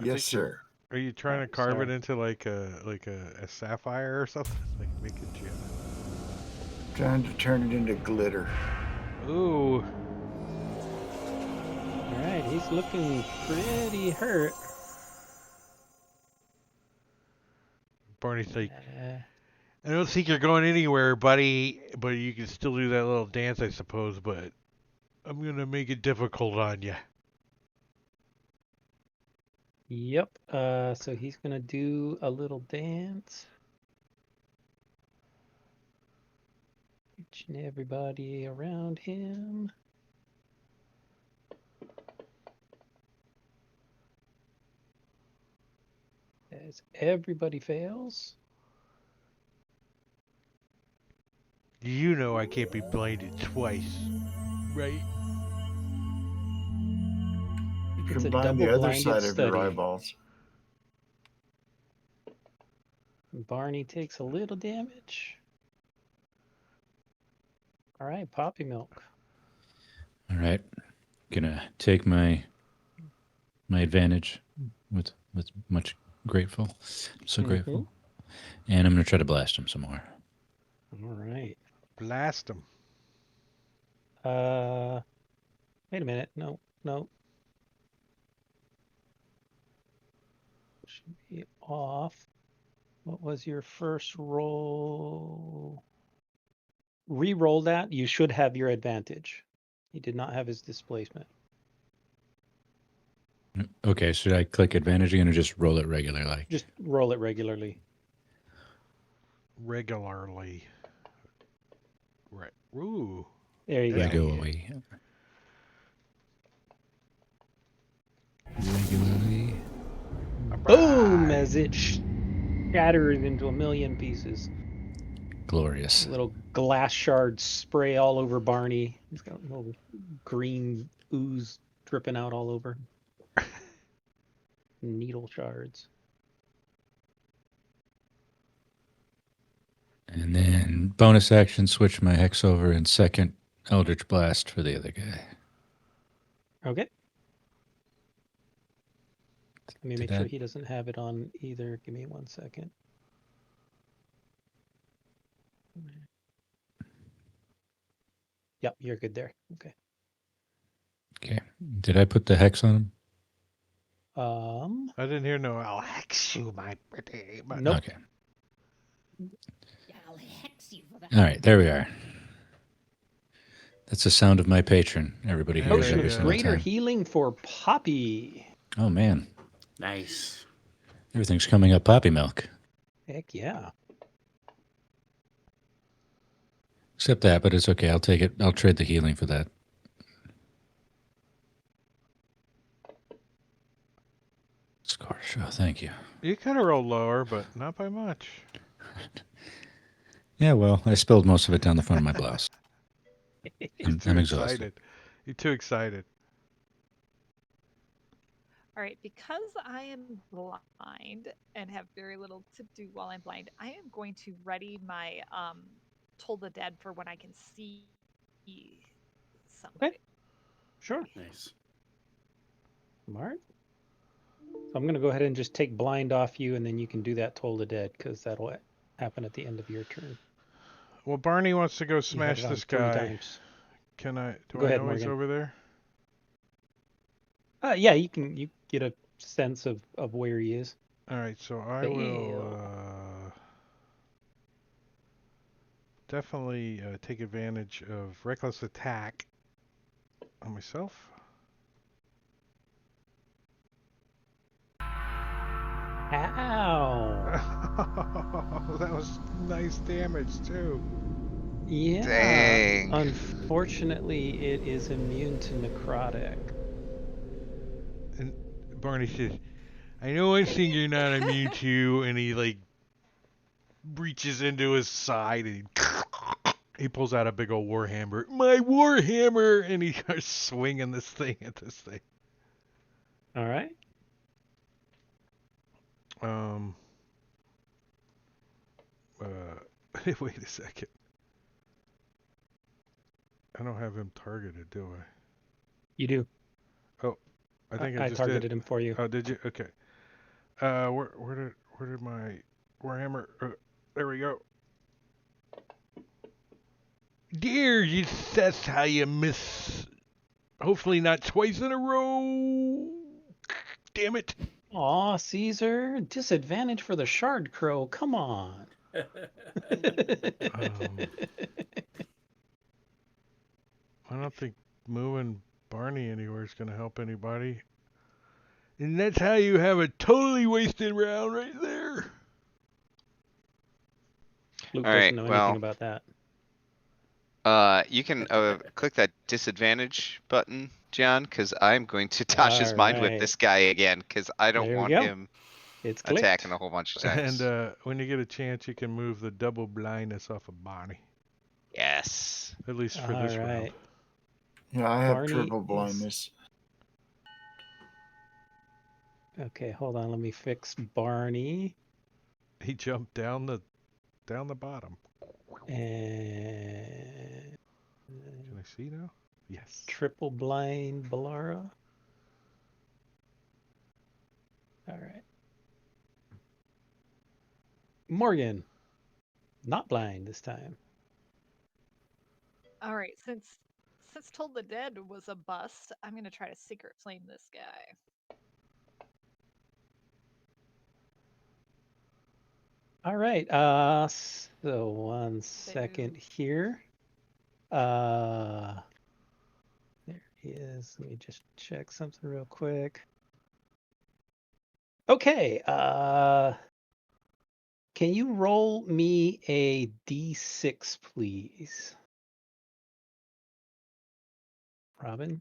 Speaker 1: I
Speaker 3: Yes,
Speaker 1: think you're-
Speaker 3: sir.
Speaker 1: Are you trying to
Speaker 2: Oh,
Speaker 1: carve it
Speaker 2: sorry.
Speaker 1: into like a sapphire or something? Like make it gem?
Speaker 3: Trying to turn it into glitter.
Speaker 1: Ooh.
Speaker 2: All right, he's looking pretty hurt.
Speaker 1: Barney's like,
Speaker 2: Uh,
Speaker 1: I don't think you're going anywhere, buddy, but you can still do that little dance, I suppose, but I'm going to make it difficult on you.
Speaker 2: yep. So he's gonna do a little dance. Reaching everybody around him. As everybody fails.
Speaker 1: You know I can't be blinded twice, right?
Speaker 2: It's a
Speaker 3: Combine the
Speaker 2: double
Speaker 3: other
Speaker 2: blinded
Speaker 3: side of your
Speaker 2: study.
Speaker 3: eyeballs.
Speaker 2: Barney takes a little damage. All right, Poppy Milk.
Speaker 7: All right. Gonna take my advantage with much grateful. So grateful. And I'm gonna try to blast him some more.
Speaker 2: All right.
Speaker 1: Blast him.
Speaker 2: Wait a minute. No. Should be off. What was your first roll? Re-roll that. You should have your advantage. He did not have his displacement.
Speaker 7: Okay, should I click advantage again or just roll it regular like?
Speaker 2: Just roll it regularly.
Speaker 1: Regularly. Right. Ooh.
Speaker 2: There you go.
Speaker 7: Regularly. Regularly.
Speaker 2: Boom! As it shatters into a million pieces.
Speaker 7: Glorious.
Speaker 2: Little glass shards spray all over Barney. He's got little green ooze dripping out all over. Needle shards.
Speaker 7: And then bonus action, switch my hex over, and second Eldritch Blast for the other guy.
Speaker 2: Okay. Let me
Speaker 7: Did
Speaker 2: make sure
Speaker 7: that-
Speaker 2: he doesn't have it on either. Give me 1 second. Yep, you're good there. Okay.
Speaker 7: Okay. Did I put the hex on him?
Speaker 1: I didn't hear no, I'll hex you, my pretty. But
Speaker 2: Nope.
Speaker 7: Okay.
Speaker 9: I'll hex you for that.
Speaker 7: All right, there we are. That's the sound of my patron. Everybody
Speaker 1: There
Speaker 7: hears
Speaker 2: Potion
Speaker 1: you
Speaker 7: every
Speaker 2: of
Speaker 1: go.
Speaker 7: single
Speaker 2: greater
Speaker 7: time.
Speaker 2: healing for Poppy.
Speaker 7: Oh man,
Speaker 8: Nice.
Speaker 7: everything's coming up poppy milk.
Speaker 2: Heck yeah.
Speaker 7: Except that, but it's okay. I'll take it. I'll trade the healing for that. Scar show. Thank you.
Speaker 1: you could have rolled lower, but not by much.
Speaker 7: Yeah, well, I spilled most of it down the front of my blouse.
Speaker 1: You're too
Speaker 7: I'm exhausted.
Speaker 1: excited. You're too excited.
Speaker 5: All right, because I am blind and have very little to do while I'm blind, I am going to ready my Toll the Dead for when I can see somebody.
Speaker 2: Okay. Sure.
Speaker 8: Nice.
Speaker 2: Smart. So I'm going to go ahead and just take blind off you, and then you can do that Toll the Dead, because that'll happen at the end of your turn.
Speaker 1: Well, Barney wants to go
Speaker 2: You had
Speaker 1: smash
Speaker 2: it on
Speaker 1: this
Speaker 2: 3
Speaker 1: guy.
Speaker 2: times.
Speaker 1: Can I? Do
Speaker 2: Go
Speaker 1: I
Speaker 2: ahead,
Speaker 1: know he's
Speaker 2: Morgan.
Speaker 1: over there?
Speaker 2: Yeah, you get a sense of where he is.
Speaker 1: All right, so I
Speaker 2: Fail.
Speaker 1: will definitely take advantage of reckless attack on myself.
Speaker 2: Ow.
Speaker 1: That was nice damage too.
Speaker 2: Yeah.
Speaker 6: Dang.
Speaker 2: Unfortunately, it is immune to necrotic.
Speaker 1: And Barney says, "I know one thing you're not immune to," and he like reaches into his side and he pulls out a big old warhammer. My warhammer, and he starts swinging this thing at this thing.
Speaker 2: All right.
Speaker 1: Wait a second. I don't have him targeted, do I?
Speaker 2: You do.
Speaker 1: Oh, I think I just
Speaker 2: targeted
Speaker 1: did.
Speaker 2: him for you.
Speaker 1: Oh, did you? Okay. Where did my warhammer? There we go. Dear, that's how you miss. Hopefully not twice in a row. Damn it.
Speaker 2: Aw, Caesar. Disadvantage for the Shard Crow. Come on.
Speaker 1: I don't think moving Barney anywhere is going to help anybody. And that's how you have a totally wasted round right there.
Speaker 2: Luke
Speaker 6: All
Speaker 2: doesn't
Speaker 6: right,
Speaker 2: know
Speaker 6: well,
Speaker 2: anything about that.
Speaker 6: You can click that disadvantage button, John, because I'm going to dodge his mind with
Speaker 2: Alright.
Speaker 6: this guy again, because I don't
Speaker 2: There we
Speaker 6: want
Speaker 2: go.
Speaker 6: him
Speaker 2: It's clicked.
Speaker 6: attacking a whole bunch of times.
Speaker 1: And when you get a chance, you can move the double blindness off of Barney.
Speaker 6: Yes.
Speaker 1: At least for this round.
Speaker 3: Yeah, I have
Speaker 2: Barney
Speaker 3: triple
Speaker 2: is-
Speaker 3: blindness.
Speaker 2: Okay, hold on. Let me fix Barney.
Speaker 1: He jumped down the bottom.
Speaker 2: And
Speaker 1: Can I see now? Yes.
Speaker 2: triple blind Balara. All right. Morgan. Not blind this time.
Speaker 5: All right, since Toll the Dead was a bust, I'm gonna try to secret flame this guy.
Speaker 2: All right. So 1 second here. There he is. Let me just check something real quick. Okay. Can you roll me a d6, please? Robin?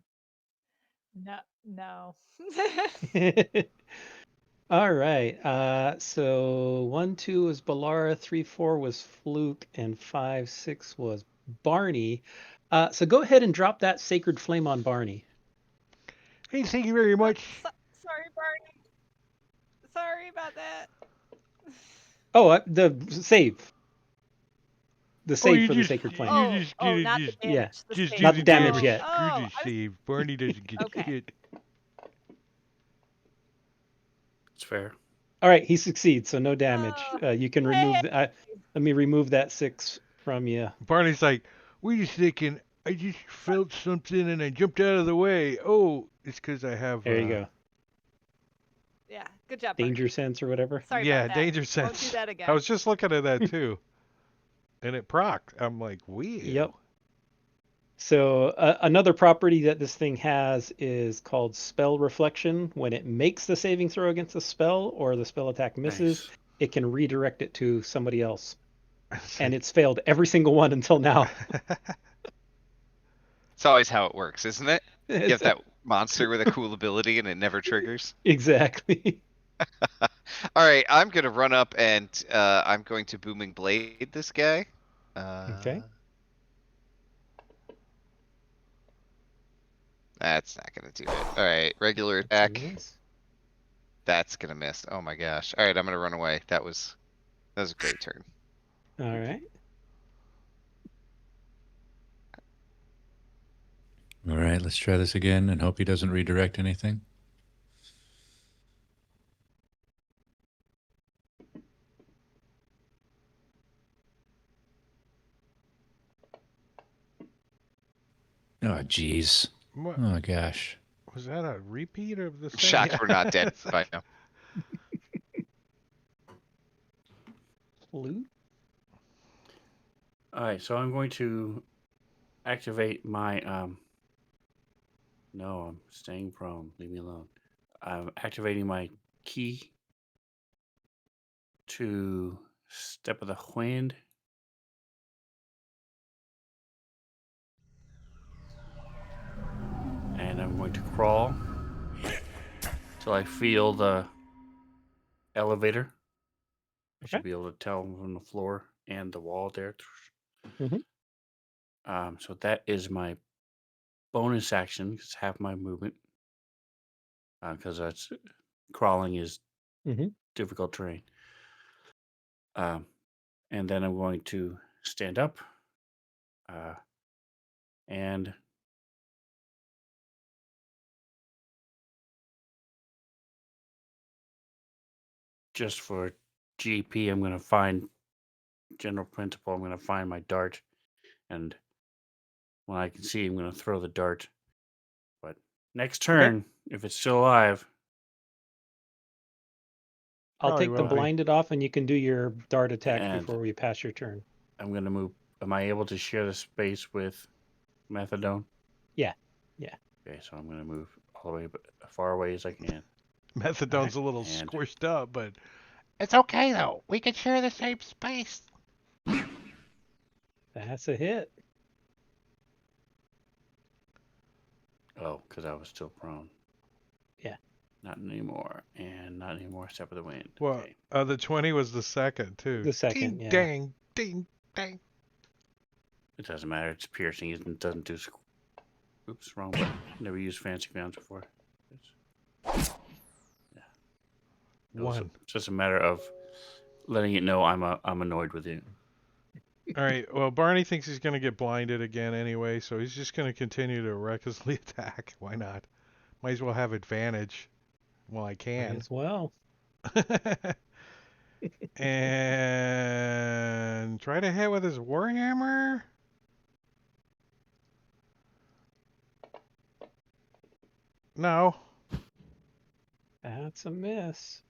Speaker 5: No.
Speaker 2: All right. So 1, 2 was Balara, 3, 4 was Fluke, and 5, 6 was Barney. So go ahead and drop that sacred flame on Barney.
Speaker 1: Hey, thank you very much.
Speaker 5: Sorry, Barney. Sorry about that.
Speaker 2: Oh, the save. The save for the sacred flame.
Speaker 5: Not the damage.
Speaker 2: Yeah,
Speaker 5: The
Speaker 1: just
Speaker 5: save.
Speaker 1: do
Speaker 2: not the damage yet.
Speaker 1: Screw the save. Barney doesn't get
Speaker 5: Okay.
Speaker 1: shit.
Speaker 8: It's fair.
Speaker 2: All right, he succeeds, so no damage. You can remove. Let me remove that 6 from you.
Speaker 1: Barney's like, wait a second. I just felt something and I jumped out of the way. Oh, it's because I have.
Speaker 2: There you go.
Speaker 5: Yeah, good job.
Speaker 2: Danger
Speaker 5: Barney.
Speaker 2: sense or whatever.
Speaker 5: Sorry
Speaker 1: Yeah,
Speaker 5: about that.
Speaker 1: danger sense.
Speaker 5: Won't do that again.
Speaker 1: I was just looking at that too, and it procced. I'm like, weird.
Speaker 2: Yep. So another property that this thing has is called spell reflection. When it makes the saving throw against a spell or the spell attack misses, it can redirect it to somebody else. And it's failed every single one until now.
Speaker 6: It's always how it works, isn't it? You have that monster with a cool ability and it never triggers.
Speaker 2: Exactly.
Speaker 6: All right, I'm gonna run up and I'm going to booming blade this guy.
Speaker 2: Okay.
Speaker 6: That's not gonna do it. All right, regular attack. That's gonna miss. Oh my gosh. All right, I'm gonna run away. That was a great turn.
Speaker 2: All right.
Speaker 7: All right, let's try this again and hope he doesn't redirect anything. Oh, jeez.
Speaker 1: What,
Speaker 7: Oh, gosh.
Speaker 1: was that a repeat of the same?
Speaker 6: Shocked we're not dead by now.
Speaker 2: Loot.
Speaker 8: All right, so I'm going to activate my No, I'm staying prone. Leave me alone. I'm activating my key to Step of the Wind. And I'm going to crawl till I feel the elevator. I should
Speaker 2: Okay.
Speaker 8: be able to tell from the floor and the wall there.
Speaker 2: Mhm.
Speaker 8: So that is my bonus action. It's half my movement. Because that's crawling is
Speaker 2: Mhm.
Speaker 8: difficult terrain. And then I'm going to stand up. And just for GP, I'm going to find general principle. I'm going to find my dart, and when I can see, I'm going to throw the dart. But next turn, if it's still alive,
Speaker 2: I'll
Speaker 1: Probably
Speaker 2: take the
Speaker 1: will be.
Speaker 2: blinded off, and you can do your dart attack
Speaker 8: And-
Speaker 2: before we pass your turn.
Speaker 8: I'm going to move. Am I able to share the space with Methadone?
Speaker 2: Yeah. Yeah.
Speaker 8: Okay, so I'm going to move all the way as far away as I can.
Speaker 1: Methadone's a little
Speaker 8: And-
Speaker 1: squished up, but it's okay though. We can share the same space.
Speaker 2: That's a hit.
Speaker 8: Oh, because I was still prone.
Speaker 2: Yeah.
Speaker 8: Not anymore. And not anymore. Step of the Wind.
Speaker 1: Well,
Speaker 8: Okay.
Speaker 1: the 20 was the second too.
Speaker 2: The second,
Speaker 1: Ding,
Speaker 2: yeah.
Speaker 1: dang, ding, dang.
Speaker 8: It doesn't matter. It's piercing. It doesn't do. Oops, wrong button. Never used fancy grounds before. Yeah.
Speaker 1: One.
Speaker 8: It's just a matter of letting it know I'm annoyed with you.
Speaker 1: All right. Well, Barney thinks he's going to get blinded again anyway, so he's just going to continue to recklessly attack. Why not? Might as well have advantage while I
Speaker 2: Might
Speaker 1: can.
Speaker 2: as well.
Speaker 1: And try to hit with his warhammer. No,
Speaker 2: That's a miss.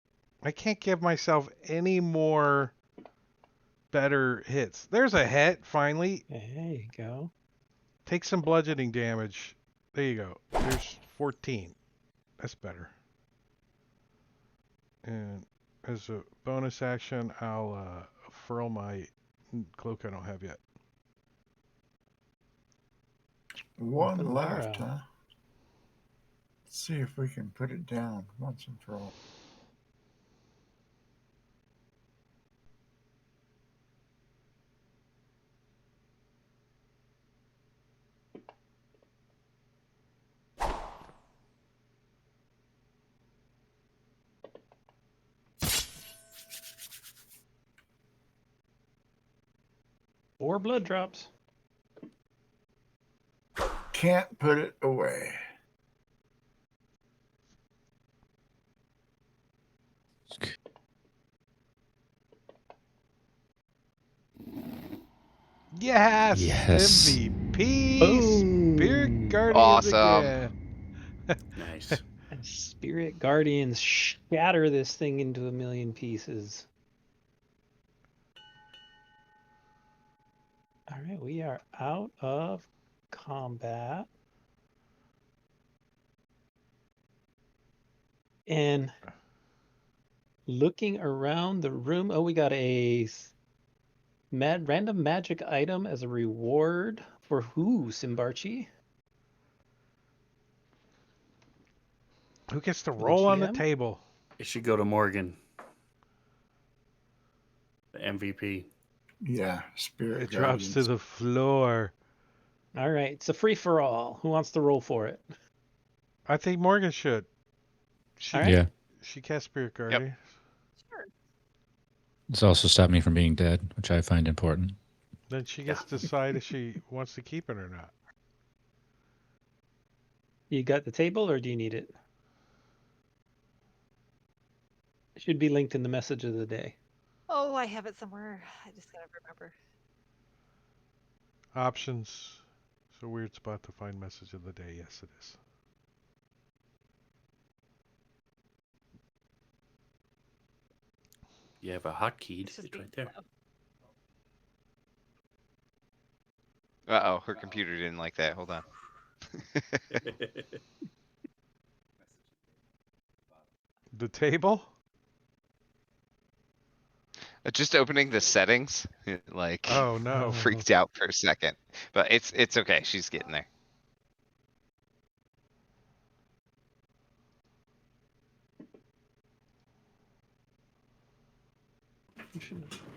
Speaker 1: I can't give myself any more better hits. There's a hit, finally.
Speaker 2: There you go.
Speaker 1: Take some bludgeoning damage. There you go. There's 14. That's better. And as a bonus action, I'll furl my cloak I don't have yet.
Speaker 3: One
Speaker 2: Open
Speaker 3: left,
Speaker 2: barrel.
Speaker 3: huh? Let's see if we can put it down once and for all.
Speaker 2: Four blood drops.
Speaker 3: Can't put it away.
Speaker 1: Yes!
Speaker 7: Yes.
Speaker 1: MVP!
Speaker 2: Boom!
Speaker 1: Spirit Guardians
Speaker 6: Awesome.
Speaker 1: again.
Speaker 8: Nice.
Speaker 2: And Spirit Guardians shatter this thing into a million pieces. All right, we are out of combat. And looking around the room, oh, we got a random magic item as a reward for who, Simbarchi?
Speaker 1: Who gets to
Speaker 2: the
Speaker 1: roll on the
Speaker 2: GM?
Speaker 1: table?
Speaker 8: It should go to Morgan, the MVP.
Speaker 3: Yeah, Spirit
Speaker 1: It drops to
Speaker 3: Guardians.
Speaker 1: the floor.
Speaker 2: All right, it's a free for all. Who wants to roll for it?
Speaker 1: I think Morgan should.
Speaker 2: All right.
Speaker 7: Yeah.
Speaker 1: She cast Spirit Guard.
Speaker 6: Yep.
Speaker 1: eh?
Speaker 5: Sure.
Speaker 7: It's also stopped me from being dead, which I find important.
Speaker 1: Then she gets to decide if she wants to keep it or not.
Speaker 2: You got the table, or do you need it? It should be linked in the message of the day.
Speaker 5: Oh, I have it somewhere. I just gotta remember.
Speaker 1: Options. It's a weird spot to find message of the day. Yes, it is.
Speaker 8: You have a hotkey.
Speaker 5: It's just
Speaker 8: It's right
Speaker 5: being
Speaker 8: there.
Speaker 5: slow.
Speaker 6: Uh-oh, her computer didn't like that. Hold on.
Speaker 1: The table?
Speaker 6: Just opening the settings, it, like,
Speaker 1: Oh no.
Speaker 6: freaked out for a second. But it's okay. She's getting there.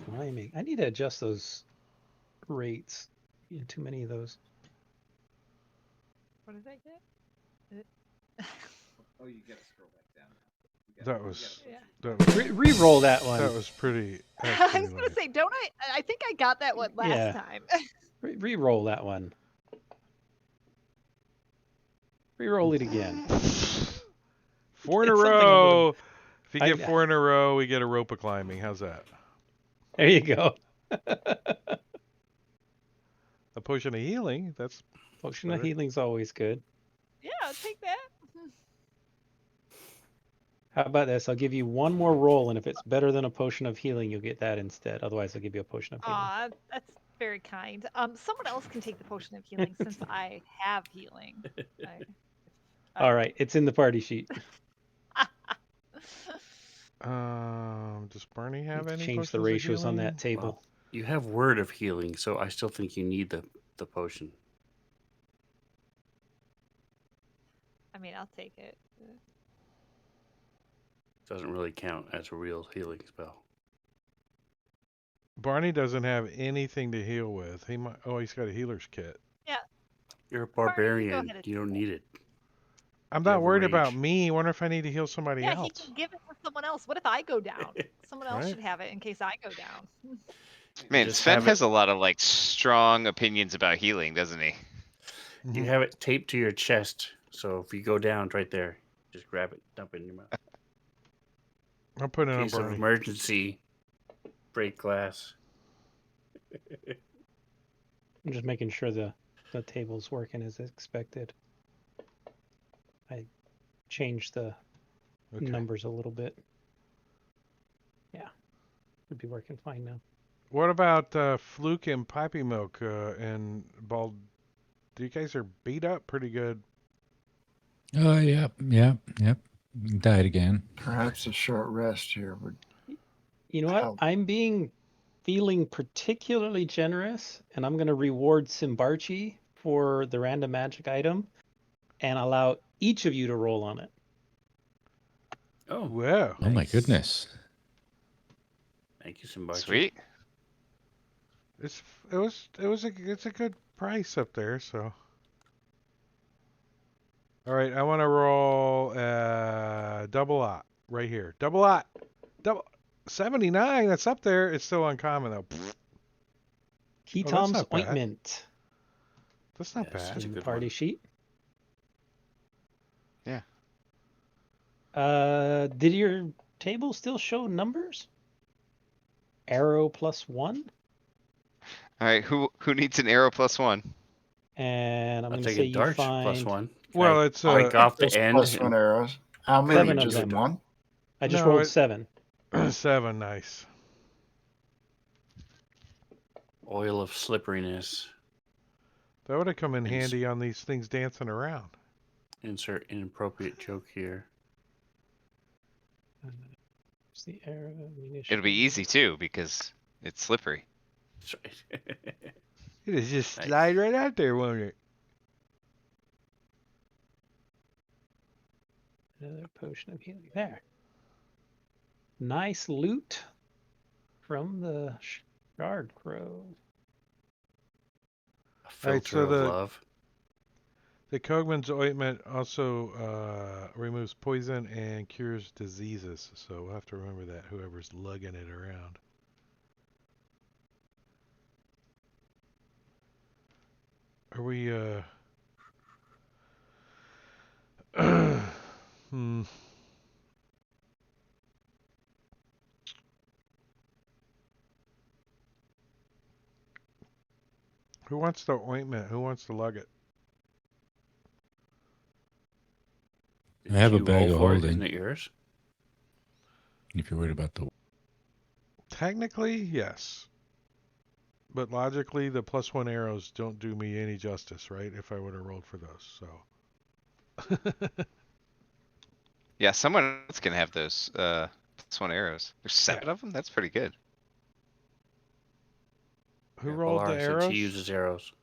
Speaker 2: Blimey. I need to adjust those rates. Yeah, too many of those.
Speaker 5: What did I get?
Speaker 10: Oh, you gotta scroll back down.
Speaker 1: That was
Speaker 5: Yeah.
Speaker 1: that was,
Speaker 2: Re-roll that one.
Speaker 1: that was pretty. That's
Speaker 5: I
Speaker 1: pretty
Speaker 5: was gonna
Speaker 1: lame.
Speaker 5: say, don't I think I got that one last
Speaker 2: Yeah.
Speaker 5: time.
Speaker 2: Re-roll that one. Re-roll it again.
Speaker 1: 4 in a
Speaker 2: Get something under the-
Speaker 1: row. If you
Speaker 2: I-
Speaker 1: get 4 in a row, we get a rope of climbing. How's that?
Speaker 2: There you go.
Speaker 1: A potion of healing. That's
Speaker 2: Potion of
Speaker 1: better.
Speaker 2: healing's always good.
Speaker 5: Yeah, I'll take that.
Speaker 2: How about this? I'll give you one more roll, and if it's better than a potion of healing, you'll get that instead. Otherwise, I'll give you a potion of healing.
Speaker 5: Aw, that's very kind. Someone else can take the potion of healing since I have healing.
Speaker 2: All right, it's in the party sheet.
Speaker 1: Does Barney have any
Speaker 2: Change
Speaker 1: potions
Speaker 2: the
Speaker 1: of
Speaker 2: ratios on
Speaker 1: healing?
Speaker 2: that table.
Speaker 8: Well, you have word of healing, so I still think you need the potion.
Speaker 5: I mean, I'll take it.
Speaker 8: Doesn't really count as a real healing spell.
Speaker 1: Barney doesn't have anything to heal with. He might. Oh, he's got a healer's kit.
Speaker 8: You're a
Speaker 5: Barney, you go
Speaker 8: barbarian.
Speaker 5: ahead and
Speaker 8: You
Speaker 5: take
Speaker 8: don't
Speaker 5: it.
Speaker 8: need it.
Speaker 1: I'm
Speaker 8: You
Speaker 1: not
Speaker 8: have a
Speaker 1: worried about
Speaker 8: rage.
Speaker 1: me. I wonder if I need to heal somebody
Speaker 5: Yeah, he
Speaker 1: else.
Speaker 5: can give it to someone else. What if I go down? Someone else
Speaker 1: Right.
Speaker 5: should have it in case I go down.
Speaker 6: Man,
Speaker 8: Just
Speaker 6: Sven
Speaker 8: have
Speaker 6: has
Speaker 8: it-
Speaker 6: a lot of like strong opinions about healing, doesn't he?
Speaker 8: You
Speaker 1: Mhm.
Speaker 8: have it taped to your chest, so if you go down, it's right there. Just grab it, dump it in your mouth.
Speaker 1: I'll put it
Speaker 8: In
Speaker 1: on
Speaker 8: case of
Speaker 1: Barney.
Speaker 8: emergency, break glass.
Speaker 2: I'm just making sure the table's working as expected. I changed the
Speaker 1: Okay.
Speaker 2: numbers a little bit. Yeah, should be working fine now.
Speaker 1: What about Fluke and Pipey Milk and Bald? You guys are beat up pretty good.
Speaker 7: Oh, yep. Died again.
Speaker 3: Perhaps a short rest here would
Speaker 2: You know what?
Speaker 3: help.
Speaker 2: I'm feeling particularly generous, and I'm going to reward Simbarchi for the random magic item and allow each of you to roll on it.
Speaker 8: Oh,
Speaker 1: Whoa.
Speaker 7: Oh my
Speaker 8: Nice.
Speaker 7: goodness.
Speaker 8: thank you, Simbachi.
Speaker 6: Sweet.
Speaker 1: It's a good price up there. So. All right, I want to roll double ot right here. Double ot. Double 79. That's up there. It's still uncommon though.
Speaker 2: Ketom's
Speaker 1: not bad.
Speaker 2: ointment
Speaker 1: That's not
Speaker 8: Yes.
Speaker 1: bad.
Speaker 8: That's a
Speaker 2: in the
Speaker 8: good
Speaker 2: party
Speaker 8: one.
Speaker 2: sheet.
Speaker 6: Yeah.
Speaker 2: Did your table still show numbers? Arrow +1,
Speaker 6: All right, who needs an arrow +1?
Speaker 2: and I'm
Speaker 8: I'll
Speaker 2: going to
Speaker 8: take
Speaker 2: say
Speaker 8: a
Speaker 2: you
Speaker 8: dart
Speaker 2: find
Speaker 8: +1.
Speaker 1: Well,
Speaker 8: I
Speaker 1: it's
Speaker 8: break off the
Speaker 3: Just
Speaker 8: end.
Speaker 3: plus one arrows. How many?
Speaker 2: 7 of
Speaker 3: Just
Speaker 2: them.
Speaker 3: one?
Speaker 2: I just
Speaker 1: No,
Speaker 2: rolled
Speaker 1: it-
Speaker 2: 7.
Speaker 1: 7. Nice.
Speaker 8: Oil of slipperiness.
Speaker 1: That would have come in
Speaker 8: Ins-
Speaker 1: handy on these things dancing around.
Speaker 8: Insert inappropriate joke here.
Speaker 2: It's the arrow ammunition.
Speaker 6: It'll be easy too because it's slippery.
Speaker 8: That's right.
Speaker 1: It'll just
Speaker 8: Nice.
Speaker 1: slide right out there, won't it?
Speaker 2: Another potion of healing. There. Nice loot from the Shard Grove.
Speaker 8: A
Speaker 1: All right,
Speaker 8: filter
Speaker 1: so
Speaker 8: of
Speaker 1: the-
Speaker 8: love.
Speaker 1: The Cogman's ointment also removes poison and cures diseases, so we'll have to remember that, whoever's lugging it around. Are we, hmm. Who wants the ointment? Who wants to lug it?
Speaker 7: I have a
Speaker 8: you
Speaker 7: bag
Speaker 8: roll
Speaker 7: of
Speaker 8: for it?
Speaker 7: holding.
Speaker 8: Isn't it yours?
Speaker 7: If you're worried about the.
Speaker 1: Technically, yes. But logically, the +1 arrows don't do me any justice, right? If I would have rolled for those, so.
Speaker 6: Yeah, someone else can have those +1 arrows. There's 7
Speaker 1: Yeah.
Speaker 6: of them? That's pretty good.
Speaker 1: Who
Speaker 8: Yeah,
Speaker 1: rolled the
Speaker 8: Polar said
Speaker 1: arrows?
Speaker 8: she uses arrows.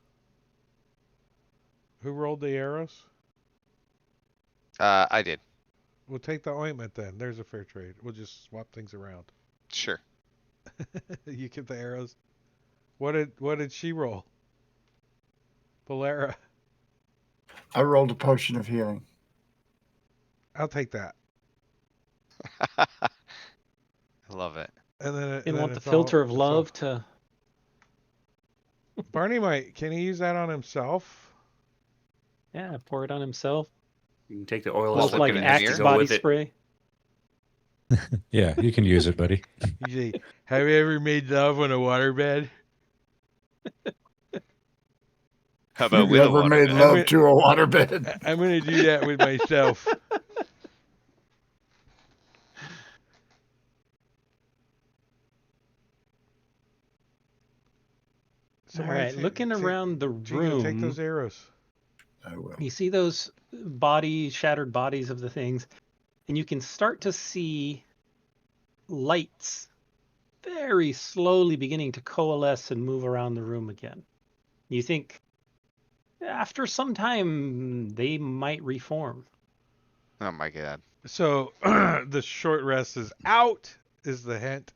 Speaker 1: Who rolled the arrows?
Speaker 6: I did.
Speaker 1: We'll take the ointment then. There's a fair trade. We'll just swap things around.
Speaker 6: Sure.
Speaker 1: You get the arrows. What did she roll? Polara.
Speaker 3: I rolled a potion of healing.
Speaker 1: I'll take that.
Speaker 6: I love it.
Speaker 1: And then
Speaker 2: Didn't want the
Speaker 1: it's all-
Speaker 2: filter of
Speaker 1: it's all-
Speaker 2: love to.
Speaker 1: Barney can he use that on himself?
Speaker 2: Yeah, pour it on himself.
Speaker 8: You can take the oil
Speaker 2: Smells
Speaker 8: and
Speaker 2: like
Speaker 6: looking in the
Speaker 2: Axe
Speaker 6: mirror?
Speaker 8: to go
Speaker 2: body
Speaker 8: with it.
Speaker 2: spray.
Speaker 7: Yeah, you can use it, buddy.
Speaker 1: You say, have you ever made love on a waterbed?
Speaker 6: How
Speaker 3: You
Speaker 6: about with a
Speaker 3: ever
Speaker 6: water
Speaker 3: made
Speaker 6: bed?
Speaker 3: love to a waterbed?
Speaker 1: I'm going to do that with myself.
Speaker 2: All right, looking around the
Speaker 1: Jingo, take
Speaker 2: room,
Speaker 1: those arrows.
Speaker 3: I will.
Speaker 2: you see those shattered bodies of the things, and you can start to see lights very slowly beginning to coalesce and move around the room again. You think after some time they might reform.
Speaker 6: Oh my god.
Speaker 1: So the short rest is out, is the hint.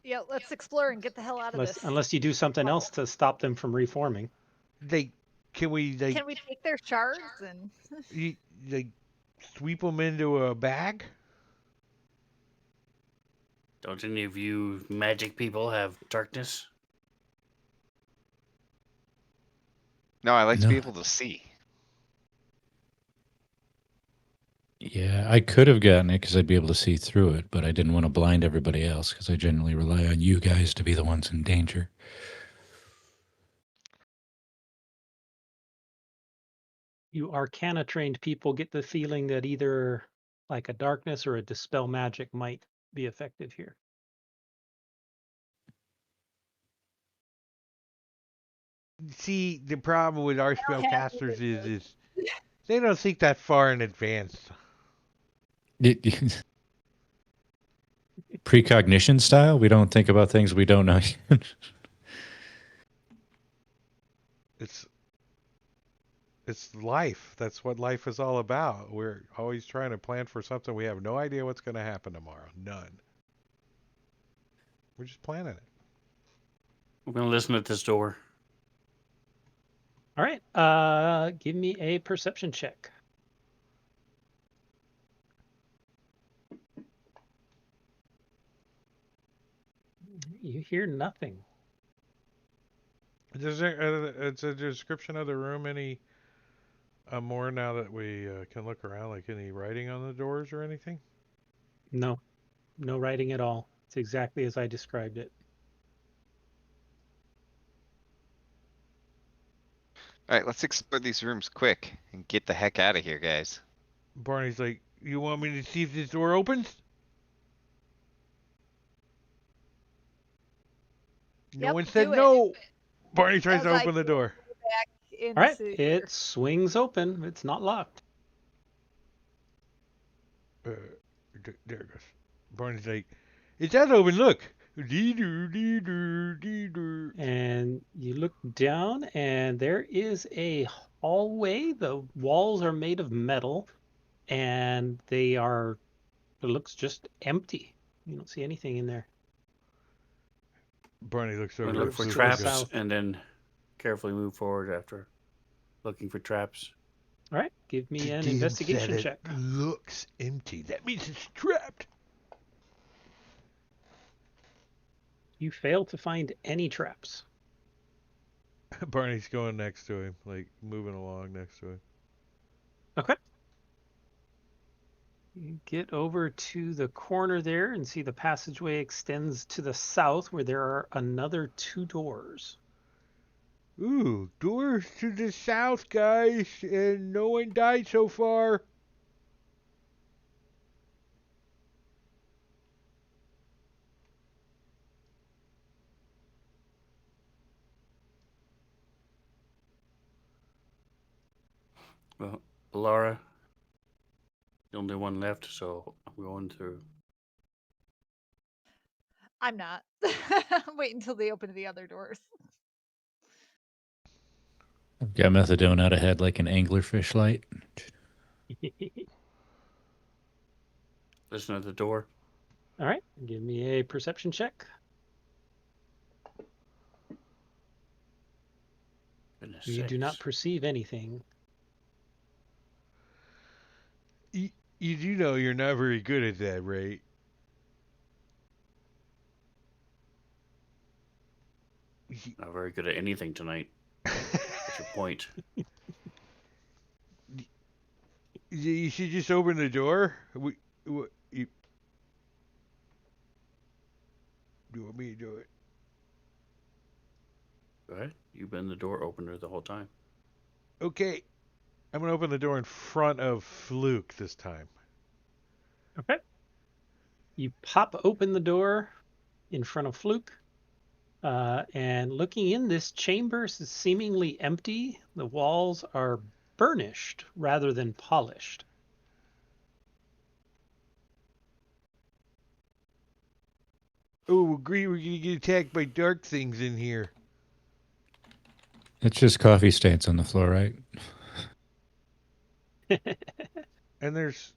Speaker 5: Yeah, let's explore and get the hell out of this.
Speaker 2: Unless you do something else to stop them from reforming.
Speaker 1: Can we
Speaker 5: Can we take their shards and
Speaker 1: sweep them into a bag?
Speaker 8: Don't any of you magic people have darkness?
Speaker 6: No, I like to
Speaker 7: No.
Speaker 6: be able to see.
Speaker 7: Yeah, I could have gotten it because I'd be able to see through it, but I didn't want to blind everybody else because I generally rely on you guys to be the ones in danger.
Speaker 2: You Arcana trained people get the feeling that either like a darkness or a dispel magic might be effective here.
Speaker 1: See, the problem with our spellcasters is they don't think that far in advance.
Speaker 7: Precognition style? We don't think about things we don't know.
Speaker 1: It's life. That's what life is all about. We're always trying to plan for something. We have no idea what's going to happen tomorrow. None. We're just planning it.
Speaker 8: We're going to listen at this door.
Speaker 2: All right. Give me a perception check. You hear nothing.
Speaker 1: Is there it's a description of the room any more now that we can look around? Like any writing on the doors or anything?
Speaker 2: No, no writing at all. It's exactly as I described it.
Speaker 6: All right, let's explore these rooms quick and get the heck out of here, guys.
Speaker 1: Barney's like, you want me to see if this door opens? No one said no. Barney tries to open the door.
Speaker 2: All right, it swings open. It's not locked.
Speaker 1: There it goes. Barney's like, it does open. Look.
Speaker 2: And you look down, and there is a hallway. The walls are made of metal, and it looks just empty. You don't see anything in there.
Speaker 1: Barney looks over.
Speaker 8: Look for traps and then carefully move forward after. looking for traps.
Speaker 2: All right, give me an
Speaker 1: DM
Speaker 2: investigation
Speaker 1: said
Speaker 2: check.
Speaker 1: it looks empty. That means it's trapped.
Speaker 2: You fail to find any traps.
Speaker 1: Barney's going next to him, like moving along next to him.
Speaker 2: Okay. You get over to the corner there and see the passageway extends to the south where there are another 2 doors.
Speaker 1: Ooh, doors to the south, guys, and no one died so far.
Speaker 8: Well, Laura, the only one left, so I'm going through.
Speaker 5: I'm not. Wait until they open the other doors.
Speaker 7: I've got methadone out ahead like an anglerfish light.
Speaker 8: Listen at the door.
Speaker 2: All right, give me a perception check.
Speaker 8: Goodness
Speaker 2: You do not
Speaker 8: sakes.
Speaker 2: perceive anything.
Speaker 1: You do know you're not very good at that, right?
Speaker 8: Not very good at anything tonight. What's your point?
Speaker 1: You should just open the door. You want me to do it?
Speaker 8: Go ahead. You've been the door opener the whole time.
Speaker 1: Okay. I'm going to open the door in front of Fluke this time.
Speaker 2: Okay. You pop open the door in front of Fluke. And looking in, this chamber is seemingly empty. The walls are burnished rather than polished.
Speaker 1: Oh, agree. We're going to get attacked by dark things in here.
Speaker 7: It's just coffee stains on the floor, right?
Speaker 1: And there's...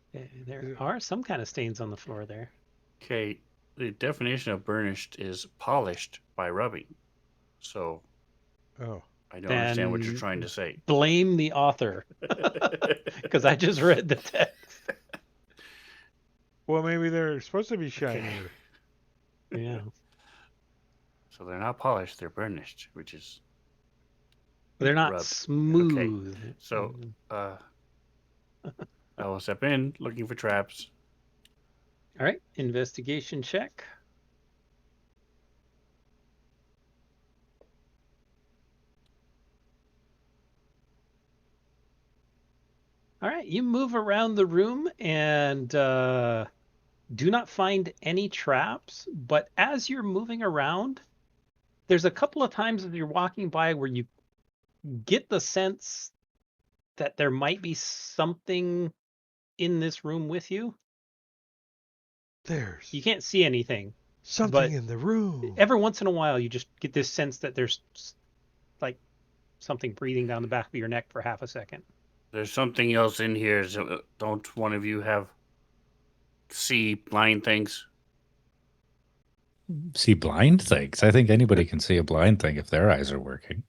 Speaker 2: There are some kind of stains on the floor there.
Speaker 8: Okay, the definition of burnished is polished by rubbing. So,
Speaker 1: Oh.
Speaker 8: I don't understand what you're trying to say.
Speaker 2: Blame the author, because I just read the text.
Speaker 1: Well, maybe they're supposed to be shinier.
Speaker 8: Okay.
Speaker 2: Yeah.
Speaker 8: So they're not polished, they're burnished, which is...
Speaker 2: They're not
Speaker 8: rubbed.
Speaker 2: smooth.
Speaker 8: Okay. So, I will step in looking for traps.
Speaker 2: All right, investigation check. All right, you move around the room and do not find any traps, but as you're moving around, there's a couple of times as you're walking by where you get the sense that there might be something in this room with you.
Speaker 1: There's...
Speaker 2: You can't see anything.
Speaker 1: something in the room.
Speaker 2: Every once in a while, you just get this sense that there's like something breathing down the back of your neck for half a second.
Speaker 8: There's something else in here. So don't one of you see blind things?
Speaker 7: See blind things? I think anybody can see a blind thing if their eyes are working.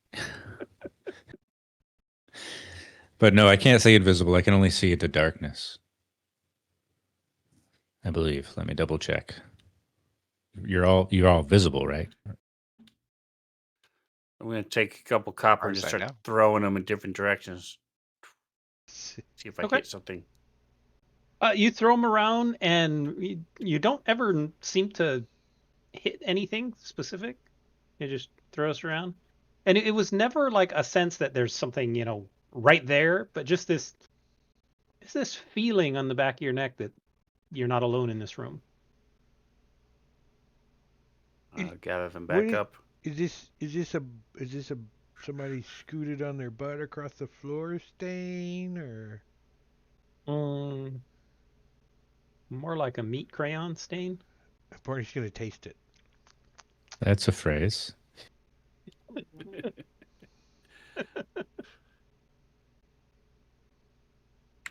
Speaker 7: But no, I can't see invisible. I can only see into darkness. I believe. Let me double check. You're all visible, right?
Speaker 8: I'm going to take a couple copper and just start throwing them in different directions. See if I hit something.
Speaker 2: You throw them around, and you don't ever seem to hit anything specific. You just throw us around, and it was never like a sense that there's something right there, but just this feeling on the back of your neck that you're not alone in this room.
Speaker 8: Gather them back up.
Speaker 1: Is this a somebody scooted on their butt across the floor stain, or?
Speaker 2: More like a meat crayon stain.
Speaker 1: Barney's gonna taste it.
Speaker 7: That's a phrase.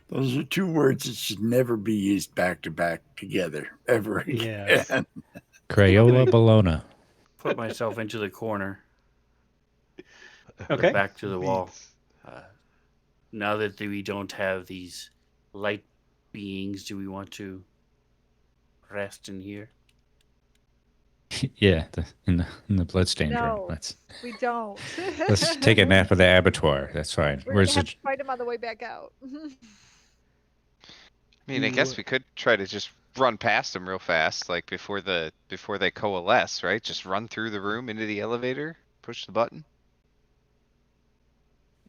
Speaker 3: Those are 2 words that should never be used back to back together ever again.
Speaker 2: Yes.
Speaker 7: Crayola Bologna.
Speaker 8: Put myself into the corner.
Speaker 2: Okay.
Speaker 8: Back to the wall. Now that we don't have these light beings, do we want to rest in here?
Speaker 7: Yeah, in the bloodstained room.
Speaker 5: No, we don't.
Speaker 7: Let's take a nap at the abattoir. That's fine.
Speaker 5: We're
Speaker 7: Where's
Speaker 5: gonna
Speaker 7: the
Speaker 5: have to fight him on the way back out.
Speaker 6: I mean, I guess we could try to just run past them real fast, like before they coalesce, right? Just run through the room into the elevator, push the button.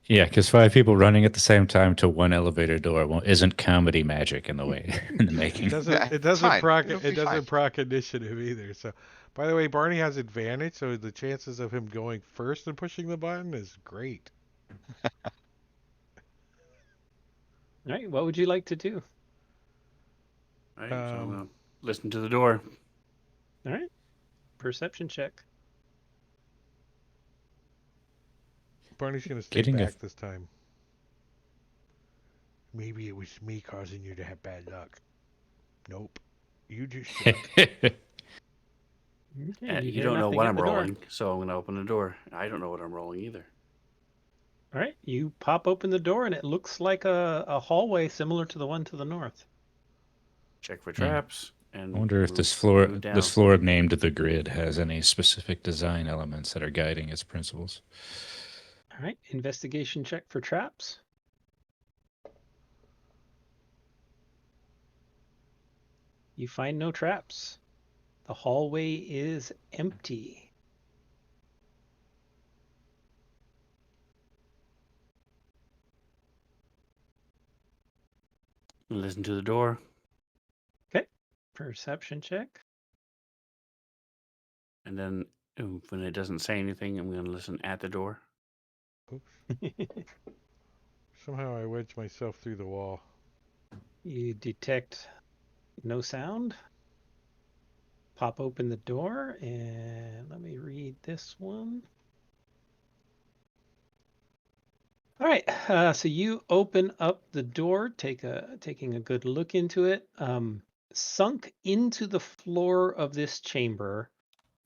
Speaker 7: Yeah, because 5 people running at the same time to one elevator door isn't comedy magic in the way in the making.
Speaker 1: It
Speaker 6: It's
Speaker 1: doesn't
Speaker 6: fine.
Speaker 1: proc
Speaker 6: It'll
Speaker 1: it
Speaker 6: be
Speaker 1: doesn't
Speaker 6: fine.
Speaker 1: proc initiative either. So, by the way, Barney has advantage, so the chances of him going first and pushing the button is great.
Speaker 2: All right, what would you like to do?
Speaker 8: All right, so I'm
Speaker 1: Um,
Speaker 8: gonna listen to the door.
Speaker 2: All right, perception check.
Speaker 1: Barney's gonna stay
Speaker 7: Getting a
Speaker 1: back this time. Maybe it was me causing you to have bad luck. Nope. You just suck.
Speaker 2: Okay,
Speaker 8: You
Speaker 2: hear
Speaker 8: don't know
Speaker 2: nothing
Speaker 8: what
Speaker 2: at
Speaker 8: I'm
Speaker 2: the door.
Speaker 8: rolling, so I'm gonna open the door. I don't know what I'm rolling either.
Speaker 2: All right, you pop open the door, and it looks like a hallway similar to the one to the north.
Speaker 8: Check for traps, and
Speaker 7: I wonder if
Speaker 8: move,
Speaker 7: this floor
Speaker 8: move down.
Speaker 7: named the grid has any specific design elements that are guiding its principles.
Speaker 2: All right, investigation check for traps. You find no traps. The hallway is empty.
Speaker 8: Listen to the door.
Speaker 2: Okay, perception check.
Speaker 8: And then when it doesn't say anything, I'm going to listen at the door.
Speaker 1: Somehow I wedged myself through the wall.
Speaker 2: You detect no sound. Pop open the door, and let me read this one. All right, so you open up the door, taking a good look into it. Sunk into the floor of this chamber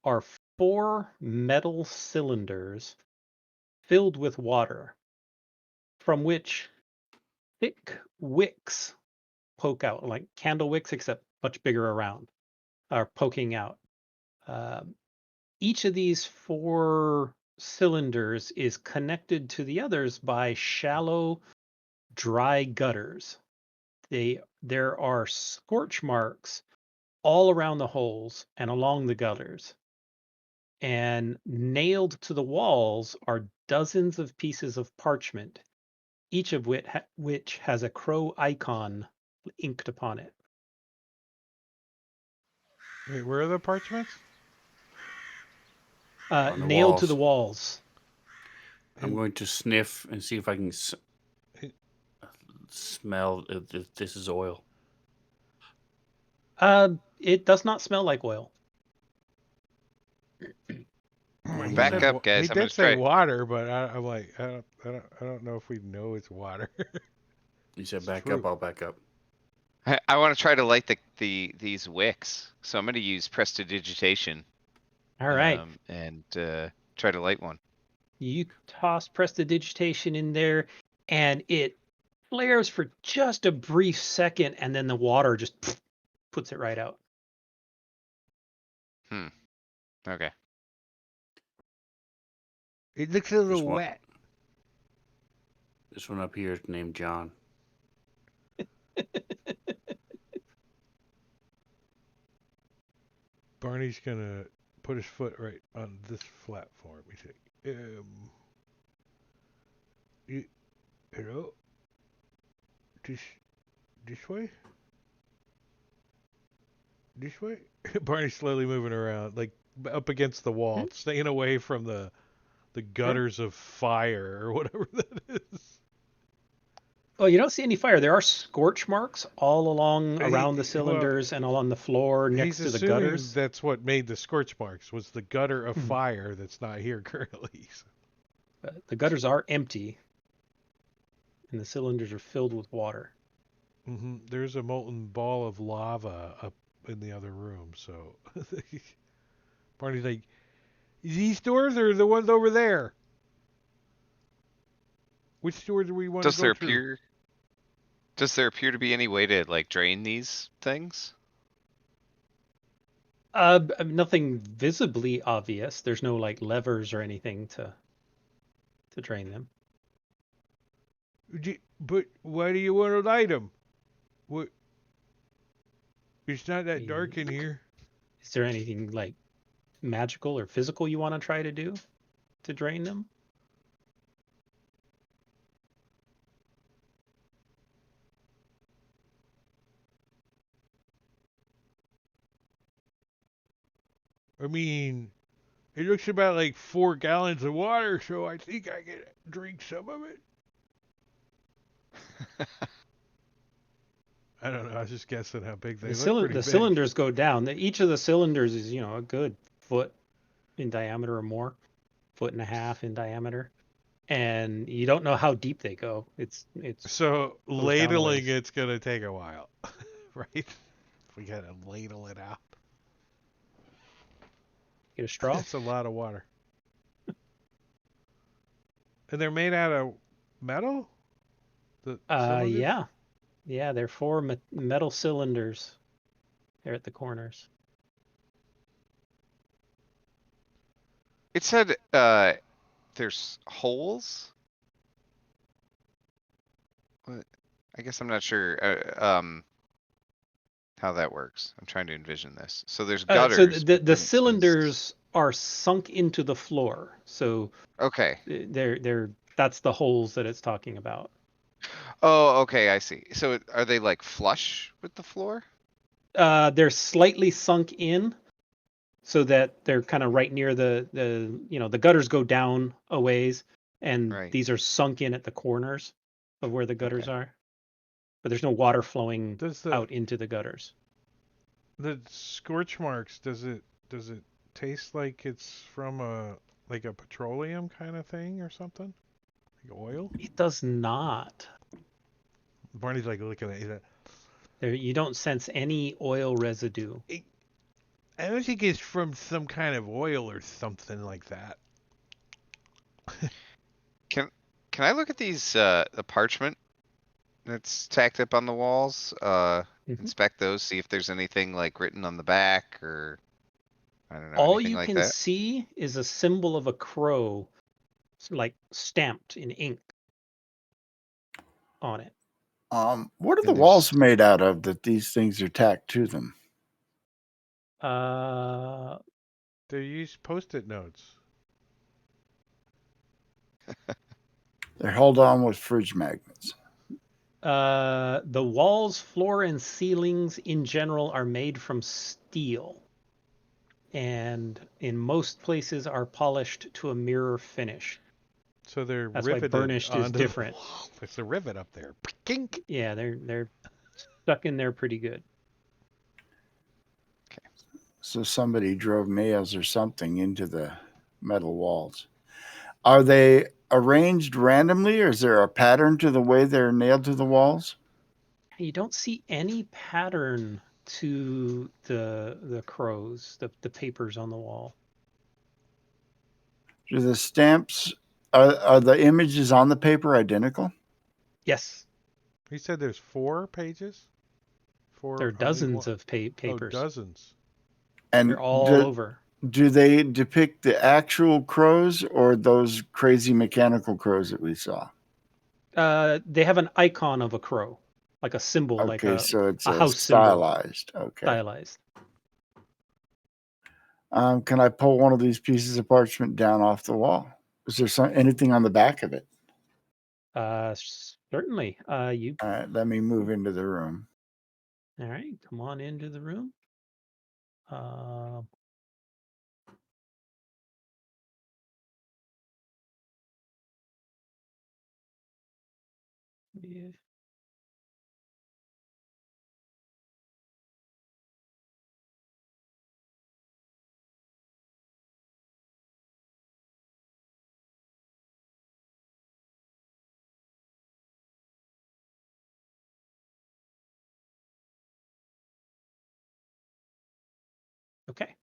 Speaker 2: are 4 metal cylinders filled with water, from which thick wicks poke out, like candle wicks, except much bigger around, are poking out. Each of these 4 cylinders is connected to the others by shallow, dry gutters. There are scorch marks all around the holes and along the gutters. And nailed to the walls are dozens of pieces of parchment, each of which has a crow icon inked upon it.
Speaker 1: Wait, where are the parchments?
Speaker 8: On the
Speaker 2: Nailed to the
Speaker 8: walls.
Speaker 2: walls.
Speaker 8: I'm going to sniff and see if I can smell if this is oil.
Speaker 2: It does not smell like oil.
Speaker 6: Back up, guys.
Speaker 1: He
Speaker 6: I'm gonna
Speaker 1: did say
Speaker 6: try.
Speaker 1: water, but I'm like, I don't know if we know it's water.
Speaker 8: You said
Speaker 1: It's
Speaker 8: back
Speaker 1: fruit.
Speaker 8: up. I'll back up.
Speaker 6: I want to try to light these wicks, so I'm gonna use prestidigitation.
Speaker 2: All right.
Speaker 6: And try to light one.
Speaker 2: You toss prestidigitation in there, and it flares for just a brief second, and then the water just puts it right out.
Speaker 6: Okay.
Speaker 1: It looks a little
Speaker 8: This one-
Speaker 1: wet.
Speaker 8: This one up here is named John.
Speaker 1: Barney's gonna put his foot right on this platform. He's like, hello? This way? This way? Barney's slowly moving around, like up against the wall, staying away from the gutters of fire or whatever that is.
Speaker 2: Oh, you don't see any fire. There are scorch marks all along around the cylinders and along the floor next to the gutters.
Speaker 1: He's assuming that's what made the scorch marks, was the gutter of fire that's not here currently.
Speaker 2: The gutters are empty, and the cylinders are filled with water.
Speaker 1: There's a molten ball of lava up in the other room, so Barney's like, these doors are the ones over there. Which door do we want to
Speaker 6: Does
Speaker 1: go
Speaker 6: there
Speaker 1: through?
Speaker 6: appear? Does there appear to be any way to like drain these things?
Speaker 2: Nothing visibly obvious. There's no like levers or anything to drain them.
Speaker 1: But why do you want to light them? What? It's not that dark in here.
Speaker 2: Is there anything like magical or physical you want to try to do to drain them?
Speaker 1: I mean, it looks about like 4 gallons of water, so I think I can drink some of it. I don't know. I was just guessing how big they look. Pretty
Speaker 2: The
Speaker 1: big.
Speaker 2: cylinders go down. Each of the cylinders is, a good foot in diameter or more, 1.5 feet in diameter, and you don't know how deep they go. It's
Speaker 1: so
Speaker 2: goes down a
Speaker 1: ladling
Speaker 2: ways.
Speaker 1: it's gonna take a while, right? We gotta ladle it out.
Speaker 2: Get a straw.
Speaker 1: That's a lot of water. And they're made out of metal. The cylinders?
Speaker 2: Yeah, they're 4 metal cylinders. There at the corners.
Speaker 6: It said there's holes. What? I guess I'm not sure how that works. I'm trying to envision this. So there's
Speaker 2: So
Speaker 6: gutters.
Speaker 2: the cylinders are sunk into the floor. So
Speaker 6: Okay.
Speaker 2: they're that's the holes that it's talking about.
Speaker 6: Oh, okay, I see. So are they like flush with the floor?
Speaker 2: They're slightly sunk in, so that they're kind of right near the gutters go down a ways, and
Speaker 6: Right.
Speaker 2: these are sunk in at the corners of where the gutters are. But there's no water flowing out into the gutters.
Speaker 1: The scorch marks, does it taste like it's from a petroleum kind of thing or something? Like oil?
Speaker 2: It does not.
Speaker 1: Barney's like looking at it.
Speaker 2: There, you don't sense any oil residue.
Speaker 1: I don't think it's from some kind of oil or something like that.
Speaker 6: Can I look at these the parchment that's tacked up on the walls? Inspect those, see if there's anything like written on the back or I don't know,
Speaker 2: All
Speaker 6: anything
Speaker 2: you
Speaker 6: like
Speaker 2: can
Speaker 6: that.
Speaker 2: see is a symbol of a crow, like stamped in ink on it.
Speaker 3: What are the walls made out of that these things are tacked to them?
Speaker 1: They use Post-it notes.
Speaker 3: They're held on with fridge magnets.
Speaker 2: The walls, floor, and ceilings in general are made from steel, and in most places are polished to a mirror finish.
Speaker 1: So
Speaker 2: That's why
Speaker 1: riveted
Speaker 2: burnished is
Speaker 1: onto
Speaker 2: different.
Speaker 1: The wall. There's a rivet up there. Kink.
Speaker 2: Yeah, they're stuck in there pretty good.
Speaker 3: So somebody drove nails or something into the metal walls. Are they arranged randomly, or is there a pattern to the way they're nailed to the walls?
Speaker 2: You don't see any pattern to the crows, the papers on the wall.
Speaker 3: Do the stamps, are the images on the paper identical?
Speaker 2: Yes.
Speaker 1: He said there's 4 pages?
Speaker 2: There are dozens of papers.
Speaker 1: Oh, dozens.
Speaker 3: And
Speaker 2: they're all over.
Speaker 3: Do they depict the actual crows or those crazy mechanical crows that we saw?
Speaker 2: They have an icon of a crow, like a symbol, like
Speaker 3: so it's
Speaker 2: a house
Speaker 3: stylized.
Speaker 2: Symbol.
Speaker 3: Okay.
Speaker 2: Stylized.
Speaker 3: Can I pull one of these pieces of parchment down off the wall? Is there anything on the back of it?
Speaker 2: Certainly. You.
Speaker 3: All right, let me move into the room.
Speaker 2: All right, come on into the room. Yeah. Okay.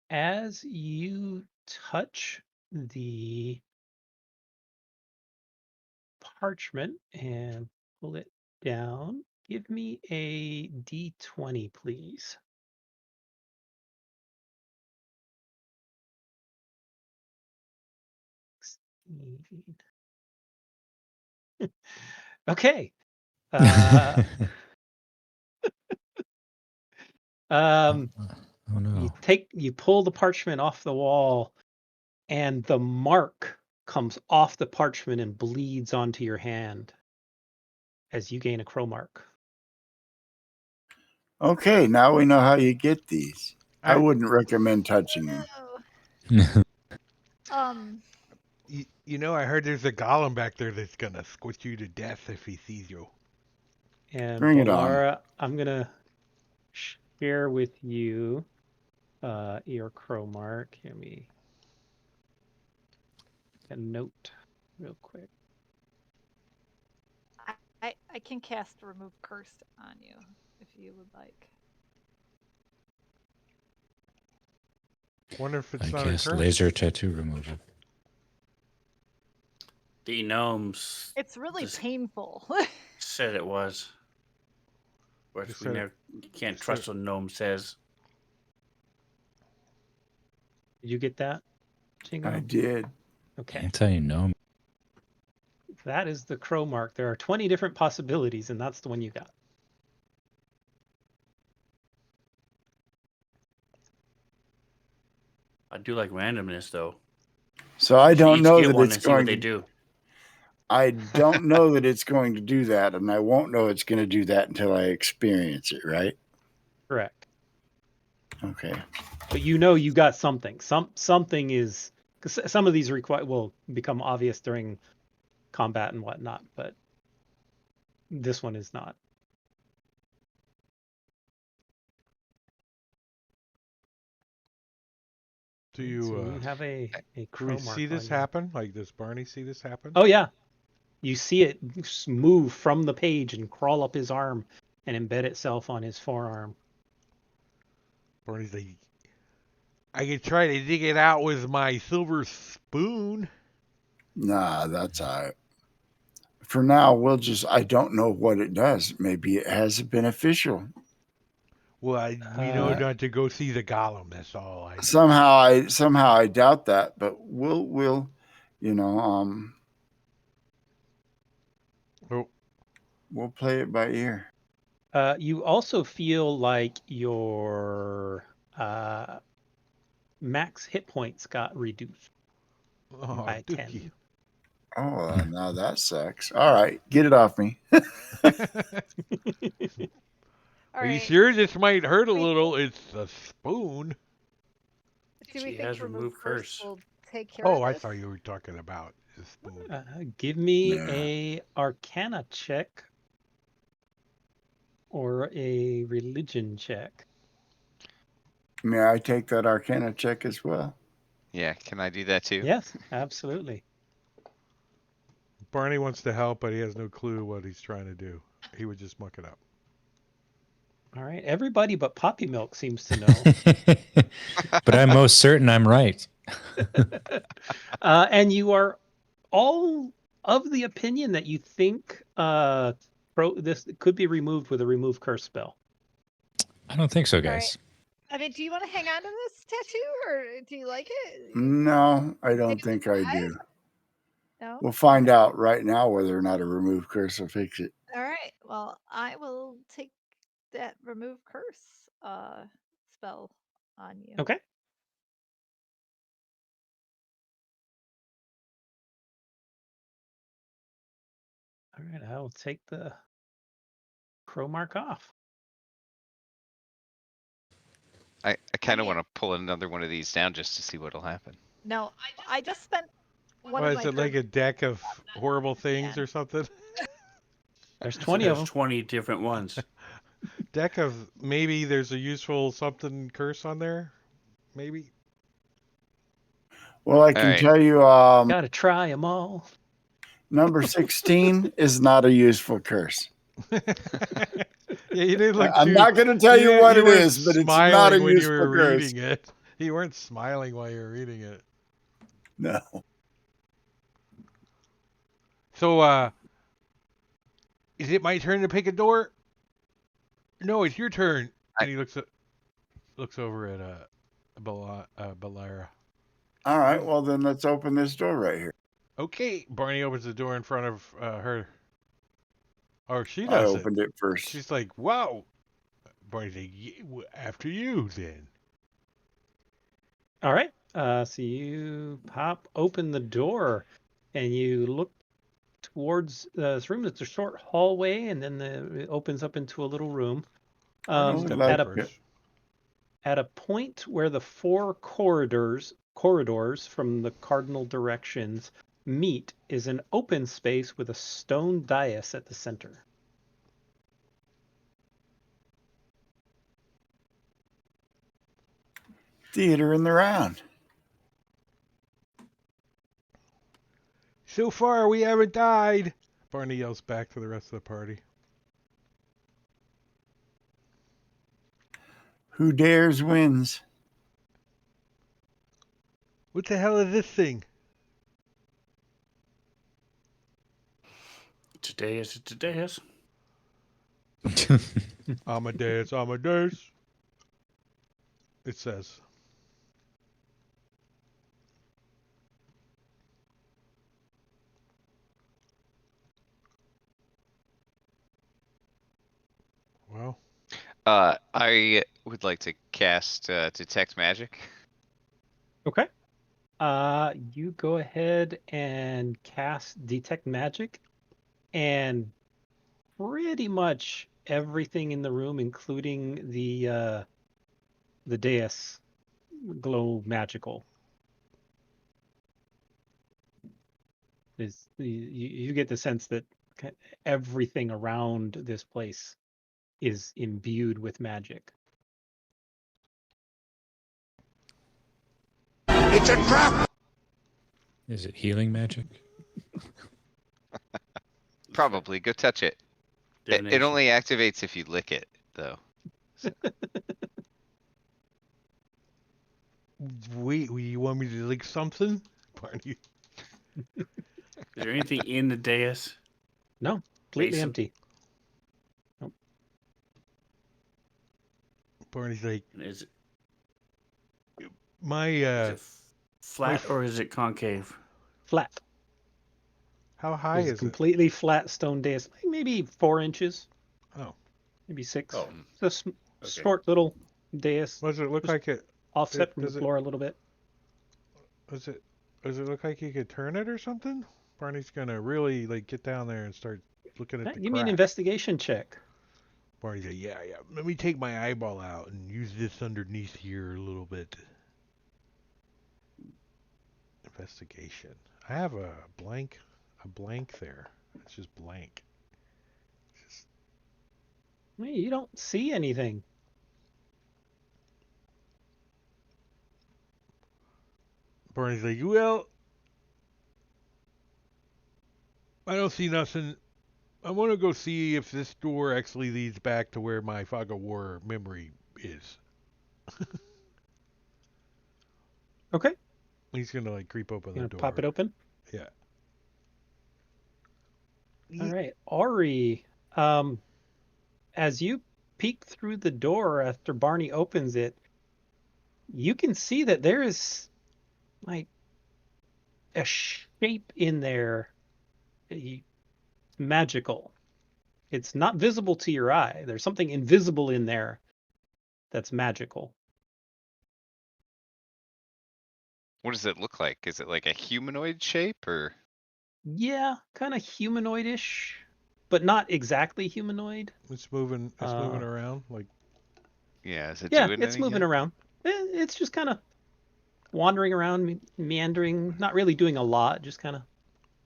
Speaker 2: As you touch the parchment and pull it down. Give me a D20, please. Okay.
Speaker 7: Oh
Speaker 2: Um,
Speaker 7: no.
Speaker 2: you pull the parchment off the wall, and the mark comes off the parchment and bleeds onto your hand as you gain a crow mark.
Speaker 3: Okay, now we know how you get these. I
Speaker 1: I-
Speaker 3: wouldn't recommend touching them.
Speaker 5: No. Um,
Speaker 1: You know, I heard there's a golem back there that's gonna squish you to death if he sees you.
Speaker 2: And
Speaker 3: Bring it on.
Speaker 2: Balara, I'm gonna share with you your crow mark. Give me a note real quick.
Speaker 5: I can cast remove curse on you if you would like.
Speaker 1: Wonder if it's
Speaker 7: I
Speaker 1: not a
Speaker 7: guess
Speaker 1: curse.
Speaker 7: laser tattoo removal.
Speaker 8: The gnomes
Speaker 5: It's really
Speaker 8: Just-
Speaker 5: painful.
Speaker 8: said it was. Which
Speaker 1: Just
Speaker 8: we
Speaker 1: said it-
Speaker 8: never can't
Speaker 1: said
Speaker 8: trust
Speaker 1: it.
Speaker 8: what gnome says.
Speaker 2: Did you get that, Jingo?
Speaker 3: I did.
Speaker 2: Okay.
Speaker 7: Anti-gnome.
Speaker 2: That is the crow mark. There are 20 different possibilities, and that's the one you got.
Speaker 8: I do like randomness though.
Speaker 3: So I
Speaker 8: You should
Speaker 3: don't
Speaker 8: each
Speaker 3: know
Speaker 8: get
Speaker 3: that
Speaker 8: one
Speaker 3: it's
Speaker 8: and see what
Speaker 3: going
Speaker 8: they
Speaker 3: to
Speaker 8: do.
Speaker 3: I don't know that it's going to do that, and I won't know it's going to do that until I experience it, right?
Speaker 2: Correct.
Speaker 3: Okay.
Speaker 2: But you know you got something. Something is, because some of these will become obvious during combat and whatnot, but this one is not.
Speaker 1: Do
Speaker 2: So
Speaker 1: you
Speaker 2: you have a
Speaker 1: do
Speaker 2: crow
Speaker 1: we
Speaker 2: mark
Speaker 1: see this
Speaker 2: on you.
Speaker 1: happen? Like, does Barney see this happen?
Speaker 2: Oh yeah, you see it move from the page and crawl up his arm and embed itself on his forearm.
Speaker 1: Barney's like, I could try to dig it out with my silver spoon.
Speaker 3: Nah, that's all right. For now, I don't know what it does. Maybe it has a beneficial.
Speaker 1: Well, we know not to go see the golem. That's all I know.
Speaker 3: Somehow I doubt that, but we'll you know,
Speaker 1: Oh,
Speaker 3: we'll play it by ear.
Speaker 2: You also feel like your max hit points got reduced by 10.
Speaker 1: dookie.
Speaker 3: Oh, now that sucks. All right, get it off me.
Speaker 1: Are you sure this might hurt a little? It's a spoon.
Speaker 5: Do we
Speaker 8: She
Speaker 5: think
Speaker 8: has
Speaker 5: remove
Speaker 8: remove
Speaker 5: curse
Speaker 8: curse.
Speaker 5: will take care
Speaker 1: Oh,
Speaker 5: of
Speaker 1: I
Speaker 5: this?
Speaker 1: thought you were talking about the spoon.
Speaker 2: Give me
Speaker 3: Yeah.
Speaker 2: a Arcana check or a Religion check.
Speaker 3: May I take that Arcana check as well?
Speaker 6: Yeah, can I do that too?
Speaker 2: Yes, absolutely.
Speaker 1: Barney wants to help, but he has no clue what he's trying to do. He would just muck it up.
Speaker 2: All right, everybody but Poppy Milk seems to know.
Speaker 7: But I'm most certain I'm right.
Speaker 2: And you are all of the opinion that you think this could be removed with a remove curse spell.
Speaker 7: I don't think so,
Speaker 5: All right.
Speaker 7: guys.
Speaker 5: I mean, do you want to hang on to this tattoo, or do you like it?
Speaker 3: No, I don't
Speaker 5: Take
Speaker 3: think
Speaker 5: it
Speaker 3: I
Speaker 5: alive?
Speaker 3: do.
Speaker 5: No.
Speaker 3: We'll find out right now whether or not a remove curse will fix it.
Speaker 5: All right. Well, I will take that remove curse spell on you.
Speaker 2: Okay. All right, I will take the crow mark off.
Speaker 6: I kind of want to pull another one of these down just to see what'll happen.
Speaker 5: No, I just spent one
Speaker 1: What
Speaker 5: of
Speaker 1: is
Speaker 5: my
Speaker 1: it, like a deck of horrible things
Speaker 5: Yeah.
Speaker 1: or something?
Speaker 2: There's
Speaker 8: So
Speaker 2: 20 of
Speaker 8: there's
Speaker 2: them.
Speaker 8: 20 different ones.
Speaker 1: Deck of maybe there's a useful something curse on there? Maybe?
Speaker 3: Well, I can
Speaker 6: right.
Speaker 3: tell you,
Speaker 2: Gotta try them all.
Speaker 3: number 16 is not a useful curse.
Speaker 1: Yeah, you didn't look
Speaker 3: I'm
Speaker 1: too.
Speaker 3: not going to tell you what it
Speaker 1: weren't
Speaker 3: is, but it's not a
Speaker 1: smiling when you
Speaker 3: useful
Speaker 1: were
Speaker 3: curse.
Speaker 1: reading it. You weren't smiling while you were reading it.
Speaker 3: No.
Speaker 1: So, is it my turn to pick a door? No, it's your turn. And he looks over at Balara.
Speaker 3: All right. Well, then let's open this door right here.
Speaker 1: Okay, Barney opens the door in front of her. Or she
Speaker 3: I
Speaker 1: does it.
Speaker 3: opened it first.
Speaker 1: She's like, "Wow." Barney's like, "After you, then."
Speaker 2: All right. So you pop open the door, and you look towards this room. It's a short hallway, and then it opens up into a little room.
Speaker 3: Oh,
Speaker 1: Step
Speaker 3: like
Speaker 1: first.
Speaker 2: At a point where the four corridors from the cardinal directions meet is an open space with a stone dais at the center.
Speaker 3: Theater in the round.
Speaker 1: So far, we haven't died. Barney yells back to the rest of the party.
Speaker 3: Who dares wins.
Speaker 1: What the hell is this thing?
Speaker 8: It's a dais.
Speaker 1: Amadeus. It says. Well,
Speaker 6: I would like to cast detect magic.
Speaker 2: Okay. You go ahead and cast Detect Magic, and pretty much everything in the room, including the dais, glow magical. You get the sense that everything around this place is imbued with magic.
Speaker 3: It's a trap.
Speaker 7: Is it healing magic?
Speaker 6: Probably. Go touch it. It
Speaker 8: Divination.
Speaker 6: only activates if you lick it, though.
Speaker 1: wait, you want me to lick something? Barney.
Speaker 8: Is there anything in the dais?
Speaker 2: No, completely
Speaker 8: Basin?
Speaker 2: empty.
Speaker 1: Barney's like,
Speaker 8: And is
Speaker 1: my,
Speaker 8: it flat
Speaker 1: my
Speaker 8: or is it concave?
Speaker 2: Flat.
Speaker 1: how high
Speaker 2: It's a
Speaker 1: is it?
Speaker 2: completely flat stone dais, like maybe 4 inches.
Speaker 1: Oh.
Speaker 2: Maybe 6.
Speaker 8: Oh,
Speaker 2: It's a short little dais.
Speaker 1: What does it look
Speaker 2: Just
Speaker 1: like? It
Speaker 2: offset from the
Speaker 1: does it
Speaker 2: floor a little bit.
Speaker 1: does it look like you could turn it or something? Barney's gonna really like get down there and start looking at the
Speaker 2: Give me an
Speaker 1: crack.
Speaker 2: investigation check.
Speaker 1: Barney's like, yeah. Let me take my eyeball out and use this underneath here a little bit. Investigation. I have a blank there. It's just blank. Just
Speaker 2: You don't see anything.
Speaker 1: Barney's like, well, I don't see nothing. I want to go see if this door actually leads back to where my Fog of War memory is.
Speaker 2: Okay.
Speaker 1: He's gonna like creep open the
Speaker 2: Gonna
Speaker 1: door.
Speaker 2: pop it open.
Speaker 1: Yeah.
Speaker 2: All right, Ari. As you peek through the door after Barney opens it, you can see that there is like a shape in there, magical. It's not visible to your eye. There's something invisible in there that's magical.
Speaker 6: What does it look like? Is it like a humanoid shape or?
Speaker 2: Yeah, kind of humanoidish, but not exactly humanoid.
Speaker 1: It's moving. It's moving around. Like,
Speaker 6: Yeah, is it
Speaker 2: Yeah,
Speaker 6: doing
Speaker 2: it's
Speaker 6: anything?
Speaker 2: moving around. It's just kind of wandering around, meandering, not really doing a lot, just kind of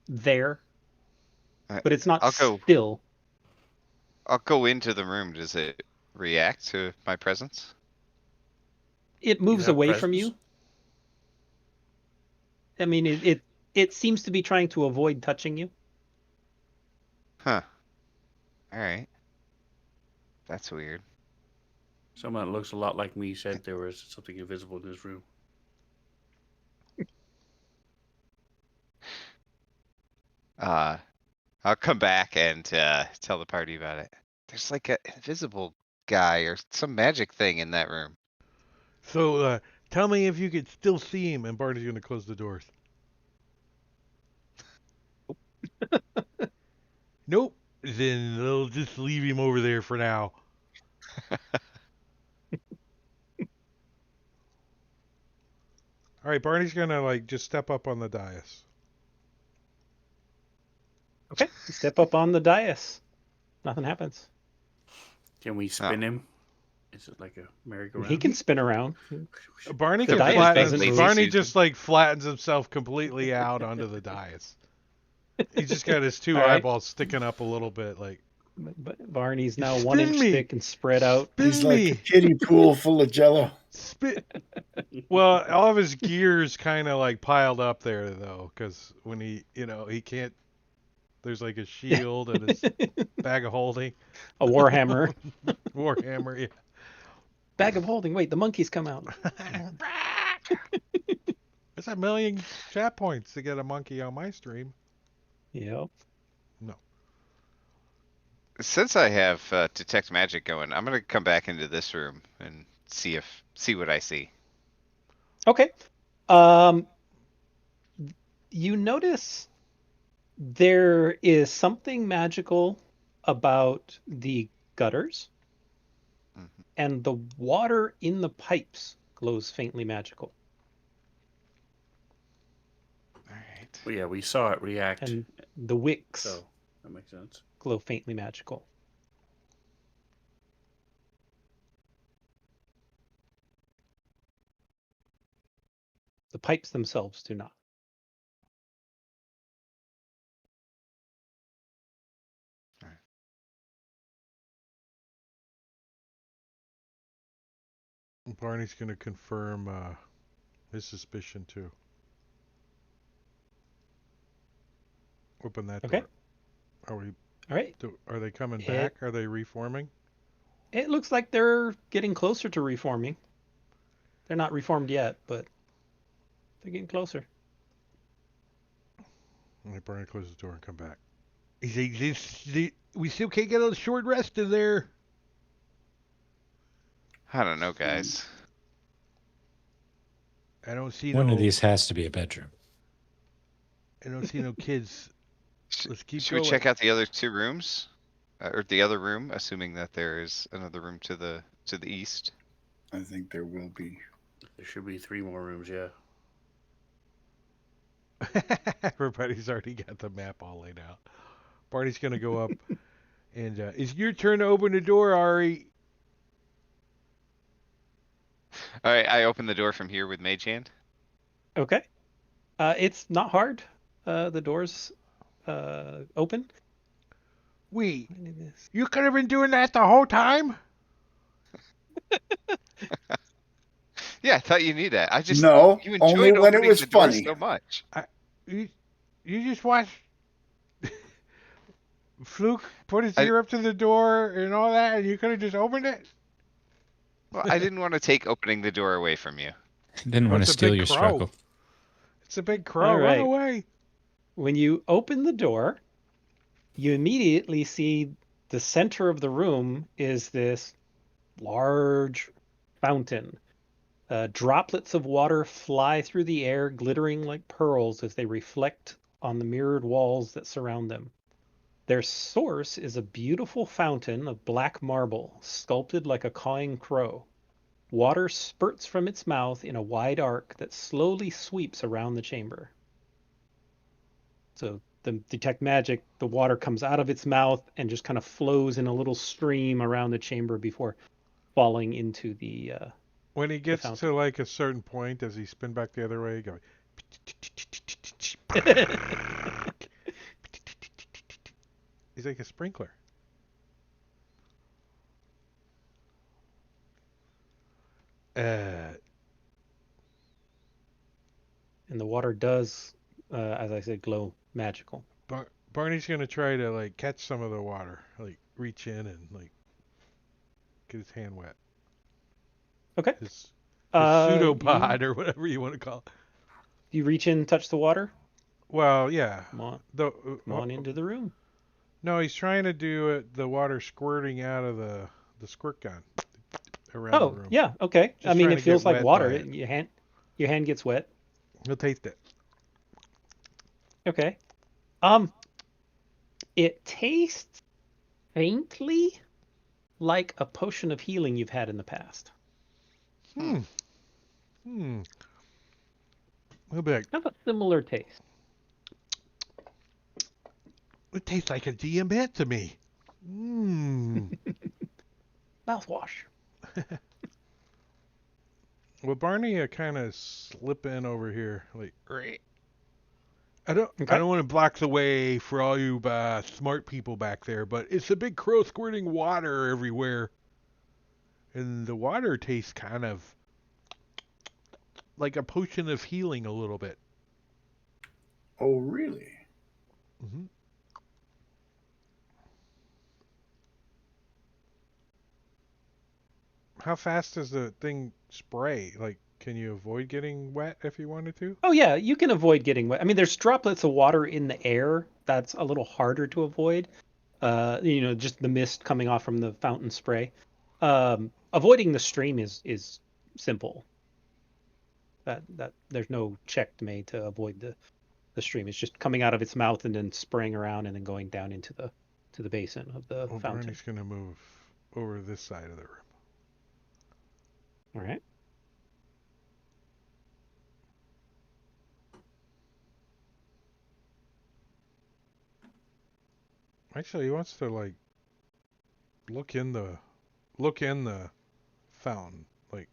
Speaker 2: there. But it's not still.
Speaker 6: I'll go into the room. Does it react to my presence?
Speaker 2: It moves
Speaker 8: have
Speaker 2: away
Speaker 8: presence?
Speaker 2: from you. I mean, it seems to be trying to avoid touching you.
Speaker 6: Huh. All right. That's weird.
Speaker 8: Someone that looks a lot like me said there was something invisible in this room.
Speaker 6: I'll come back and tell the party about it. There's like an invisible guy or some magic thing in that room.
Speaker 1: So tell me if you could still see him, and Barney's going to close the doors. Nope. Then they'll just leave him over there for now. All right, Barney's going to like just step up on the dais.
Speaker 2: Okay, you step up on the dais. Nothing happens.
Speaker 8: Can we spin him? Is it like a merry-go-round?
Speaker 2: He can spin around.
Speaker 1: Barney
Speaker 2: The
Speaker 1: can
Speaker 2: dais
Speaker 1: flatten.
Speaker 2: doesn't move.
Speaker 1: Barney just like flattens himself completely out onto the dais. He's just got his two
Speaker 2: All right.
Speaker 1: eyeballs sticking up a little bit, like.
Speaker 2: But Barney's now
Speaker 1: Spin
Speaker 2: 1 inch
Speaker 1: me.
Speaker 2: thick and spread out.
Speaker 1: Spin
Speaker 3: He's like
Speaker 1: me.
Speaker 3: a kiddie pool full of jello.
Speaker 1: Spit. Well, all of his gears kind of like piled up there though, because when he can't. There's like a shield and his bag of holding.
Speaker 2: A warhammer.
Speaker 1: Warhammer, yeah.
Speaker 2: Bag of holding. Wait, the monkeys come out.
Speaker 1: That's a million chat points to get a monkey on my stream.
Speaker 2: Yep.
Speaker 1: No.
Speaker 6: Since I have detect magic going, I'm gonna come back into this room and see what I see.
Speaker 2: Okay. You notice there is something magical about the gutters, and the water in the pipes glows faintly magical.
Speaker 6: All right.
Speaker 8: Well, yeah, we saw it react.
Speaker 2: And the wicks
Speaker 8: So that makes sense.
Speaker 2: glow faintly magical. The pipes themselves do not.
Speaker 1: Barney's going to confirm his suspicion too. Open that
Speaker 2: Okay.
Speaker 1: door. Are we?
Speaker 2: All right.
Speaker 1: Are they coming back? Are they reforming?
Speaker 2: It looks like they're getting closer to reforming. They're not reformed yet, but they're getting closer.
Speaker 1: All right, Barney close the door and come back. We still can't get a short rest in there.
Speaker 6: I don't know, guys.
Speaker 1: I don't see
Speaker 7: One of these has to be a bedroom.
Speaker 1: I don't see no kids. Let's keep
Speaker 6: Should
Speaker 1: going.
Speaker 6: we check out the other two rooms, or the other room, assuming that there is another room to the east?
Speaker 3: I think there will be.
Speaker 8: There should be 3 more rooms, yeah.
Speaker 1: Everybody's already got the map all laid out. Barney's gonna go up, and it's your turn to open the door, Ari.
Speaker 6: All right, I open the door from here with Mage Hand.
Speaker 2: Okay. It's not hard. The door's open.
Speaker 1: You could have been doing that the whole time?
Speaker 6: Yeah, I thought you knew that. I just
Speaker 3: No,
Speaker 6: you
Speaker 3: only
Speaker 6: enjoyed
Speaker 3: when it
Speaker 6: opening
Speaker 3: was
Speaker 6: the door
Speaker 3: funny.
Speaker 6: so much.
Speaker 1: You just watched Fluke put his ear up to the door and all that, and you could have just opened it?
Speaker 6: Well, I didn't want to take opening the door away from you.
Speaker 7: Didn't want to steal your struggle.
Speaker 1: It's a big crow.
Speaker 2: All right.
Speaker 1: Run away.
Speaker 2: When you open the door, you immediately see the center of the room is this large fountain. Droplets of water fly through the air, glittering like pearls as they reflect on the mirrored walls that surround them. Their source is a beautiful fountain of black marble, sculpted like a cawing crow. Water spurts from its mouth in a wide arc that slowly sweeps around the chamber. So the detect magic, the water comes out of its mouth and just kind of flows in a little stream around the chamber before falling into the
Speaker 1: when he gets to like a certain point, does he spin back the other way? Go. He's like a sprinkler.
Speaker 2: And the water does, as I said, glow magical.
Speaker 1: Barney's gonna try to like catch some of the water, like reach in and like get his hand wet.
Speaker 2: Okay.
Speaker 1: His pseudopod or whatever you want to call it.
Speaker 2: You reach in and touch the water?
Speaker 1: Well, yeah.
Speaker 2: Come on,
Speaker 1: The
Speaker 2: come on into the room.
Speaker 1: No, he's trying to do it. The water squirting out of the squirt gun around the
Speaker 2: Oh,
Speaker 1: room.
Speaker 2: yeah, okay. I
Speaker 1: Just
Speaker 2: mean,
Speaker 1: trying
Speaker 2: it
Speaker 1: to
Speaker 2: feels
Speaker 1: get
Speaker 2: like
Speaker 1: wet
Speaker 2: water.
Speaker 1: by it.
Speaker 2: Your hand gets wet.
Speaker 1: He'll taste it.
Speaker 2: Okay. It tastes faintly like a potion of healing you've had in the past.
Speaker 1: Hmm. He'll be like,
Speaker 2: Have a similar taste.
Speaker 1: it tastes like a DM to me.
Speaker 2: Mouthwash.
Speaker 1: Well, Barney kind of slip in over here, like, I don't
Speaker 2: Okay.
Speaker 1: want to block the way for all you smart people back there, but it's a big crow squirting water everywhere, and the water tastes kind of like a potion of healing a little bit.
Speaker 3: Oh, really?
Speaker 1: Mm-hmm. How fast does the thing spray? Like, can you avoid getting wet if you wanted to?
Speaker 2: Oh yeah, you can avoid getting wet. I mean, there's droplets of water in the air. That's a little harder to avoid. Just the mist coming off from the fountain spray. Avoiding the stream is simple. That there's no check made to avoid the stream. It's just coming out of its mouth and then spraying around and then going down into the basin of the
Speaker 1: Well,
Speaker 2: fountain.
Speaker 1: Barney's gonna move over this side of the room.
Speaker 2: All right.
Speaker 1: Actually, he wants to like look in the fountain, like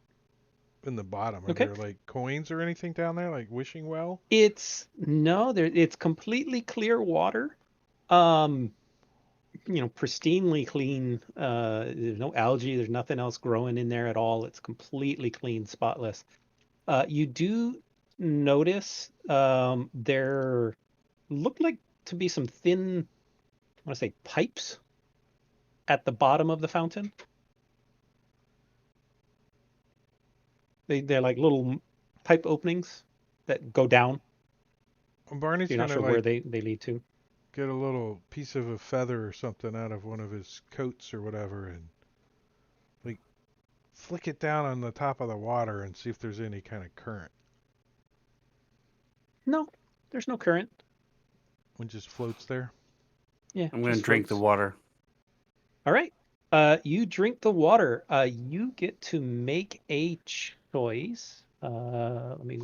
Speaker 1: in the bottom. Are
Speaker 2: Okay.
Speaker 1: there like coins or anything down there, like wishing well?
Speaker 2: It's completely clear water. Pristinely clean. There's no algae. There's nothing else growing in there at all. It's completely clean, spotless. You do notice there look like to be some thin, I want to say, pipes at the bottom of the fountain. They're like little pipe openings that go down.
Speaker 1: Well, Barney's
Speaker 2: You're not
Speaker 1: gonna
Speaker 2: sure where
Speaker 1: like
Speaker 2: they lead to.
Speaker 1: get a little piece of a feather or something out of one of his coats or whatever, and like flick it down on the top of the water and see if there's any kind of current.
Speaker 2: No, there's no current.
Speaker 1: One just floats there.
Speaker 2: Yeah,
Speaker 8: I'm going to
Speaker 2: just
Speaker 8: drink the
Speaker 2: floats.
Speaker 8: water.
Speaker 2: All right. You drink the water. You get to make a choice. Let me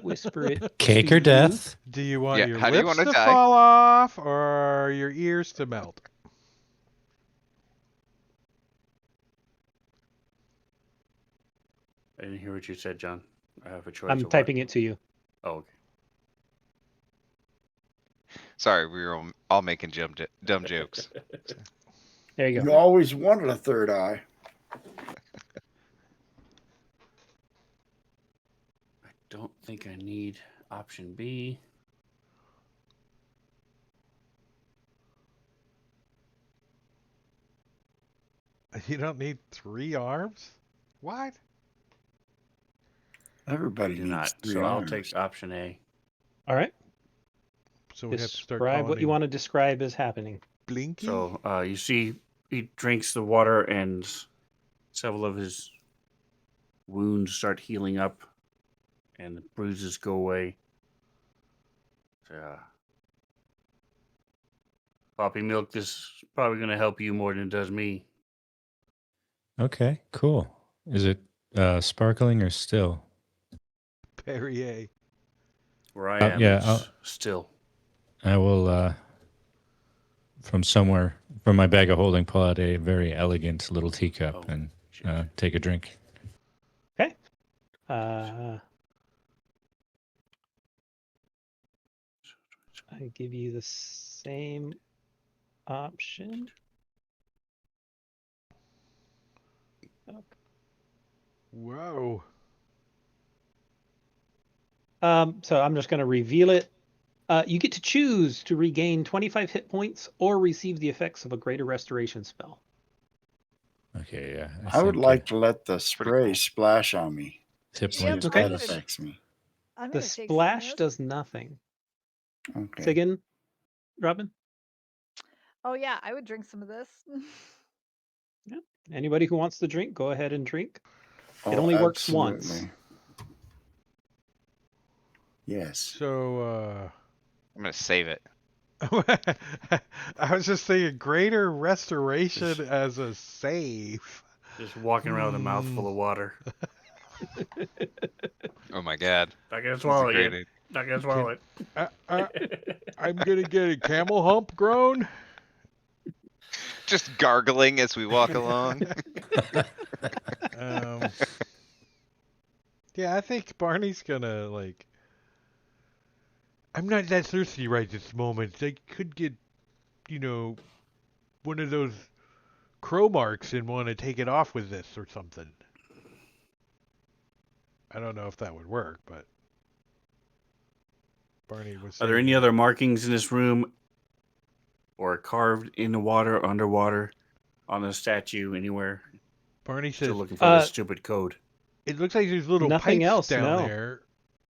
Speaker 2: whisper it.
Speaker 7: Cake
Speaker 2: to
Speaker 7: or
Speaker 2: you.
Speaker 7: death?
Speaker 1: Do you want
Speaker 6: Yeah,
Speaker 1: your
Speaker 6: how do you
Speaker 1: lips
Speaker 6: wanna
Speaker 1: to
Speaker 6: die?
Speaker 1: fall off or your ears to melt?
Speaker 8: I didn't hear what you said, John. I have a choice.
Speaker 2: I'm
Speaker 8: of what?
Speaker 2: typing it to you.
Speaker 8: Oh, okay.
Speaker 6: Sorry, we were all making dumb jokes.
Speaker 2: There you
Speaker 3: You
Speaker 2: go.
Speaker 3: always wanted a third eye.
Speaker 8: I don't think I need option B.
Speaker 1: You don't need 3 arms? What?
Speaker 3: Everybody
Speaker 8: I do
Speaker 3: needs
Speaker 8: not.
Speaker 3: 3
Speaker 8: So I'll
Speaker 3: arms.
Speaker 8: take option A.
Speaker 2: All right.
Speaker 1: So we have to start
Speaker 2: Describe
Speaker 1: calling
Speaker 2: what you
Speaker 1: him
Speaker 2: want to describe as happening.
Speaker 1: Blinky?
Speaker 8: So you see, he drinks the water, and several of his wounds start healing up, and the bruises go away. Poppy milk, this is probably going to help you more than it does me.
Speaker 7: Okay, cool. Is it sparkling or still?
Speaker 1: Perrier.
Speaker 8: Where I am,
Speaker 7: yeah,
Speaker 8: it's still.
Speaker 7: I will, from somewhere, from my bag of holding, pull out a very elegant little teacup and take a drink.
Speaker 2: Okay. I give you the same option. Okay.
Speaker 1: Whoa.
Speaker 2: So I'm just going to reveal it. You get to choose to regain 25 hit points or receive the effects of a greater restoration spell.
Speaker 7: Okay, yeah.
Speaker 3: I would
Speaker 7: think,
Speaker 3: like to let the
Speaker 6: pretty
Speaker 3: spray
Speaker 6: cool.
Speaker 3: splash on me.
Speaker 7: hit
Speaker 3: See
Speaker 5: Yep,
Speaker 3: if
Speaker 7: points.
Speaker 3: that
Speaker 5: I'm gonna-
Speaker 3: affects me.
Speaker 5: I'm
Speaker 2: The
Speaker 5: gonna take some
Speaker 2: splash
Speaker 5: risks.
Speaker 2: does nothing.
Speaker 3: Okay.
Speaker 2: Sigan, Robin?
Speaker 5: Oh yeah, I would drink some of this.
Speaker 2: Yeah. Anybody who wants to drink, go ahead and drink.
Speaker 3: Oh,
Speaker 2: It only works
Speaker 3: absolutely.
Speaker 2: once.
Speaker 3: Yes.
Speaker 1: So,
Speaker 6: I'm gonna save it.
Speaker 1: I was just thinking greater restoration as a save.
Speaker 8: Just walking around with a mouthful of water.
Speaker 6: Oh my god.
Speaker 8: Not gonna
Speaker 6: That's a
Speaker 8: swallow it
Speaker 6: great
Speaker 8: yet.
Speaker 6: idea.
Speaker 8: Not gonna swallow it.
Speaker 1: I'm gonna get a camel hump grown.
Speaker 6: Just gargling as we walk along.
Speaker 1: um, yeah, I think Barney's gonna like. I'm not that thirsty right this moment. I could get, one of those crow marks and want to take it off with this or something. I don't know if that would work, but Barney was saying.
Speaker 8: Are there any other markings in this room or carved in the water, or underwater, on the statue anywhere?
Speaker 1: Barney says,
Speaker 8: Still looking for this stupid code.
Speaker 1: It looks like there's little
Speaker 2: Nothing
Speaker 1: pipes
Speaker 2: else,
Speaker 1: down
Speaker 2: no.
Speaker 1: there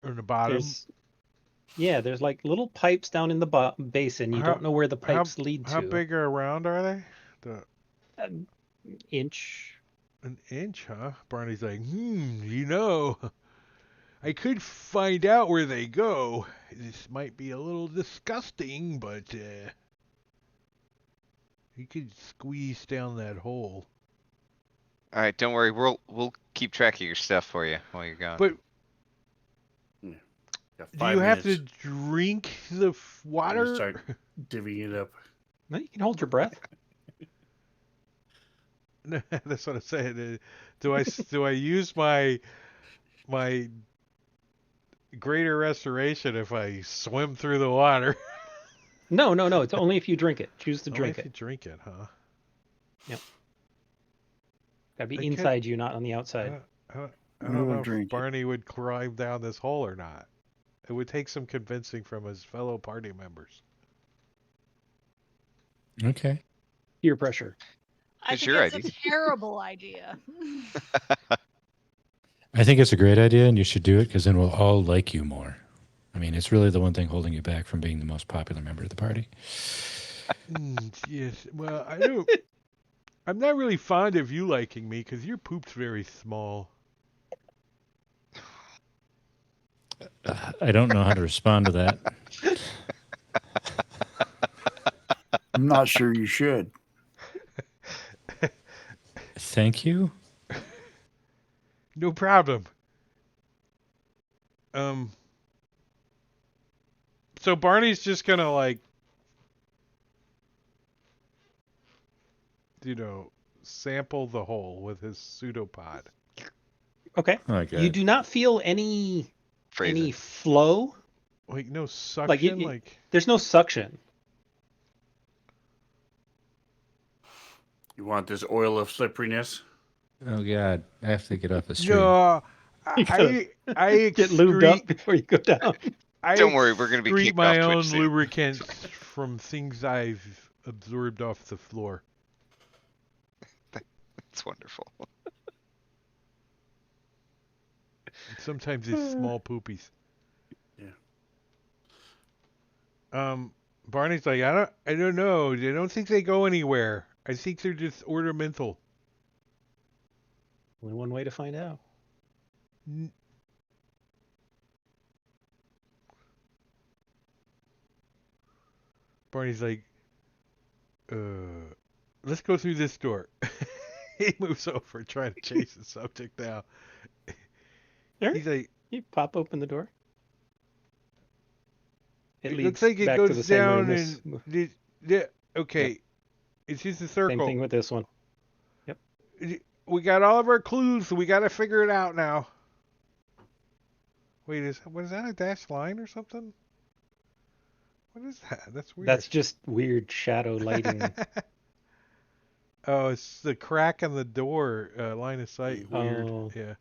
Speaker 1: on the bottom.
Speaker 2: There's like little pipes down in the basin. You don't know where the pipes lead to.
Speaker 1: How big or round are they?
Speaker 2: An inch.
Speaker 1: An inch, huh? Barney's like, I could find out where they go. This might be a little disgusting, but you could squeeze down that hole.
Speaker 6: All right, don't worry. We'll keep track of your stuff for you while you're gone.
Speaker 1: But
Speaker 8: do
Speaker 1: you have to drink the water?
Speaker 8: Start divvying it up.
Speaker 2: No, you can hold your breath.
Speaker 1: That's what I'm saying. Do I use my greater restoration if I swim through the water?
Speaker 2: No. It's only if you drink it. Choose to drink
Speaker 1: if you
Speaker 2: it.
Speaker 1: drink it, huh?
Speaker 2: Yep. Gotta be inside you, not on the outside.
Speaker 1: I don't know if Barney would climb down this hole or not. It would take some convincing from his fellow party members.
Speaker 7: Okay.
Speaker 2: Peer pressure.
Speaker 5: I think it's a terrible idea.
Speaker 7: I think it's a great idea, and you should do it because then we'll all like you more. I mean, it's really the one thing holding you back from being the most popular member of the party.
Speaker 1: Yes. Well, I'm not really fond of you liking me because your poop's very small.
Speaker 7: I don't know how to respond to that.
Speaker 3: I'm not sure you should.
Speaker 7: Thank you.
Speaker 1: No problem. So Barney's just gonna sample the hole with his pseudopod.
Speaker 2: Okay.
Speaker 7: Okay.
Speaker 2: You do not feel any flow.
Speaker 1: Like no suction.
Speaker 2: There's no suction.
Speaker 8: You want this oil of slipperiness?
Speaker 7: Oh God, I have to get off the street.
Speaker 1: No, I
Speaker 2: get lubed up before you go down.
Speaker 6: Don't worry, we're gonna be
Speaker 1: excrete
Speaker 6: kicked
Speaker 1: my
Speaker 6: off
Speaker 1: own
Speaker 6: Twitch soon.
Speaker 1: lubricants from things I've absorbed off the floor.
Speaker 6: That's wonderful.
Speaker 1: Sometimes it's small poopies.
Speaker 8: Yeah.
Speaker 1: Barney's like, I don't know. I don't think they go anywhere. I think they're just ornamental.
Speaker 2: Only one way to find out.
Speaker 1: Barney's like, let's go through this door. He moves over, trying to chase the subject now. He's like,
Speaker 2: you pop open the door.
Speaker 1: It looks like it goes down and okay.
Speaker 2: Yep.
Speaker 1: It's just a circle.
Speaker 2: Same thing with this one. Yep.
Speaker 1: We got all of our clues. We got to figure it out now. Wait, was that a dashed line or something? What is that? That's weird.
Speaker 2: That's just weird shadow lighting.
Speaker 1: Oh, it's the crack in the door, line of sight. Weird.
Speaker 2: Oh.
Speaker 1: Yeah.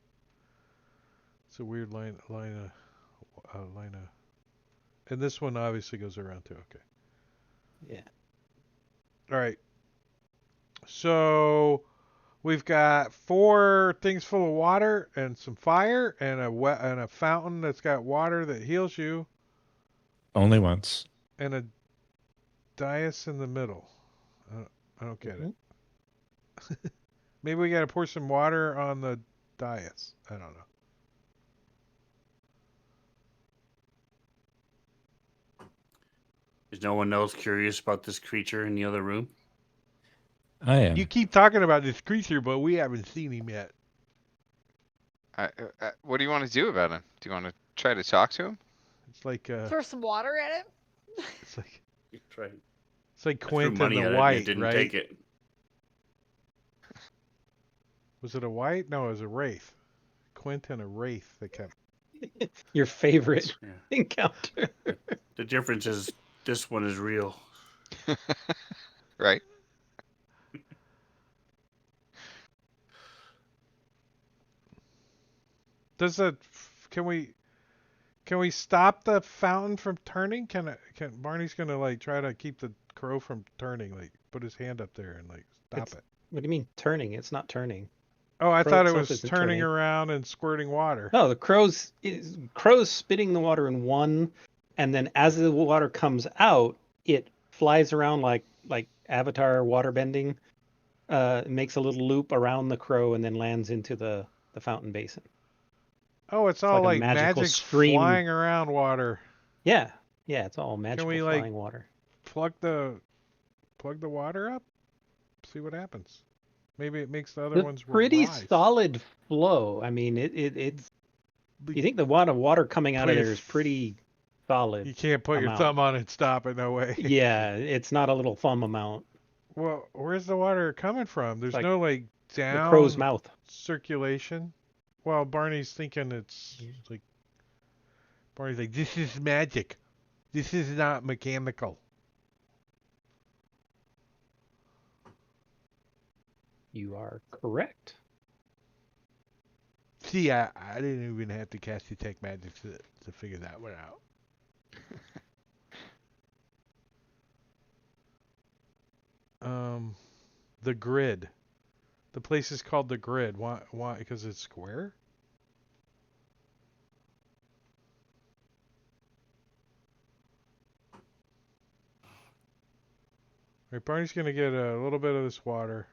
Speaker 1: It's a weird line of. And this one obviously goes around too. Okay.
Speaker 2: Yeah.
Speaker 1: All right. So we've got 4 things full of water and some fire and a fountain that's got water that heals you.
Speaker 7: Only once.
Speaker 1: and a dais in the middle. I don't get it. Maybe we got to pour some water on the dais. I don't know.
Speaker 8: Is no one else curious about this creature in the other room?
Speaker 7: I am.
Speaker 1: You keep talking about this creature, but we haven't seen him yet.
Speaker 6: What do you want to do about him? Do you want to try to talk to him?
Speaker 1: It's like
Speaker 5: Throw some water at him.
Speaker 1: it's like
Speaker 8: That's right.
Speaker 1: it's like
Speaker 8: I threw
Speaker 1: Quint and
Speaker 8: money
Speaker 1: the
Speaker 8: at it and
Speaker 1: White,
Speaker 8: it didn't
Speaker 1: right?
Speaker 8: take it.
Speaker 1: Was it a white? No, it was a wraith. Quint and a wraith that kept.
Speaker 2: Your favorite
Speaker 8: Yeah.
Speaker 2: encounter.
Speaker 8: The difference is this one is real.
Speaker 6: Right.
Speaker 1: Does that? Can we stop the fountain from turning? Can Barney's gonna like try to keep the crow from turning? Like put his hand up there and like stop it.
Speaker 2: What do you mean turning? It's not turning.
Speaker 1: Oh, I
Speaker 2: Crow
Speaker 1: thought it
Speaker 2: itself
Speaker 1: was
Speaker 2: isn't
Speaker 1: turning
Speaker 2: turning.
Speaker 1: around and squirting water.
Speaker 2: No, the crow's spitting the water in one, and then as the water comes out, it flies around like Avatar water bending. Makes a little loop around the crow and then lands into the fountain basin.
Speaker 1: Oh, it's
Speaker 2: It's
Speaker 1: all
Speaker 2: like a
Speaker 1: like
Speaker 2: magical
Speaker 1: magic
Speaker 2: stream.
Speaker 1: flying around water.
Speaker 2: Yeah, it's all magical
Speaker 1: we, like,
Speaker 2: flying water.
Speaker 1: Plug the water up. See what happens. Maybe it makes the other
Speaker 2: The
Speaker 1: ones
Speaker 2: pretty
Speaker 1: rise.
Speaker 2: solid flow. I mean, it's. You think the amount of water coming out of there is pretty solid?
Speaker 1: You can't put your
Speaker 2: amount.
Speaker 1: thumb on it and stop it. No way.
Speaker 2: Yeah, it's not a little thumb amount.
Speaker 1: Well, where's the water coming from? There's
Speaker 2: Like
Speaker 1: no like
Speaker 2: The
Speaker 1: down
Speaker 2: crow's mouth.
Speaker 1: circulation. Well, Barney's thinking it's like Barney's like, this is magic. This is not mechanical.
Speaker 2: You are correct.
Speaker 1: See, I didn't even have to cast detect magic to figure that one out. The grid. The place is called the grid. Why? Why? Because it's square? Right, Barney's gonna get a little bit of this water,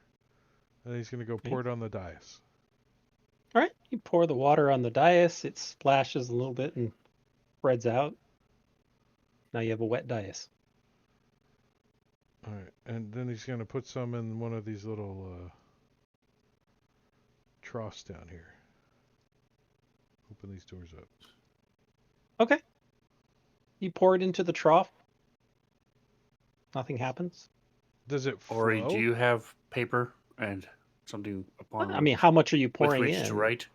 Speaker 1: and then he's gonna go pour it on the dais.
Speaker 2: All right, you pour the water on the dais. It splashes a little bit and spreads out. Now you have a wet dais.
Speaker 1: All right, and then he's gonna put some in one of these little troughs down here. Open these doors up.
Speaker 2: Okay. You pour it into the trough. Nothing happens.
Speaker 1: Does it flow?
Speaker 8: Ori, do you have paper and something upon
Speaker 2: I mean, how much are you pouring
Speaker 8: with which
Speaker 2: in?
Speaker 8: to write?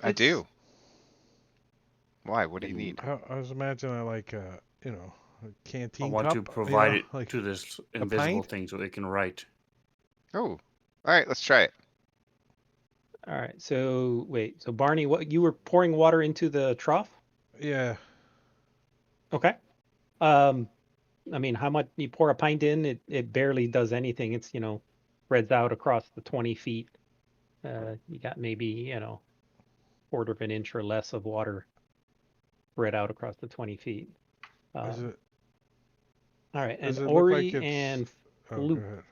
Speaker 6: I do. Why? What do you need?
Speaker 1: I was imagining like a canteen
Speaker 8: I want
Speaker 1: cup.
Speaker 8: to provide it
Speaker 1: like
Speaker 8: to this
Speaker 1: a
Speaker 8: invisible
Speaker 1: pint?
Speaker 8: thing so they can write.
Speaker 6: Oh, all right. Let's try it.
Speaker 2: All right. So wait. So Barney, what you were pouring water into the trough?
Speaker 1: Yeah.
Speaker 2: Okay. I mean, how much you pour a pint in? It barely does anything. It's spreads out across the 20 feet. You got maybe quarter of an inch or less of water spread out across the 20 feet.
Speaker 1: Is it?
Speaker 2: All right. And
Speaker 1: Does it look
Speaker 2: Ori
Speaker 1: like it's?
Speaker 2: and
Speaker 1: Oh,
Speaker 2: Floop,
Speaker 1: go ahead.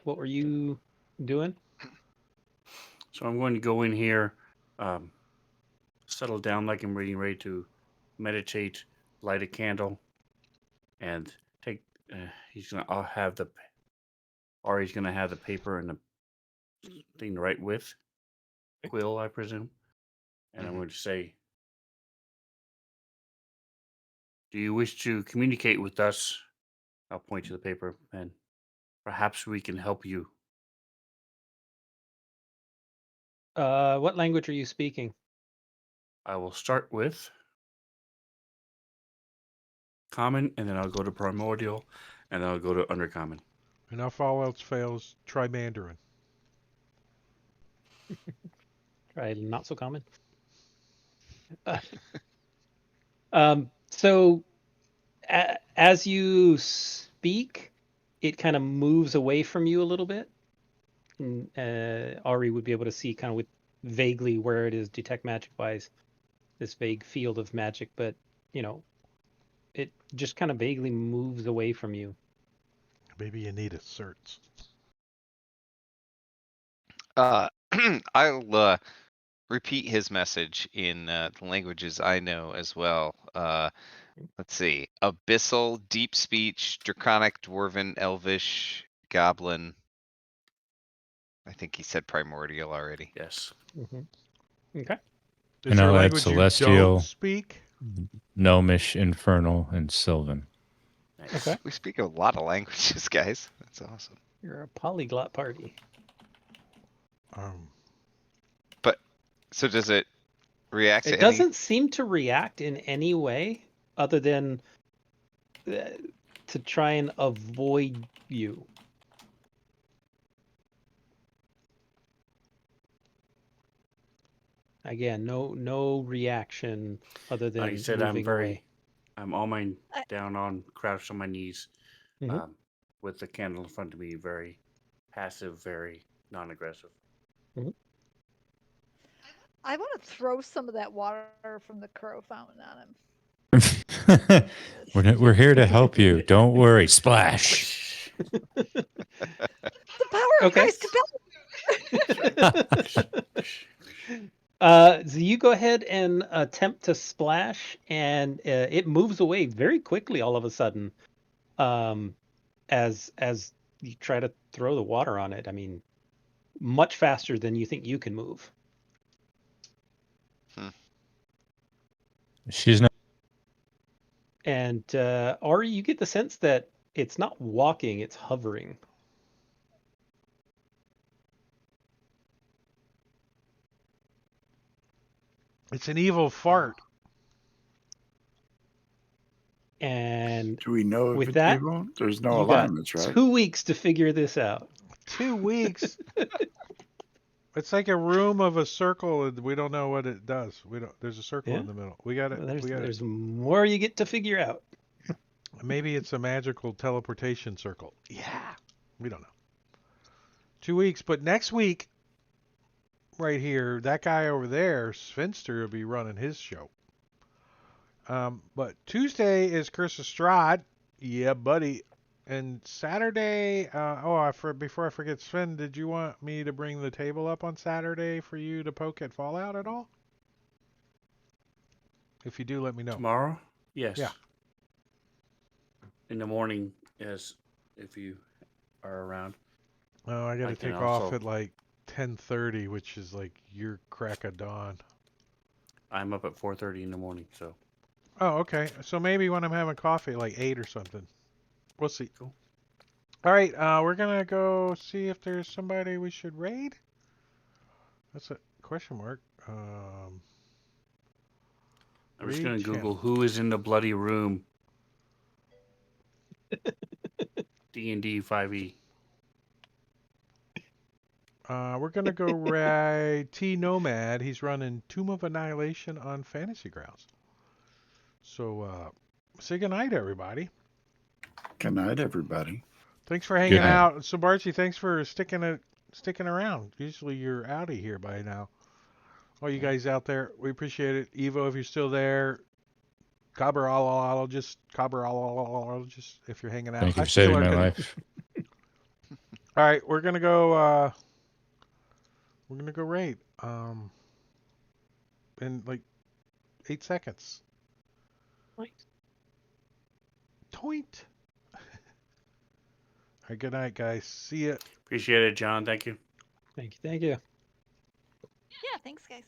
Speaker 2: what were you doing?
Speaker 8: So I'm going to go in here, settle down like I'm ready to meditate, light a candle, and take. I'll have the. Ari's gonna have the paper and the thing to write with, quill, I presume, and I'm going to say, "Do you wish to communicate with us?" I'll point to the paper, and perhaps we can help you.
Speaker 2: What language are you speaking?
Speaker 8: I will start with common, and then I'll go to primordial, and then I'll go to undercommon.
Speaker 1: And if all else fails, try Mandarin.
Speaker 2: Try not so common. So as you speak, it kind of moves away from you a little bit. And, Ari would be able to see kind of with vaguely where it is detect magic wise, this vague field of magic, but it just kind of vaguely moves away from you.
Speaker 1: Maybe you need a certs.
Speaker 6: I'll repeat his message in the languages I know as well. Let's see. Abyssal, deep speech, draconic, dwarven, elvish, goblin. I think he said primordial already.
Speaker 8: Yes.
Speaker 2: Okay.
Speaker 1: Is
Speaker 7: And
Speaker 1: there a
Speaker 7: I'll add
Speaker 1: language you don't
Speaker 7: Celestial,
Speaker 1: speak?
Speaker 7: Gnomish, Infernal, and Sylvan.
Speaker 8: Nice.
Speaker 2: Okay.
Speaker 6: We speak a lot of languages, guys. That's awesome.
Speaker 2: You're a polyglot party.
Speaker 6: But so does it react to
Speaker 2: It
Speaker 6: any?
Speaker 2: doesn't seem to react in any way other than to try and avoid you. Again, no reaction other than
Speaker 8: Like I said,
Speaker 2: moving away.
Speaker 8: I'm all mine down on, crouched on my knees,
Speaker 2: Mhm.
Speaker 8: with the candle in front of me, very passive, very non-aggressive.
Speaker 5: I want to throw some of that water from the crow fountain on him.
Speaker 7: We're here to help you. Don't worry. Splash.
Speaker 5: The power of
Speaker 2: Okay.
Speaker 5: Christ compels.
Speaker 2: So you go ahead and attempt to splash, and it moves away very quickly all of a sudden. As you try to throw the water on it, I mean, much faster than you think you can move.
Speaker 7: She's not.
Speaker 2: And Ari, you get the sense that it's not walking; it's hovering.
Speaker 1: It's an evil fart.
Speaker 2: And
Speaker 3: Do we know if
Speaker 2: with
Speaker 3: it's
Speaker 2: that,
Speaker 3: evil? There's no
Speaker 2: you got
Speaker 3: alignments, right?
Speaker 2: 2 weeks to figure this out.
Speaker 1: 2 weeks. It's like a room of a circle, and we don't know what it does. We don't. There's a circle
Speaker 2: Yeah.
Speaker 1: in the middle. We got it.
Speaker 2: There's more you get to figure out.
Speaker 1: Maybe it's a magical teleportation circle. Yeah, we don't know. 2 weeks, but next week, right here, that guy over there, Svenster, will be running his show. But Tuesday is Chris Estrad. Yeah, buddy. And Saturday, before I forget, Sven, did you want me to bring the table up on Saturday for you to poke at Fallout at all? If you do, let me know.
Speaker 8: Tomorrow? Yes.
Speaker 1: Yeah.
Speaker 8: In the morning, if you are around.
Speaker 1: Oh, I got to
Speaker 8: I can
Speaker 1: take off
Speaker 8: also-
Speaker 1: at like 10:30, which is like your crack of dawn.
Speaker 8: I'm up at 4:30 in the morning, so.
Speaker 1: Oh, okay. So maybe when I'm having coffee, like 8 or something. We'll see.
Speaker 8: Cool.
Speaker 1: All right, we're gonna go see if there's somebody we should raid. That's a question mark.
Speaker 8: I'm just
Speaker 1: Raid
Speaker 8: going to
Speaker 1: channel.
Speaker 8: Google who is in the bloody room. D&D 5e.
Speaker 1: We're gonna go raid T Nomad. He's running Tomb of Annihilation on Fantasy Grounds. So say goodnight, everybody.
Speaker 3: Good night, everybody.
Speaker 1: Thanks for hanging
Speaker 7: Good night.
Speaker 1: out. So Barchi, thanks for sticking around. Usually you're out of here by now. All you guys out there, we appreciate it. Evo, if you're still there, Cabrologist, if you're hanging out.
Speaker 7: Thank you
Speaker 1: I
Speaker 7: for
Speaker 1: steal
Speaker 7: saving
Speaker 1: our
Speaker 7: my
Speaker 1: con-
Speaker 7: life.
Speaker 1: All right, we're gonna go. We're gonna go raid. In like 8 seconds.
Speaker 2: Right.
Speaker 1: Toint. All right, good night, guys. See ya.
Speaker 8: Appreciate it, John. Thank you.
Speaker 2: Thank you.
Speaker 5: Yeah, thanks, guys.